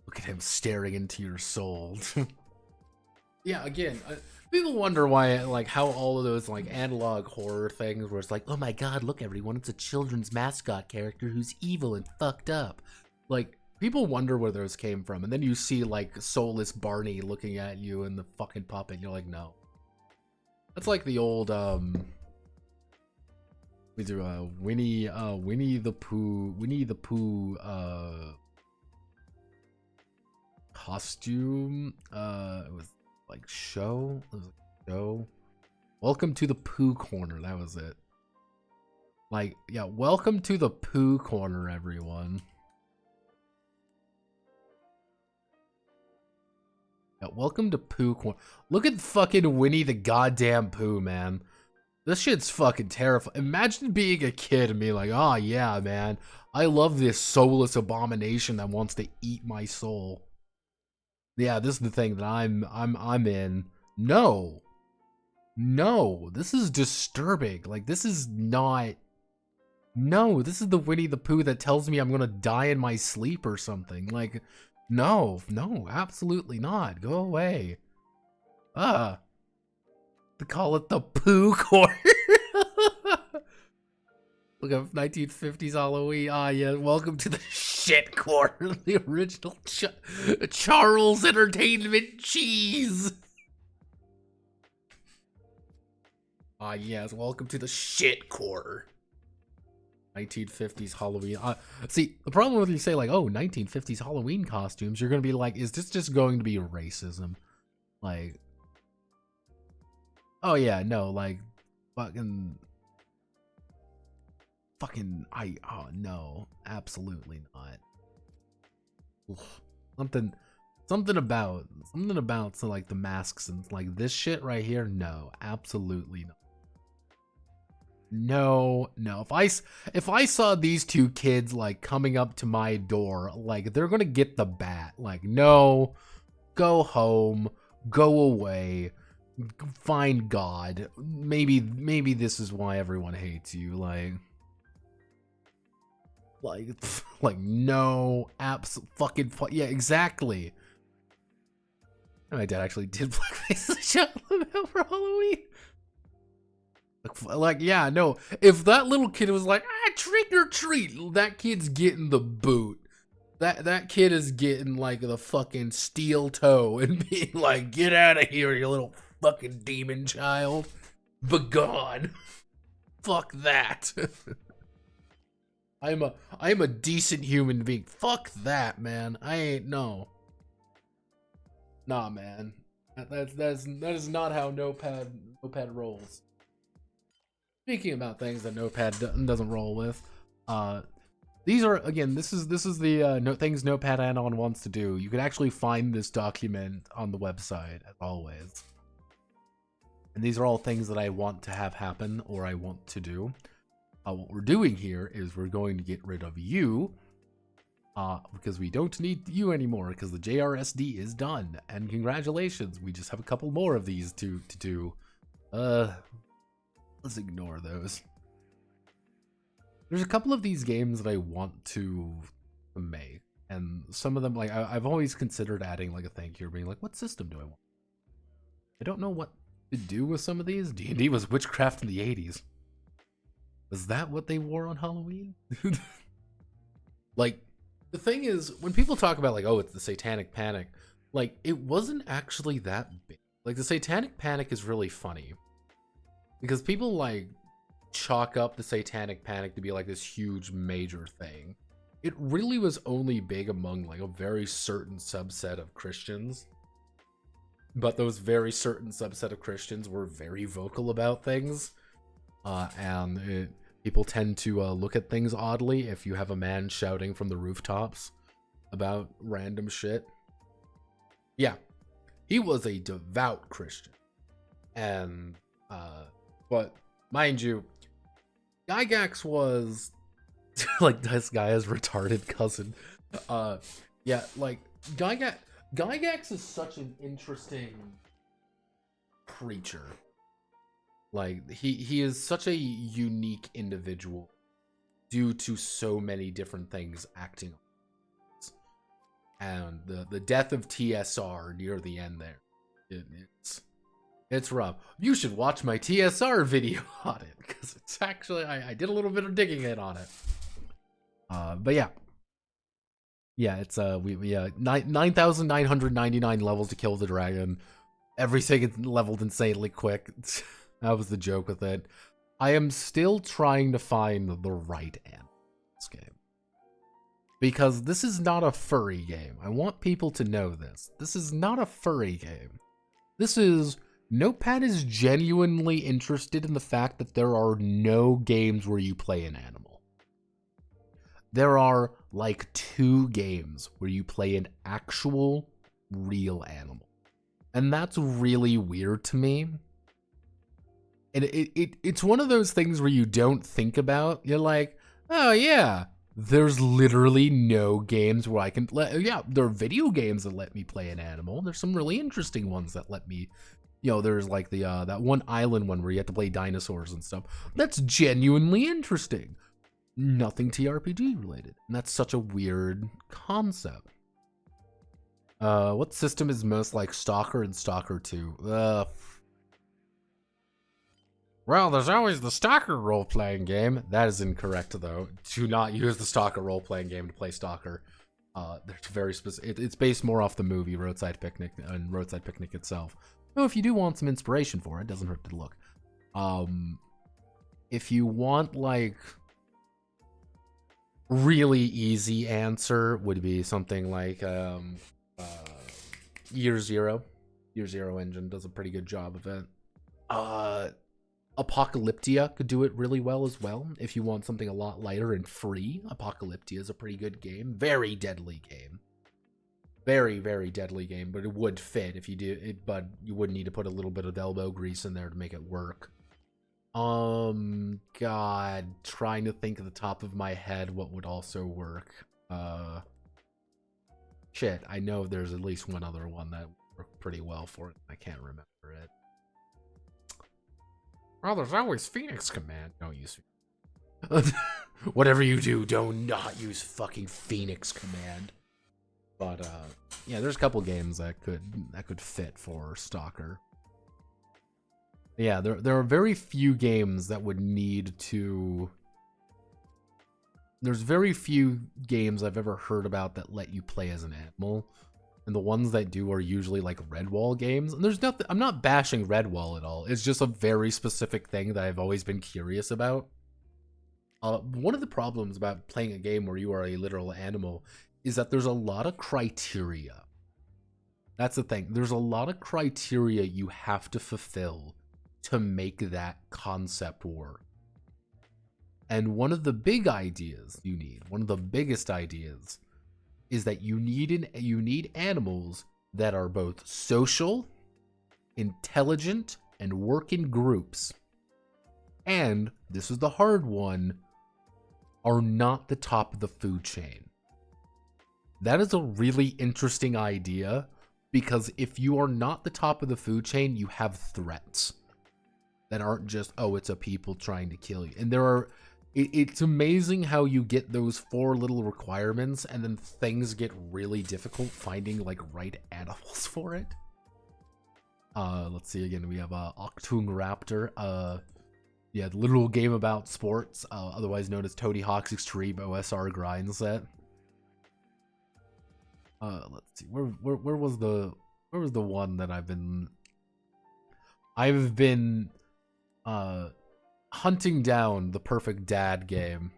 A: Look at him staring into your soul. Yeah, again, people wonder why, like, how all of those, like, analog horror things where it's like, oh my god, look everyone, it's a children's mascot character who's evil and fucked up. Like, people wonder where those came from, and then you see, like, soulless Barney looking at you and the fucking puppet, and you're like, no. That's like the old, we do, Winnie the Pooh, costume, it was, like, show? It was a show. Welcome to the Pooh Corner. That was it. Like, yeah, welcome to the Pooh Corner, everyone. Yeah, welcome to Pooh Corner. Look at fucking Winnie the goddamn Pooh, man. This shit's fucking terrifying. Imagine being a kid and being like, oh yeah, man, I love this soulless abomination that wants to eat my soul. Yeah, this is the thing that I'm in. No, this is disturbing. Like, this is not. No, this is the Winnie the Pooh that tells me I'm gonna die in my sleep or something. Like, no, absolutely not. Go away. To call it the Pooh Corner. Look at 1950s Halloween. Ah, yeah, welcome to the shit corner. The original Charles Entertainment Cheese. Ah, yes, welcome to the shit corner. 1950s Halloween. See, the problem with you say, like, oh, 1950s Halloween costumes, you're going to be like, is this just going to be racism? Like, oh yeah, no, like, fucking, oh no, absolutely not. Ugh. Something about so like the masks and like this shit right here. No, absolutely not. No. If I saw these two kids like coming up to my door, like they're gonna get the bat. Like, no, go home, go away, find God. Maybe this is why everyone hates you. Like no, yeah, exactly. My dad actually did blackface the child for Halloween. Like, yeah, no. If that little kid was like, trick or treat, that kid's getting the boot. That kid is getting like the fucking steel toe and being like, get out of here, you little fucking demon child. Begone. Fuck that. I'm a decent human being. Fuck that, man. I ain't no. Nah, man. That is not how Notepad rolls. Speaking about things that Notepad doesn't roll with, these are, again, this is the things Notepad add-on wants to do. You can actually find this document on the website as always, and these are all things that I want to have happen or I want to do. What we're doing here is we're going to get rid of you, because we don't need you anymore because the JRSD is done. And congratulations, we just have a couple more of these to do. Let's ignore those. There's a couple of these games that I want to make, and some of them, like, I've always considered adding like a thank you or being like, what system do I want? I don't know what to do with some of these. D&D was witchcraft in the 80s. Was that what they wore on Halloween? Like, the thing is, when people talk about like, oh, it's the Satanic Panic, like, it wasn't actually that big. Like, the Satanic Panic is really funny because people like chalk up the Satanic Panic to be like this huge major thing. It really was only big among like a very certain subset of Christians. But those very certain subset of Christians were very vocal about things. People tend to look at things oddly if you have a man shouting from the rooftops about random shit. Yeah, he was a devout Christian. And, but mind you, Gygax was like this guy's retarded cousin. Yeah, like Gygax is such an interesting creature. Like, he is such a unique individual due to so many different things acting. And the death of TSR near the end there, it's rough. You should watch my TSR video on it, because it's actually, I did a little bit of digging in on it. But yeah. Yeah, it's 9,999 levels to kill the dragon. Everything is leveled insanely quick. That was the joke with it. I am still trying to find the right end in this game. Because this is not a furry game. I want people to know this. This is not a furry game. This is... Notepad is genuinely interested in the fact that there are no games where you play an animal. There are like 2 games where you play an actual, real animal. And that's really weird to me. And it's one of those things where you don't think about. You're like, oh yeah, there's literally no games where I can yeah, there are video games that let me play an animal. There's some really interesting ones that let me, there's like the that one island one where you have to play dinosaurs and stuff. That's genuinely interesting. Nothing TRPG related. And that's such a weird concept. What system is most like Stalker and Stalker 2? Well, there's always the Stalker role-playing game. That is incorrect, though. Do not use the Stalker role-playing game to play Stalker. There's very specific. It's based more off the movie Roadside Picnic and Roadside Picnic itself. So if you do want some inspiration for it, doesn't hurt to look. If you want like really easy answer, would be something like Year Zero. Year Zero engine does a pretty good job of it. Apocalyptia could do it really well as well. If you want something a lot lighter and free, Apocalyptia is a pretty good game. Very deadly game. Very, very deadly game, but it would fit if you do it, but you would need to put a little bit of elbow grease in there to make it work. God, trying to think at the top of my head what would also work. Shit, I know there's at least one other one that worked pretty well for it. I can't remember it. Well, there's always Phoenix Command. Don't use Phoenix. Whatever you do, don't not use fucking Phoenix Command. But yeah, there's a couple games that could fit for Stalker. Yeah, there are very few games that would need to. There's very few games I've ever heard about that let you play as an animal, and the ones that do are usually like Redwall games. And there's nothing. I'm not bashing Redwall at all. It's just a very specific thing that I've always been curious about. One of the problems about playing a game where you are a literal animal is that there's a lot of criteria. That's the thing. There's a lot of criteria you have to fulfill to make that concept work. And one of the big ideas you need, one of the biggest ideas, is that you need animals that are both social, intelligent, and work in groups. And, this is the hard one, are not the top of the food chain. That is a really interesting idea, because if you are not the top of the food chain, you have threats that aren't just, oh, it's a people trying to kill you. And there are, it's amazing how you get those 4 little requirements and then things get really difficult finding like right animals for it. Let's see again, we have Octung Raptor. Yeah, the literal game about sports, otherwise known as Tony Hawk's Extreme OSR grind set. Let's see, where was the one that I've been hunting down the perfect dad game.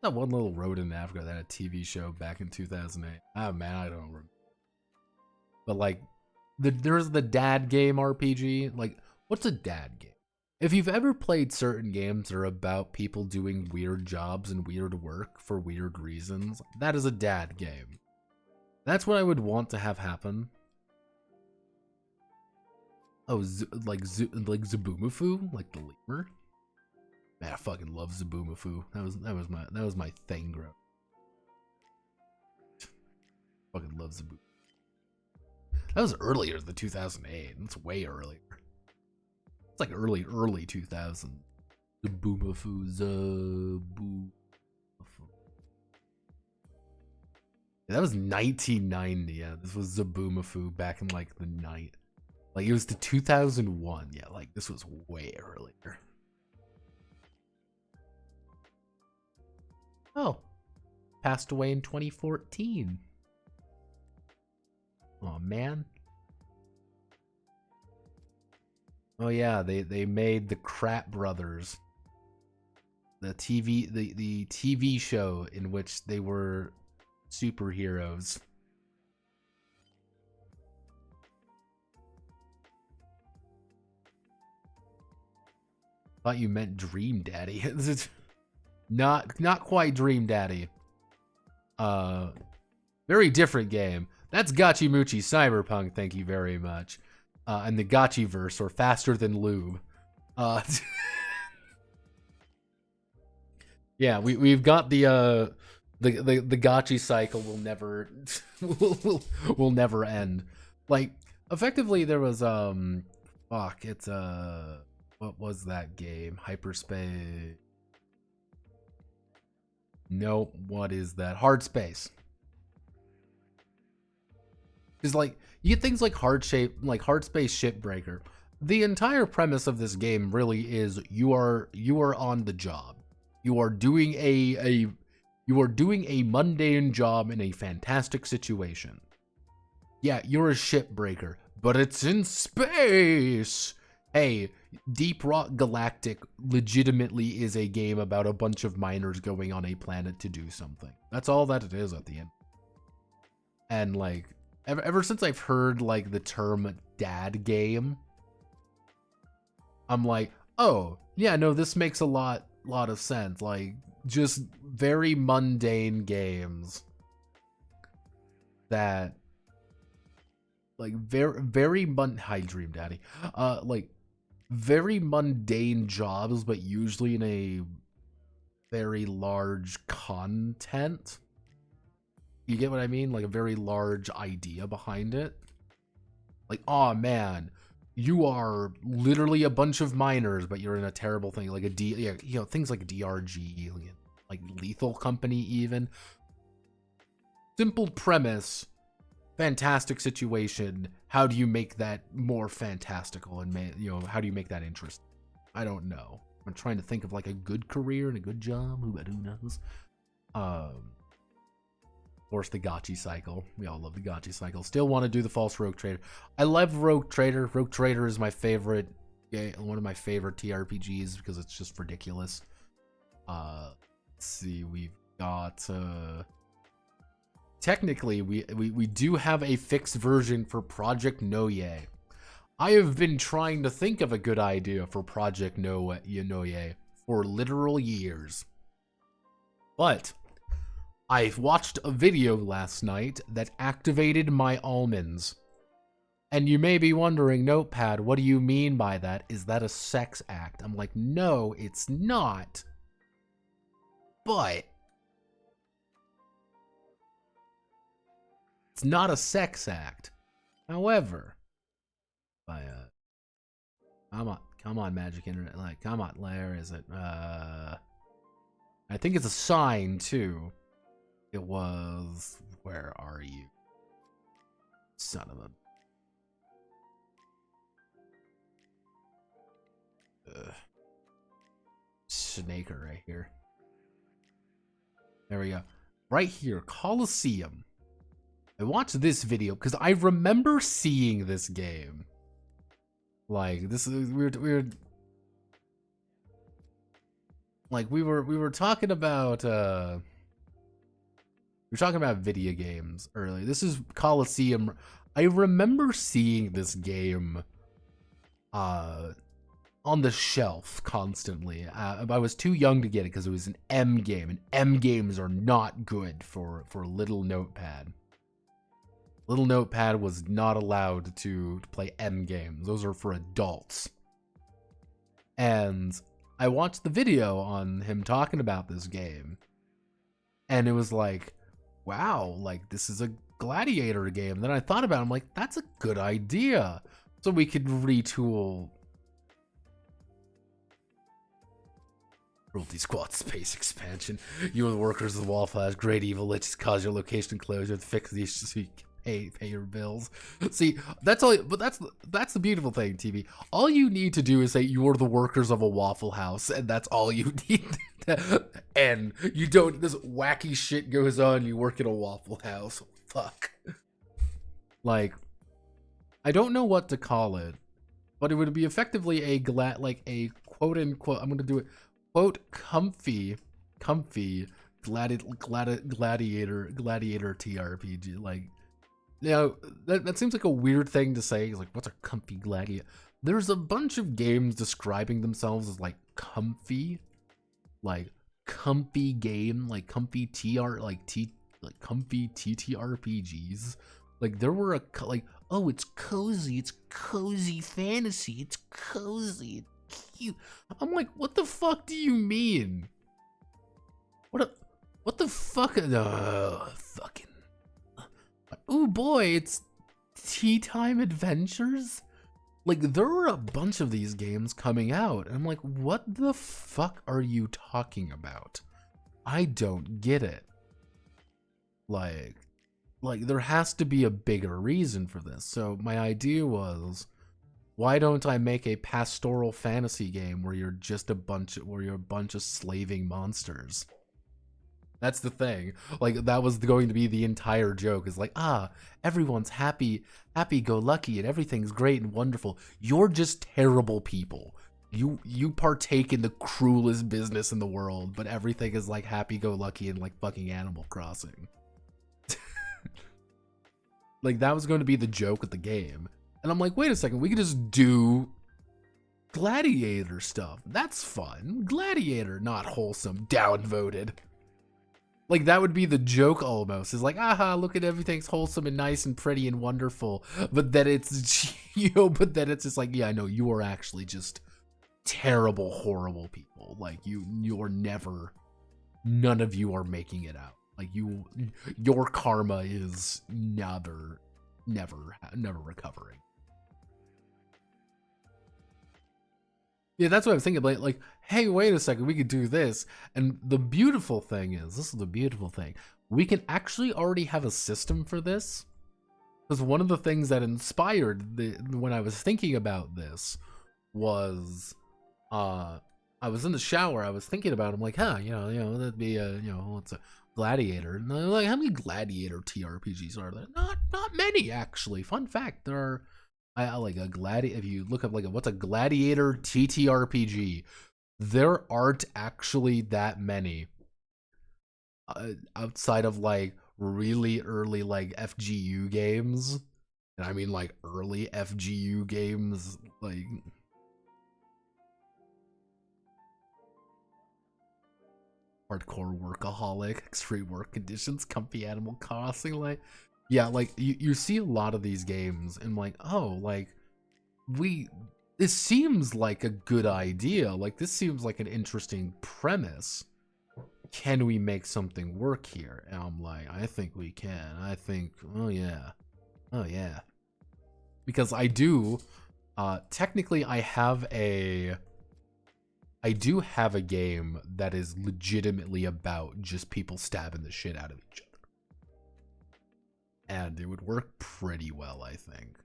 A: That one little road in Africa that had a TV show back in 2008. Oh man, I don't remember. But like, there's the dad game RPG. Like, what's a dad game? If you've ever played certain games that are about people doing weird jobs and weird work for weird reasons, that is a dad game. That's what I would want to have happen. Oh, like Zaboomafoo, like the lemur. Man, I fucking love Zaboomafoo. That was my thing, bro. Fucking love Zaboomafoo. That was earlier than 2008. That's way earlier. It's like early 2000. Zaboomafoo. Yeah, that was 1990. Yeah, this was Zaboomafoo back in like the night. Like, it was the 2001. Yeah, like, this was way earlier. Oh. Passed away in 2014. Oh, man. Oh, yeah, they made the Crap Brothers. The TV show in which they were superheroes. Thought you meant Dream Daddy. not quite Dream Daddy. Very different game. That's Gachimuchi Cyberpunk, thank you very much. And the Gachiverse, or Faster Than Lube. Yeah, we've got the Gachi cycle will never will never end. Like, effectively there was fuck, it's what was that game? Hyperspace. Nope, what is that? Hard Space. Because, like, you get things like Hard Space Shipbreaker. The entire premise of this game really is you are on the job. You are doing a mundane job in a fantastic situation. Yeah, you're a shipbreaker, but it's in space. Hey, Deep Rock Galactic legitimately is a game about a bunch of miners going on a planet to do something. That's all that it is at the end. And, like, ever since I've heard like the term dad game, I'm like, oh yeah, no, this makes a lot of sense. Like just very mundane games that like hi Dream Daddy, like very mundane jobs, but usually in a very large content. You get what I mean? Like a very large idea behind it. Like, oh man, you are literally a bunch of miners, but you're in a terrible thing, like yeah, you know, things like DRG, like Lethal Company even. Simple premise, fantastic situation. How do you make that more fantastical and, you know, how do you make that interesting? I don't know. I'm trying to think of like a good career and a good job. Who knows? Of course, the Gotchi cycle. We all love the Gotchi cycle. Still want to do the false Rogue Trader. I love Rogue Trader. Rogue Trader is my favorite, one of my favorite TRPGs because it's just ridiculous. Let's see, we've got technically we do have a fixed version for Project Noye. I have been trying to think of a good idea for Project Noye for literal years, but I watched a video last night that activated my almonds. And you may be wondering, Notepad, what do you mean by that? Is that a sex act? I'm like, no, it's not. But it's not a sex act. However, come on, Magic Internet. Like, come on, where is it? I think it's a sign too. It was, where are you? Son of a snaker right here. There we go. Right here, Coliseum. I watched this video because I remember seeing this game. Like this is weird. Like we were talking about we were talking about video games earlier. This is Coliseum. I remember seeing this game on the shelf constantly. I was too young to get it because it was an M game, and M games are not good for Little Notepad. Little Notepad was not allowed to play M games. Those are for adults. And I watched the video on him talking about this game, and it was like, wow, like this is a gladiator game. And then I thought about it, I'm like, that's a good idea. So we could retool Cruelty Squad Space Expansion. You are the workers of the Wallflash, Great Evil Liches cause your location closure to fix these so you can pay your bills. See, that's all, but that's the beautiful thing, TV. All you need to do is say you are the workers of a Waffle House, and that's all you need to, and you don't, this wacky shit goes on, you work at a Waffle House. Fuck. Like, I don't know what to call it, but it would be effectively a quote unquote, I'm gonna do it, quote, comfy gladiator TRPG. Like, you know, that seems like a weird thing to say. It's like, what's a comfy gladiator? There's a bunch of games describing themselves as like comfy game, like comfy comfy TTRPGs. Like there were oh, it's cozy fantasy, it's cozy, it's cute. I'm like, what the fuck do you mean? What the fuck? Fucking. Oh boy, it's Tea Time Adventures? Like, there are a bunch of these games coming out, and I'm like, what the fuck are you talking about? I don't get it. Like, there has to be a bigger reason for this. So my idea was, why don't I make a pastoral fantasy game where you're just a bunch of slaving monsters? That's the thing. Like, that was going to be the entire joke, is like, everyone's happy-go-lucky and everything's great and wonderful. You're just terrible people. You partake in the cruelest business in the world, but everything is like happy-go-lucky and like fucking Animal Crossing. Like, that was going to be the joke of the game. And I'm like, wait a second, we could just do Gladiator stuff. That's fun. Gladiator, not wholesome, downvoted. Like, that would be the joke almost. It's like, aha, look at everything's wholesome and nice and pretty and wonderful. But then it's, but then it's just like, yeah, no, you are actually just terrible, horrible people. Like, you're never, none of you are making it out. Like, your karma is never recovering. Yeah, that's what I was thinking. Like, hey, wait a second, we could do this. And the beautiful thing is, this is the beautiful thing, we can actually already have a system for this. Because one of the things that inspired when I was thinking about this was, I was in the shower, I was thinking about it, I'm like, huh, that'd be what's a Gladiator. And I'm like, how many Gladiator TRPGs are there? Not many, actually. Fun fact, there are, I like a Gladiator, if you look up like what's a Gladiator TTRPG, there aren't actually that many outside of like really early like FGU games. And I mean like early FGU games, like Hardcore Workaholic, Extreme Work Conditions, Comfy Animal Crossing, like, yeah, like you see a lot of these games and like, oh, like this seems like a good idea. Like, this seems like an interesting premise. Can we make something work here? And I'm like, I think we can. I think, oh yeah. Because I do, technically I do have a game that is legitimately about just people stabbing the shit out of each other. And it would work pretty well, I think.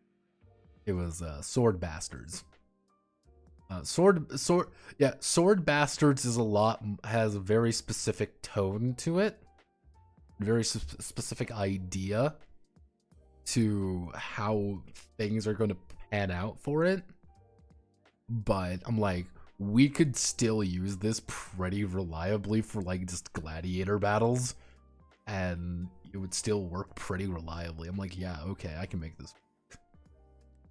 A: It was Sword Bastards. Sword Bastards is has a very specific tone to it. Very specific idea to how things are going to pan out for it. But I'm like, we could still use this pretty reliably for like just gladiator battles, and it would still work pretty reliably. I'm like, yeah, okay, I can make this work.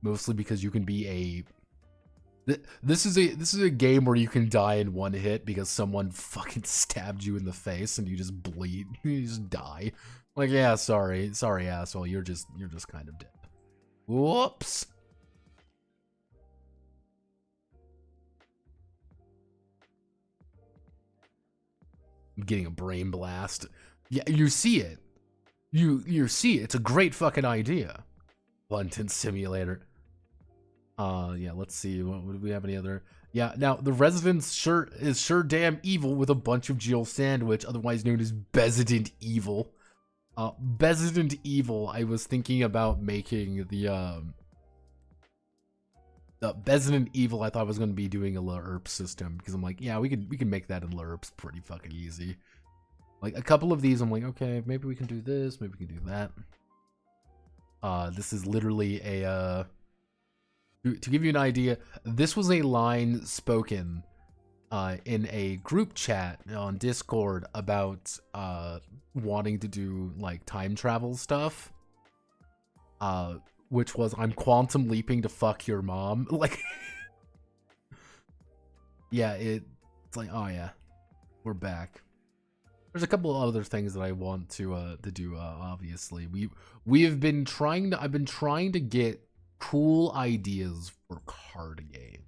A: Mostly because you can be a this is a game where you can die in one hit because someone fucking stabbed you in the face and you just bleed. You just die. Like, yeah, sorry asshole, you're just kind of dead. Whoops. I'm getting a brain blast. Yeah, you see it. You see it. It's a great fucking idea. London Simulator. Yeah, let's see. What would we have any other? Yeah, now the Residence is sure damn evil with a bunch of Jill Sandwich, otherwise known as Besident Evil. Besident Evil, I was thinking about making the Besident Evil. I thought I was going to be doing a LRP system because I'm like, yeah, we can make that in LRPs pretty fucking easy. Like a couple of these, I'm like, okay, maybe we can do this, maybe we can do that. This is literally a to give you an idea, this was a line spoken in a group chat on Discord about wanting to do like time travel stuff. Which was, I'm quantum leaping to fuck your mom. Like, yeah, it's like, oh yeah, we're back. There's a couple of other things that I want to do. Obviously, I've been trying to get cool ideas for card games,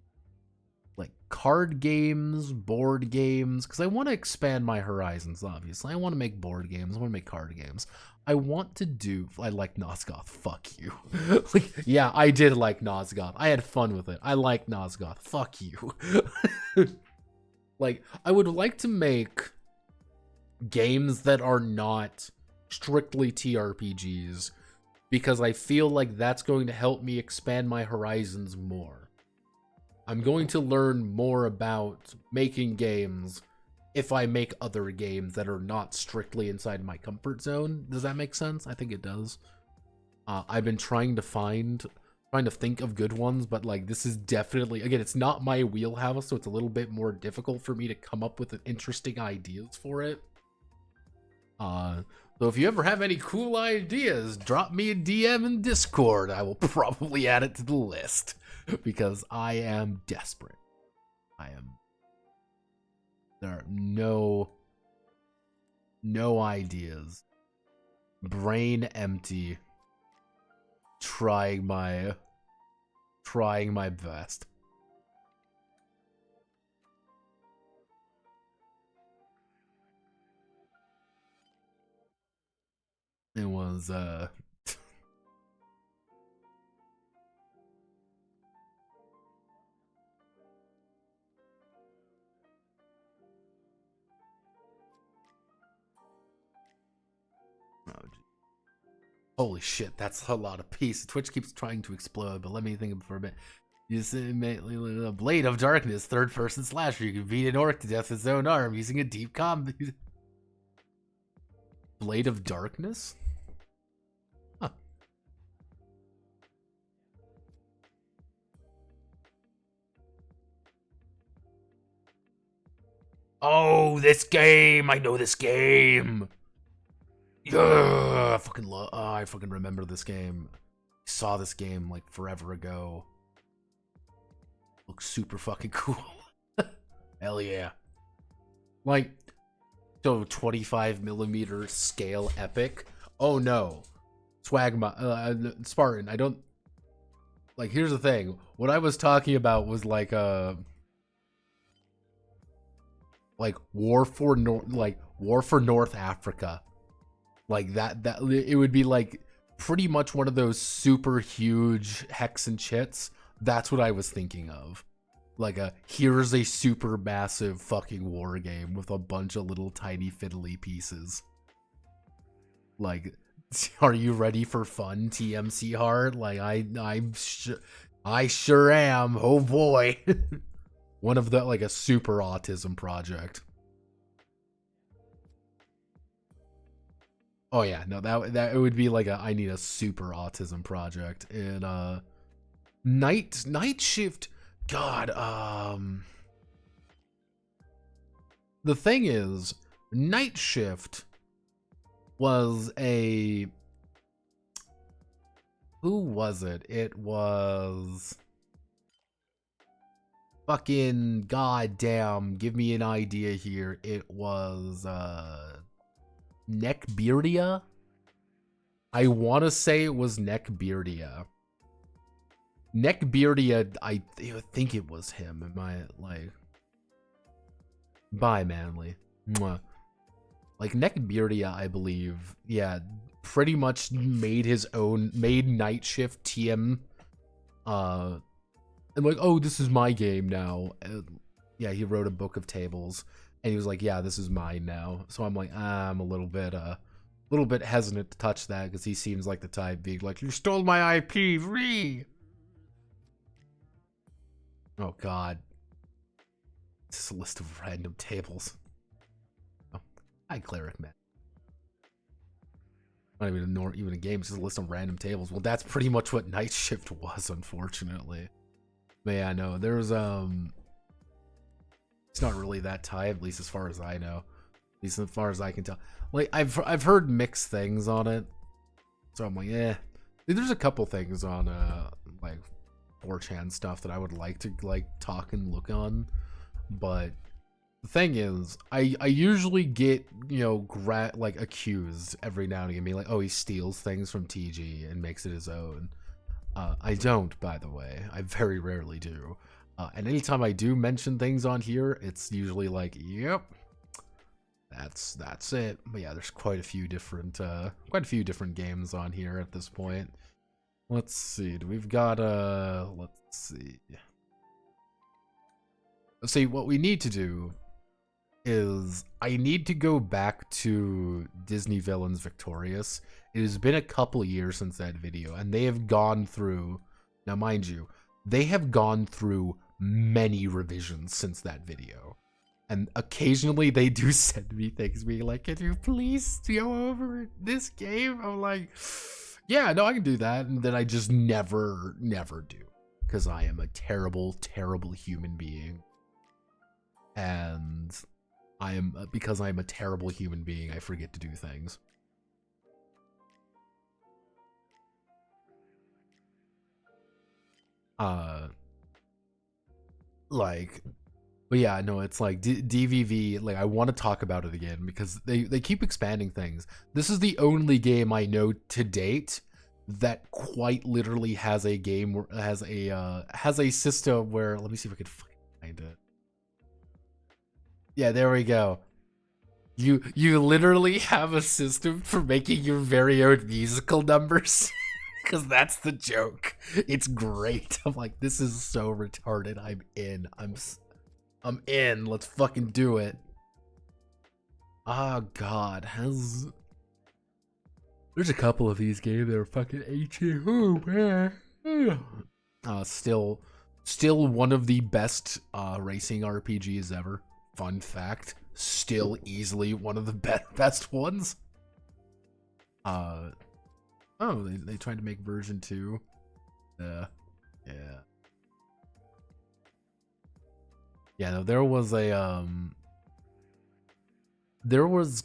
A: like card games, board games, because I want to expand my horizons. Obviously, I want to make board games. I want to make card games. I like Nosgoth. Fuck you. Like, yeah, I did like Nosgoth. I had fun with it. I like Nosgoth. Fuck you. Like, I would like to make games that are not strictly TRPGs, because I feel like that's going to help me expand my horizons more. I'm going to learn more about making games if I make other games that are not strictly inside my comfort zone. Does that make sense? I think it does. I've been trying to think of good ones, but like, this is definitely, again, it's not my wheelhouse, so it's a little bit more difficult for me to come up with interesting ideas for it. So if you ever have any cool ideas, drop me a DM in Discord. I will probably add it to the list because I am desperate. There are no ideas. Brain empty. Trying my best. It was oh, holy shit, that's a lot of peace. Twitch keeps trying to explode, but let me think for a bit. You see, Blade of Darkness, third-person slasher. You can beat an orc to death with his own arm using a deep combat. Blade of Darkness? Huh. Oh, this game! I know this game! Yeah, I fucking love. Oh, I fucking remember this game. I saw this game like forever ago. Looks super fucking cool. Hell yeah! Like, so 25mm scale epic. Oh no, Spartan. I don't like. Here's the thing. What I was talking about was like War for North Africa. Like that it would be like pretty much one of those super huge hex and chits. That's what I was thinking of. Like here's a super massive fucking war game with a bunch of little tiny fiddly pieces. Like, are you ready for fun, TMC hard? Like I sure am. Oh boy. One of the like a super autism project. Oh yeah, no, that it would be like I need a super autism project. And night shift, god, the thing is, night shift was a, who was it? It was fucking goddamn, give me an idea here. It was Neckbeardia? I want to say it was Neckbeardia. Neckbeardia, I think it was him. Am I like... Bye, Manly. Mwah. Like, Neckbeardia, I believe, yeah, pretty much made Night Shift TM, and like, oh, this is my game now. Yeah, he wrote a book of tables. And he was like, yeah, this is mine now. So I'm like, I'm a little bit hesitant to touch that because he seems like the type being like, you stole my IP, free. Oh God. This is a list of random tables. Oh, hi, Cleric Man. Not even a game, it's just a list of random tables. Well, that's pretty much what Night Shift was, unfortunately. But yeah, no, there's it's not really that type, at least as far as I know. At least as far as I can tell. Like, I've heard mixed things on it. So I'm like, eh. There's a couple things on, like, 4chan stuff that I would like to, like, talk and look on. But the thing is, I usually get, you know, accused every now and again. Being like, oh, he steals things from TG and makes it his own. I don't, by the way. I very rarely do. And anytime I do mention things on here, it's usually like, yep, that's it. But yeah, there's quite a few different games on here at this point. Let's see. We've got let's see. Let's see. What we need to do is I need to go back to Disney Villains Victorious. It has been a couple years since that video, and they have gone through. Now, mind you, they have gone through many revisions since that video, and occasionally they do send me things being like, can you please go over this game? I'm like, yeah, no, I can do that. And then I just never do, because I am a terrible human being, and because I'm a terrible human being, I forget to do things. Uh, like, but yeah, no, it's like DVV. Like, I want to talk about it again because they keep expanding things. This is the only game I know to date that quite literally has a game where has a system where, let me see if I can find it. Yeah, there we go. You literally have a system for making your very own musical numbers. Because that's the joke. It's great. I'm like, this is so retarded. I'm in. I'm in. Let's fucking do it. Oh god, there's a couple of these games that are fucking HE. Oh man. Still one of the best racing RPGs ever. Fun fact. Still easily one of the best ones. Oh, they tried to make version 2. Yeah. Yeah, no, there was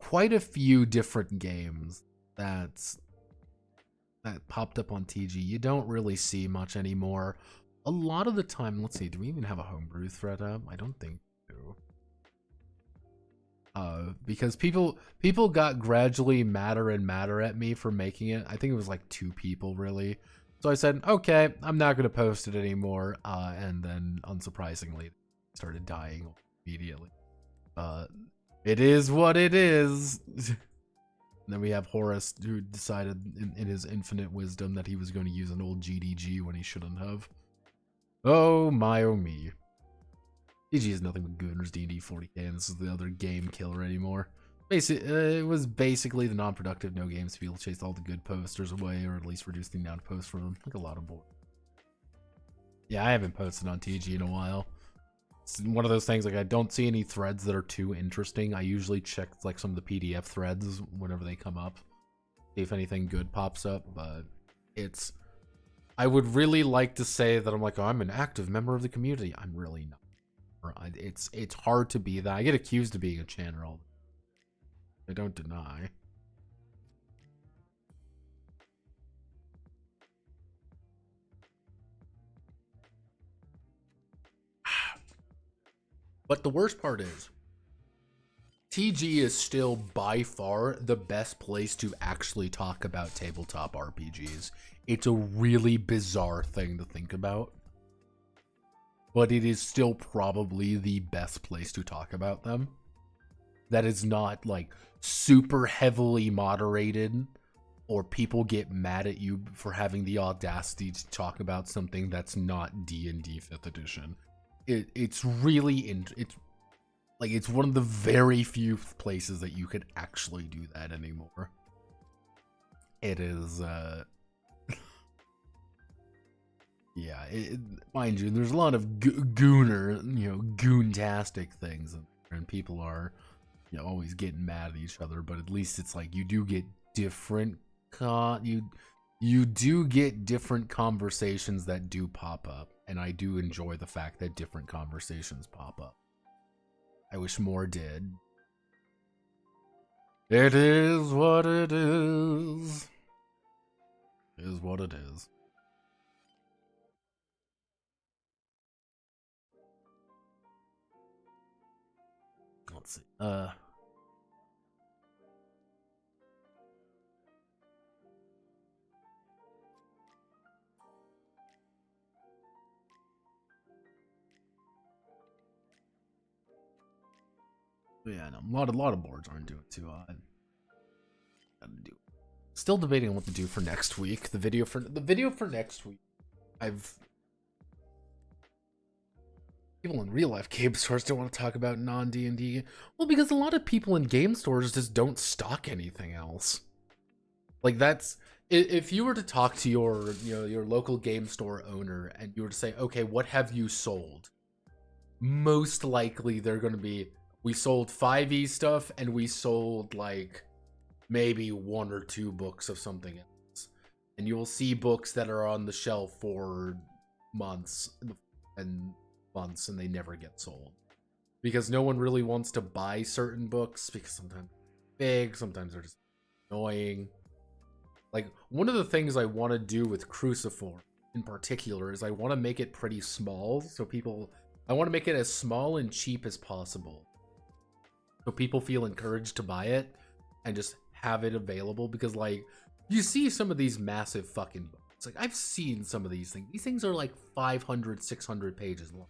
A: quite a few different games that popped up on TG. You don't really see much anymore. A lot of the time, let's see, do we even have a homebrew thread up? I don't think so. Because people got gradually madder and madder at me for making it. I think it was like 2 people really. So I said, okay, I'm not gonna post it anymore. And then unsurprisingly, it started dying immediately. It is what it is. Then we have Horace, who decided in his infinite wisdom that he was going to use an old GDG when he shouldn't have. Oh my, oh me. GG is nothing but gooners, D&D 40k, and this is the other game killer anymore. It was basically the non-productive no games people chased all the good posters away, or at least reduced the amount of posts from them. Like a lot of boys. Yeah, I haven't posted on TG in a while. It's one of those things, like, I don't see any threads that are too interesting. I usually check like some of the PDF threads whenever they come up, see if anything good pops up, but I would really like to say that I'm like, oh, I'm an active member of the community. I'm really not. It's hard to be that. I get accused of being a channel. I don't deny. But the worst part is, TG is still by far the best place to actually talk about tabletop RPGs. It's a really bizarre thing to think about, but it is still probably the best place to talk about them. That is not like super heavily moderated, or people get mad at you for having the audacity to talk about something that's not D&D 5th edition. It's really it's one of the very few places that you could actually do that anymore. It is yeah, mind you, there's a lot of gooner, goontastic things, and people are, always getting mad at each other, but at least it's like you do get different you do get different conversations that do pop up, and I do enjoy the fact that different conversations pop up. I wish more did. It is what it is. It is what it is. Let's see. Yeah, no, a lot of boards aren't doing too hot. Still debating what to do for next week. The video for next week. People in real life game stores don't want to talk about non-D&D. Well, because a lot of people in game stores just don't stock anything else. Like, that's, if you were to talk to your local game store owner and you were to say, okay, what have you sold? Most likely they're going to be, we sold 5e stuff and we sold like maybe 1 or 2 books of something else. And you'll see books that are on the shelf for months and months and they never get sold. Because no one really wants to buy certain books because sometimes they're big, sometimes they're just annoying. Like, one of the things I want to do with Cruciform in particular is I want to make it pretty small, so I want to make it as small and cheap as possible. So people feel encouraged to buy it and just have it available, because, like, you see some of these massive fucking books. Like, I've seen some of these things. These things are like 500, 600 pages long.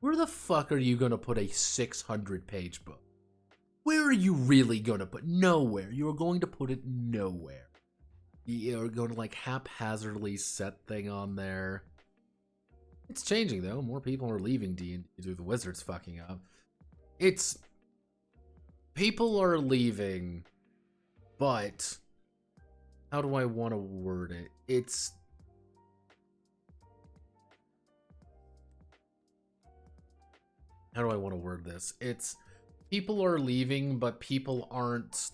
A: Where the fuck are you gonna put a 600-page book? Where are you really gonna put? Nowhere. You're going to put it nowhere. You're going to, like, haphazardly set thing on there. It's changing, though. More people are leaving D&D due to the Wizards fucking up. People are leaving, but how do I want to word it? How do I want to word this? People are leaving, but people aren't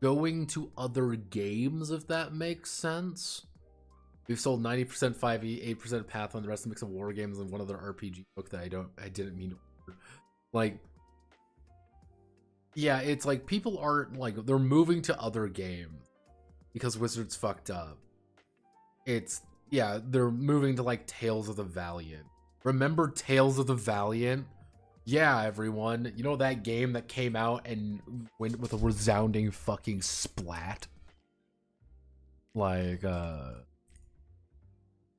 A: going to other games, if that makes sense. We've sold 90% 5e, 8% Pathfinder, the rest of the mix of war games, and one other RPG book that I didn't mean to order. Like, yeah, it's like people aren't, like, they're moving to other games because Wizards fucked up. Yeah, they're moving to, like, Tales of the Valiant. Remember Tales of the Valiant? Yeah, everyone. You know that game that came out and went with a resounding fucking splat? Like,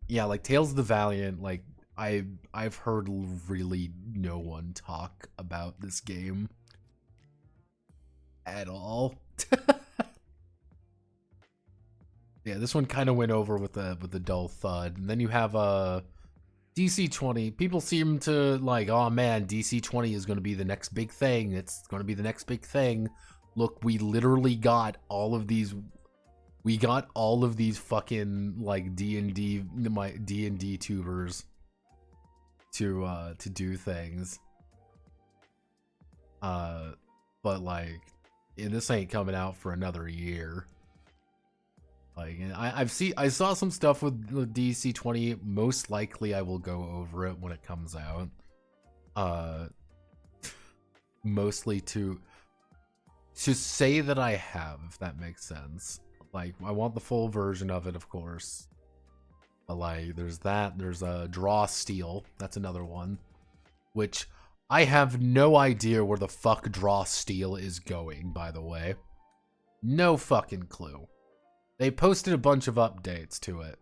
A: yeah, like, Tales of the Valiant, like, I've heard really no one talk about this game at all. Yeah, this one kind of went over with a dull thud. And then you have DC-20. People seem to like, oh man, DC-20 is going to be the next big thing. It's going to be the next big thing. Look, we literally got all of these. We got all of these fucking, like, D&D tubers to do things. But, like, this ain't coming out for another year. Like, I saw some stuff with DC-20. Most likely I will go over it when it comes out. Mostly to say that I have, if that makes sense. Like, I want the full version of it, of course. But, like, there's that. There's a Draw Steel. That's another one. Which I have no idea where the fuck Draw Steel is going, by the way. No fucking clue. They posted a bunch of updates to it.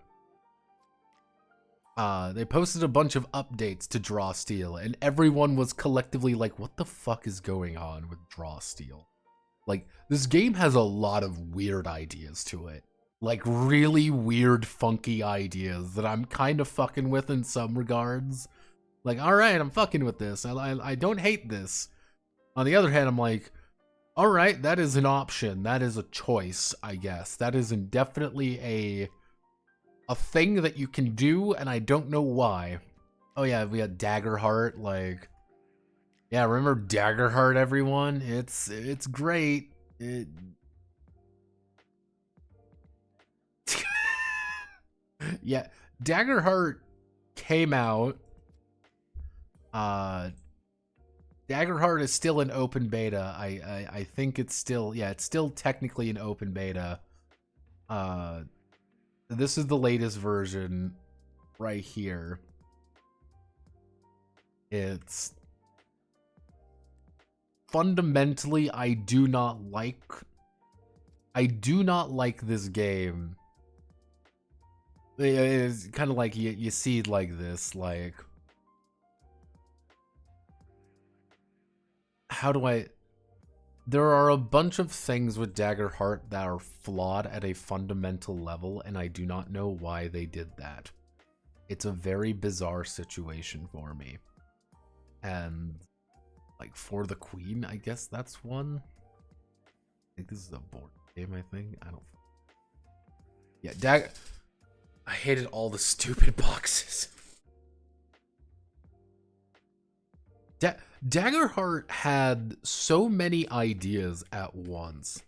A: They posted a bunch of updates to Draw Steel, and everyone was collectively like, what the fuck is going on with Draw Steel? Like, this game has a lot of weird ideas to it. Like, really weird, funky ideas that I'm kind of fucking with in some regards. Like, alright, I'm fucking with this. I don't hate this. On the other hand, I'm like, alright, that is an option. That is a choice, I guess. That is definitely a thing that you can do, and I don't know why. Oh yeah, we got Daggerheart, like... Yeah, remember Daggerheart, everyone? It's great. Yeah, Daggerheart came out. Daggerheart is still in open beta. I think it's still, yeah, it's still technically in open beta. This is the latest version right here. It's fundamentally, I do not like this game. It's kind of like you see it like this, like, how do I... There are a bunch of things with Daggerheart that are flawed at a fundamental level, and I do not know why they did that. It's a very bizarre situation for me. And, like, For the Queen, I guess that's one. I think this is a board game, I think. I don't... Yeah, I hated all the stupid boxes. Daggerheart had so many ideas at once.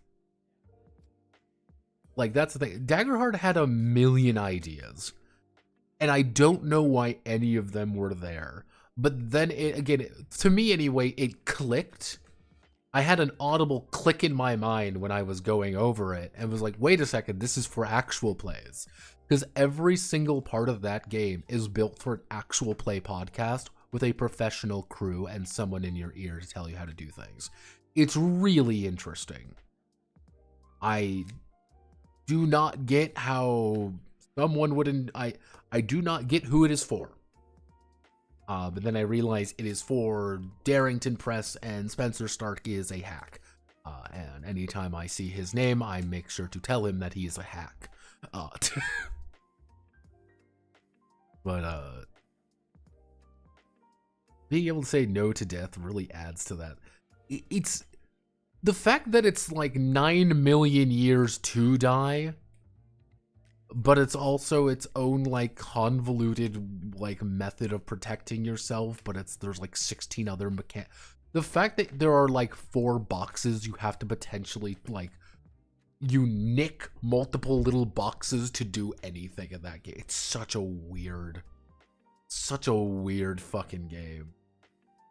A: Like, that's the thing. Daggerheart had a million ideas. And I don't know why any of them were there. But then, again, to me anyway, it clicked. I had an audible click in my mind when I was going over it and was like, wait a second, this is for actual plays. Because every single part of that game is built for an actual play podcast with a professional crew and someone in your ear to tell you how to do things. It's really interesting. I do not get how someone wouldn't... I do not get who it is for. But then I realize it is for Darrington Press, and Spencer Stark is a hack. And anytime I see his name, I make sure to tell him that he is a hack. But being able to say no to death really adds to that. It's the fact that it's like 9 million years to die, but it's also its own like convoluted like method of protecting yourself, but there's like 16 other the fact that there are like 4 boxes you have to potentially like, you nick multiple little boxes to do anything in that game. It's such a weird fucking game.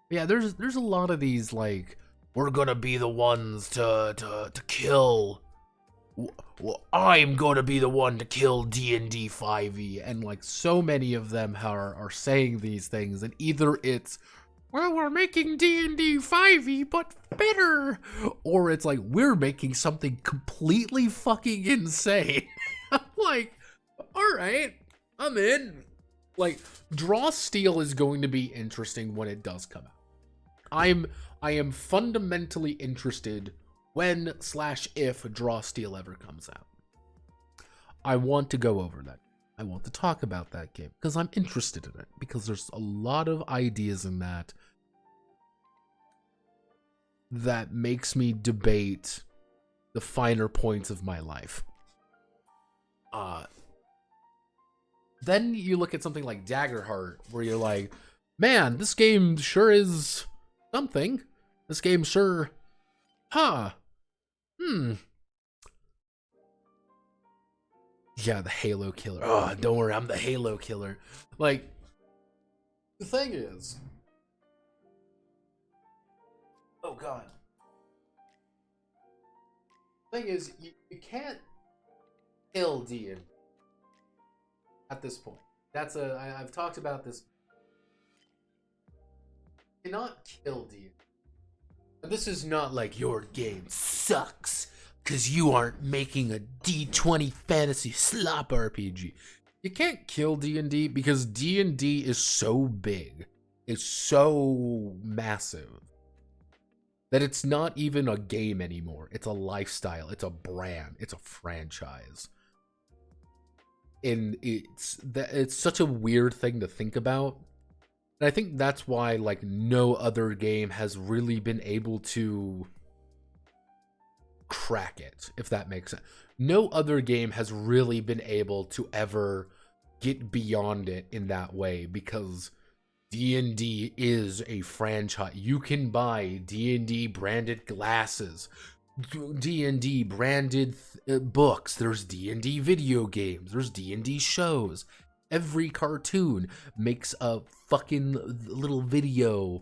A: Yeah, there's a lot of these like, we're gonna be the ones to kill. Well, I'm gonna be the one to kill D&D 5e, and like so many of them are saying these things, and either it's, well, we're making D&D 5e but better, or it's like, we're making something completely fucking insane. I'm like, all right, I'm in. Like, Draw Steel is going to be interesting when it does come out. I am fundamentally interested when/if Draw Steel ever comes out. I want to go over that. I want to talk about that game because I'm interested in it, because there's a lot of ideas in that makes me debate the finer points of my life. Then you look at something like Daggerheart, where you're like, man, this game sure is something. This game sure, yeah, the Halo killer. Oh, don't worry, I'm the Halo killer. Like, the thing is, oh god. The thing is, you can't kill D&D at this point. I've talked about this. You cannot kill D&D. And this is not like your game sucks because you aren't making a D20 fantasy slop RPG. You can't kill D&D because D&D is so big, it's so massive, that it's not even a game anymore. It's a lifestyle, it's a brand, it's a franchise. And it's such a weird thing to think about. And I think that's why like no other game has really been able to crack it, if that makes sense. No other game has really been able to ever get beyond it in that way, because D&D is a franchise. You can buy D&D branded glasses, D&D branded books, there's D&D video games, there's D&D shows. Every cartoon makes a fucking little video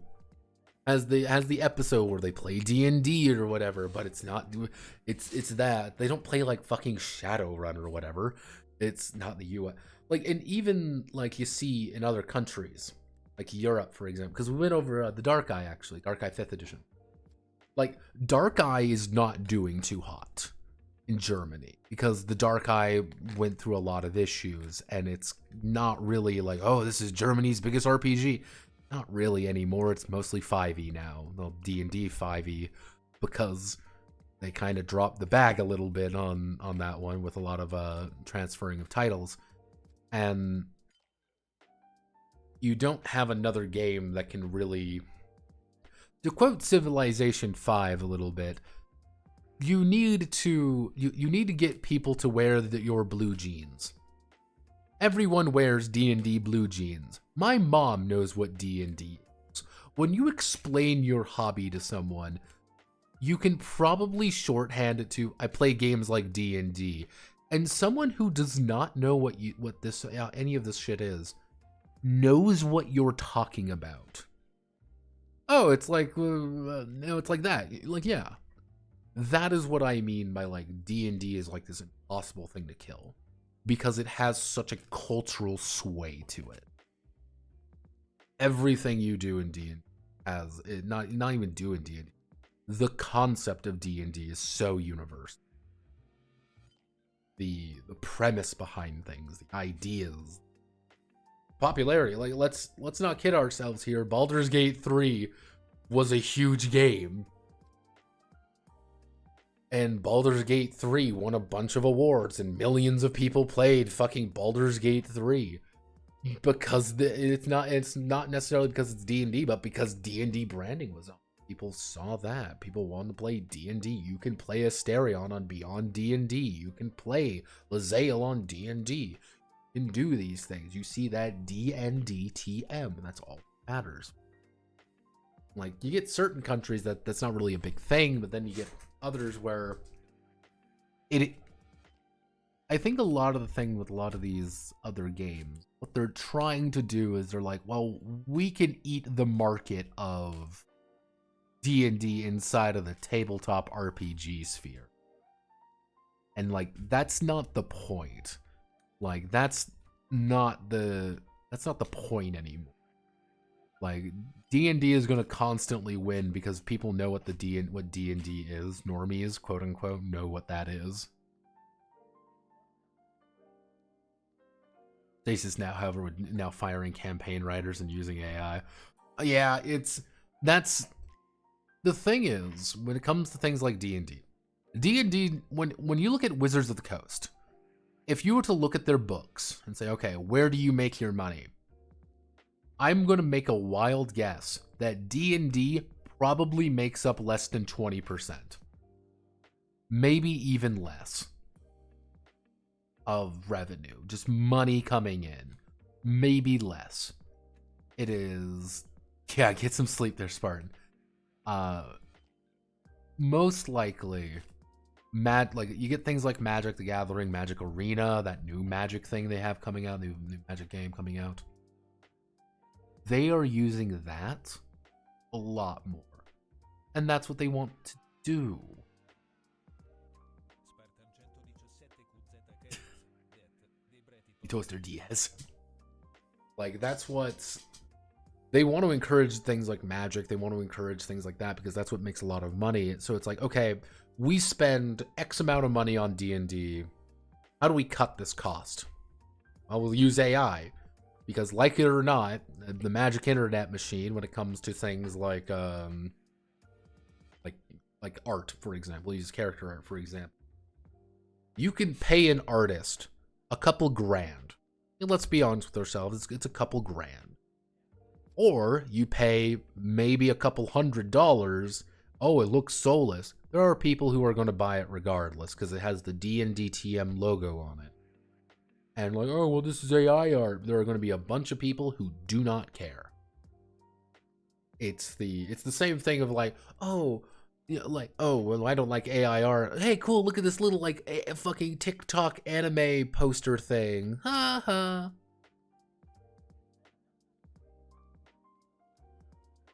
A: as the episode where they play D&D or whatever, but it's not, it's that they don't play like fucking Shadowrun or whatever. It's not the US. Like, and even like you see in other countries, like Europe, for example, because we went over the Dark Eye, actually, Dark Eye 5th edition. Like, Dark Eye is not doing too hot in Germany because the Dark Eye went through a lot of issues, and it's not really like, oh, this is Germany's biggest RPG. Not really anymore. It's mostly 5e now, the D&D 5e, because they kind of dropped the bag a little bit on that one with a lot of transferring of titles. And you don't have another game that can really, to quote Civilization 5 a little bit, you need to get people to wear your blue jeans. Everyone wears D&D blue jeans. My mom knows what D&D is. When you explain your hobby to someone, you can probably shorthand it to, I play games like D&D. And someone who does not know what any of this shit is, knows what you're talking about. oh, it's like, no, it's like that. Like, yeah. That is what I mean by, like, D&D is like this impossible thing to kill. Because it has such a cultural sway to it. Everything you do in D&D has, not even do in D&D. The concept of D&D is so universal. The premise behind things, the ideas, popularity. Like, let's not kid ourselves here. Baldur's Gate 3 was a huge game. And Baldur's Gate 3 won a bunch of awards, and millions of people played fucking Baldur's Gate 3. Because it's not necessarily because it's D&D, but because D&D branding was on. People saw that. People wanted to play D&D. You can play Asterion on Beyond D&D. You can play Lae'zel on D&D. You can do these things. You see that D&D TM, and that's all that matters. Like, you get certain countries that's not really a big thing, but then you get others where I think a lot of the thing with a lot of these other games, what they're trying to do is they're like, well, we can eat the market of D&D inside of the tabletop RPG sphere. And, like, that's not the point. Like, that's not the point anymore. Like, D&D is going to constantly win because people know what what D&D is. Normies, quote unquote, know what that is. Stasis now, however, would now firing campaign writers and using AI. Yeah, that's the thing is, when it comes to things like D&D, when you look at Wizards of the Coast, if you were to look at their books and say, okay, where do you make your money? I'm going to make a wild guess that D&D probably makes up less than 20%. Maybe even less of revenue. Just money coming in. Maybe less. It is... Yeah, get some sleep there, Spartan. Most likely... like you get things like Magic the Gathering, Magic Arena, that new Magic thing they have coming out, new Magic game coming out. They are using that a lot more. And that's what they want to do. You toaster Diaz. Like, that's what... They want to encourage things like Magic. They want to encourage things like that because that's what makes a lot of money. So it's like, okay, we spend X amount of money on D&D. How do we cut this cost? Well, we'll use AI. Because, like it or not, the Magic Internet machine, when it comes to things like art, for example, use character art, for example, you can pay an artist a couple grand. And let's be honest with ourselves, it's a couple grand. Or you pay maybe a couple $100. Oh, it looks soulless. There are people who are going to buy it regardless because it has the D&D TM logo on it. And like, oh, well, this is AI art. There are going to be a bunch of people who do not care. It's the same thing of like, oh, you know, like, oh, well, I don't like AI art. Hey, cool, look at this little like fucking TikTok anime poster thing. Ha ha.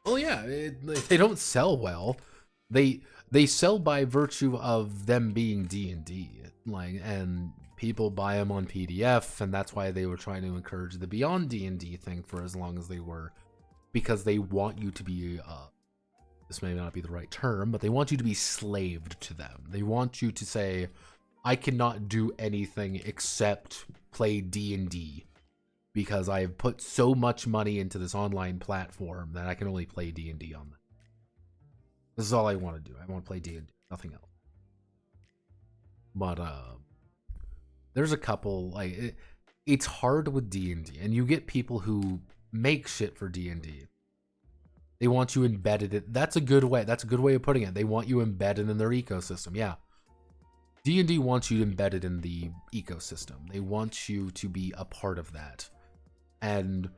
A: Oh yeah, they don't sell well. They sell by virtue of them being D&D. Like, and people buy them on PDF, and that's why they were trying to encourage the Beyond D&D thing for as long as they were, because they want you to be, this may not be the right term, but they want you to be slaved to them. They want you to say, I cannot do anything except play D&D, because I have put so much money into this online platform that I can only play D&D on that. This is all I want to do. I want to play D&D, nothing else. But, there's a couple, like, it's hard with D&D, and you get people who make shit for D&D. They want you embedded it. That's a good way. That's a good way of putting it. They want you embedded in their ecosystem. Yeah. D&D wants you embedded in the ecosystem. They want you to be a part of that. And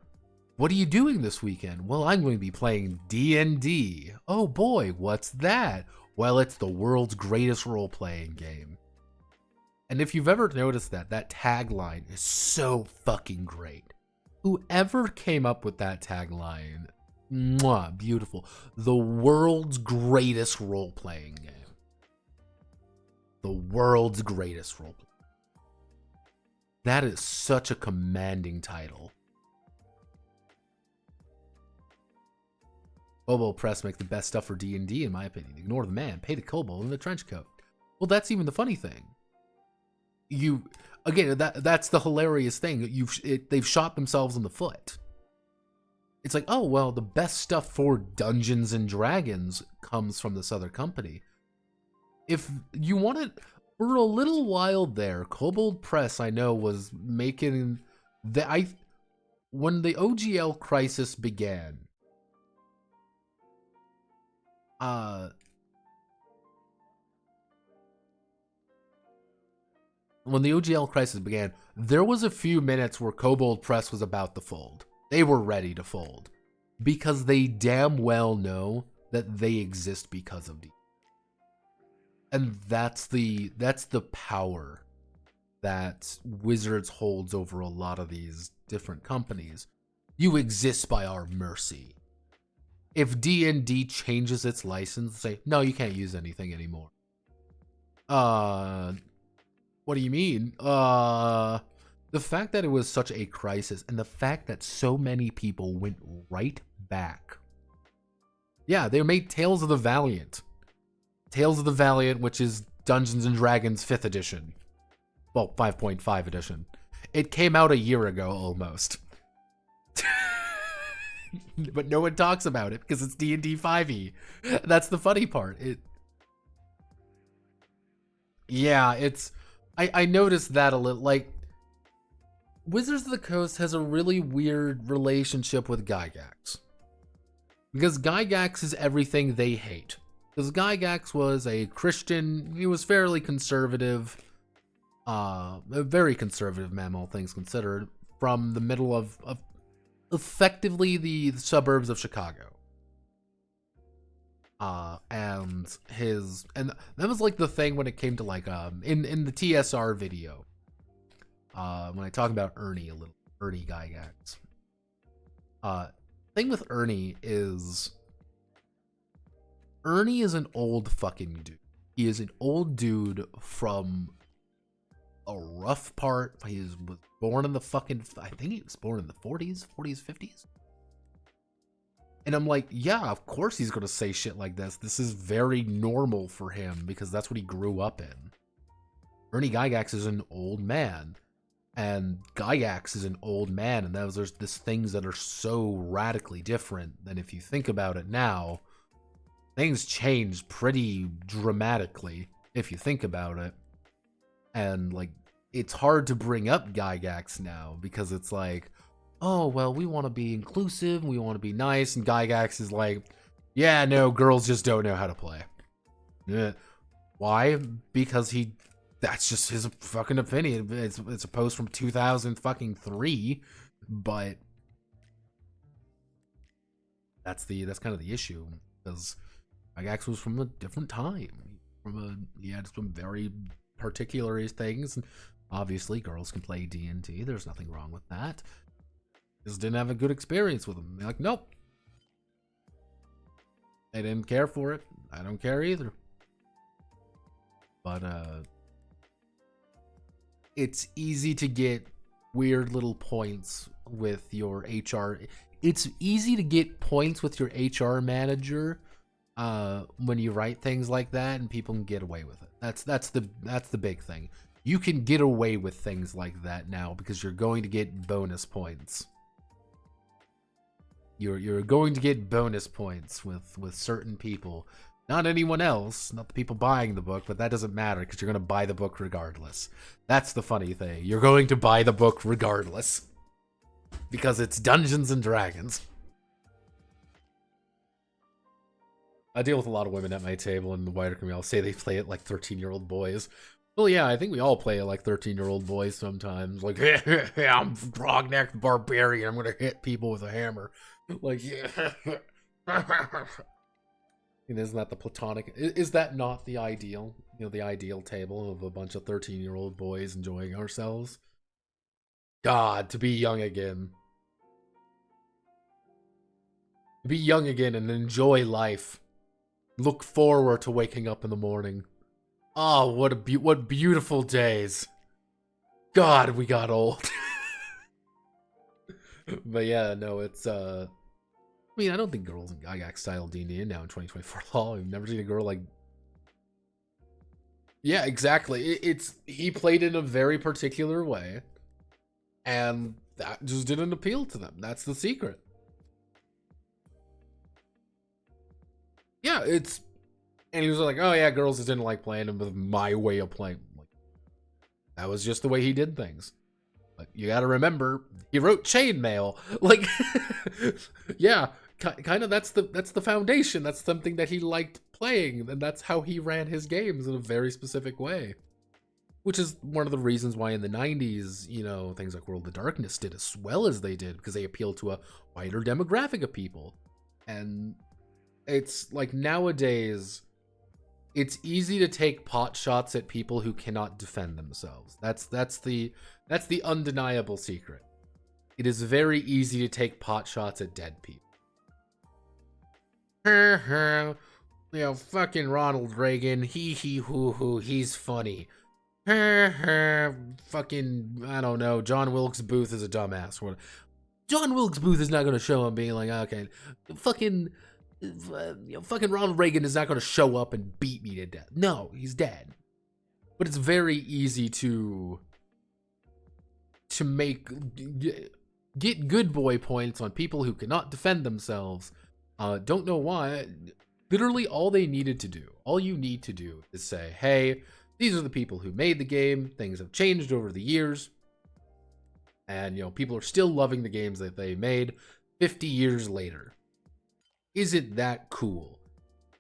A: what are you doing this weekend? Well, I'm going to be playing D&D. Oh boy, what's that? Well, it's the world's greatest role-playing game. And if you've ever noticed that tagline is so fucking great. Whoever came up with that tagline, Mwah, beautiful. The world's greatest role-playing game. The world's greatest role-playing. That is such a commanding title. Kobold Press makes the best stuff for D&D, in my opinion. Ignore the man, pay the kobold in the trench coat. Well, that's even the funny thing. Again, that's the hilarious thing. They've shot themselves in the foot. It's like, oh, well, the best stuff for Dungeons and Dragons comes from this other company. If you want it, for a little while there, Kobold Press, I know, was making when the OGL crisis began. When the OGL crisis began, there was a few minutes where Kobold Press was about to fold. They were ready to fold because they damn well know that they exist because of D. And that's the power that Wizards holds over a lot of these different companies. You exist by our mercy. If D&D changes its license, say, no, you can't use anything anymore. What do you mean? The fact that it was such a crisis and the fact that so many people went right back. Yeah, they made Tales of the Valiant. Tales of the Valiant, which is Dungeons and Dragons 5th edition. Well, 5.5 edition. It came out a year ago, almost. But no one talks about it because it's D&D 5e. That's the funny part. I noticed that a little. Like, Wizards of the Coast has a really weird relationship with Gygax. Because Gygax is everything they hate. Because Gygax was a Christian, he was fairly conservative, a very conservative man, all things considered, from the middle of effectively the suburbs of Chicago. And that was like the thing when it came to like, in the TSR video, when I talk about Ernie a little, Ernie Gygax. Thing with Ernie is an old fucking dude. He is an old dude from a rough part. He was born in the fucking, I think he was born in the 40s, 50s. And I'm like, yeah, of course he's going to say shit like this. This is very normal for him because that's what he grew up in. Ernie Gygax is an old man. And Gygax is an old man. And there's these things that are so radically different than if you think about it now. Things changed pretty dramatically if you think about it. And, like, it's hard to bring up Gygax now because it's like, oh, well, we want to be inclusive, we want to be nice, and Gygax is like, yeah, no, girls just don't know how to play. Yeah. Why? Because that's just his fucking opinion. It's a post from 2003, but that's kind of the issue, because Gygax was from a different time. He had some very particular things, and obviously girls can play D&D. There's nothing wrong with that. Just didn't have a good experience with him. They're like, nope. They didn't care for it. I don't care either. But it's easy to get weird little points with your HR. It's easy to get points with your HR manager when you write things like that, and people can get away with it. That's the big thing. You can get away with things like that now because you're going to get bonus points. You're going to get bonus points with certain people. Not anyone else, not the people buying the book, but that doesn't matter because you're going to buy the book regardless. That's the funny thing. You're going to buy the book regardless because it's Dungeons and Dragons. I deal with a lot of women at my table in the wider community. I'll say they play it like 13-year-old boys. Well, yeah, I think we all play it like 13-year-old boys sometimes. Like, yeah, I'm frog-necked barbarian. I'm going to hit people with a hammer. Like, yeah. And isn't that the platonic? Is that not the ideal? You know, the ideal table of a bunch of 13-year-old boys enjoying ourselves? God, to be young again. Be young again and enjoy life. Look forward to waking up in the morning. Oh, what beautiful days. God, we got old. But yeah, no, it's I mean, I don't think girls in Gygax style D&D now in 2024 law. I've never seen a girl like. Yeah, exactly. He played in a very particular way, and that just didn't appeal to them. That's the secret. Yeah, and he was like, oh yeah, girls just didn't like playing him with my way of playing. Like, that was just the way he did things. But you got to remember, he wrote Chainmail. Like, yeah, kind of that's the foundation. That's something that he liked playing, and that's how he ran his games in a very specific way. Which is one of the reasons why in the 90s, you know, things like World of Darkness did as well as they did, because they appealed to a wider demographic of people. And it's like nowadays, it's easy to take pot shots at people who cannot defend themselves. That's the undeniable secret. It is very easy to take pot shots at dead people. You know, fucking Ronald Reagan, hee hoo hoo, he's funny. Fucking, I don't know, John Wilkes Booth is a dumbass. John Wilkes Booth is not going to show up being like, okay, fucking Ronald Reagan is not going to show up and beat me to death. No, he's dead. But it's very easy to get good boy points on people who cannot defend themselves. Don't know why. Literally all they needed to do, all you need to do is say, hey, these are the people who made the game. Things have changed over the years. And, you know, people are still loving the games that they made 50 years later. Isn't that cool?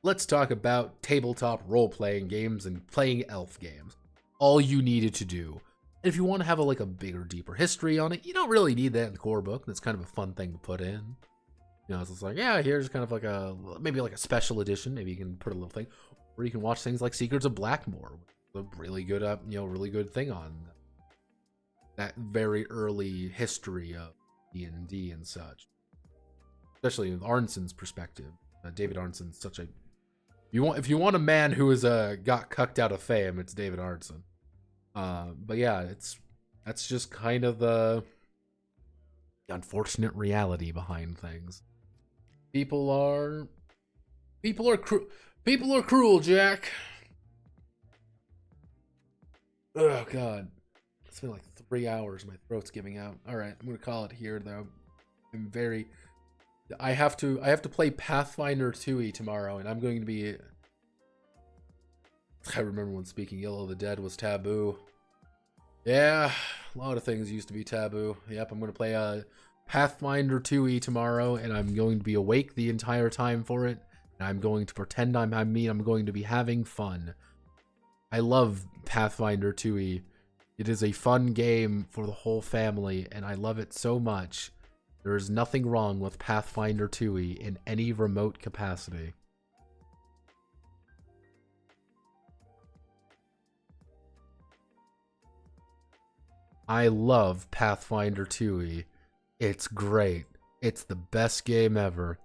A: Let's talk about tabletop role-playing games and playing elf games. All you needed to do. And if you want to have a bigger, deeper history on it, you don't really need that in the core book. That's kind of a fun thing to put in. You know, it's just like, yeah, here's kind of like maybe a special edition. Maybe you can put a little thing. Or you can watch things like Secrets of Blackmoor. A really good, really good thing on that very early history of D&D and such. Especially with Arnson's perspective. David Arnson's such a... If you want a man who is got cucked out of fame, it's David Arnson. But yeah, that's just kind of the unfortunate reality behind things. People are cruel, Jack. Oh god, it's been like 3 hours. My throat's giving out. All right, I'm gonna call it here though. I have to play Pathfinder 2e tomorrow, and I'm going to be. I remember when speaking ill of the dead was taboo. Yeah, a lot of things used to be taboo. Yep, I'm going to play Pathfinder 2e tomorrow, and I'm going to be awake the entire time for it. And I'm going to pretend I'm going to be having fun. I love Pathfinder 2e. It is a fun game for the whole family, and I love it so much. There is nothing wrong with Pathfinder 2e in any remote capacity. I love Pathfinder 2e. It's great. It's the best game ever.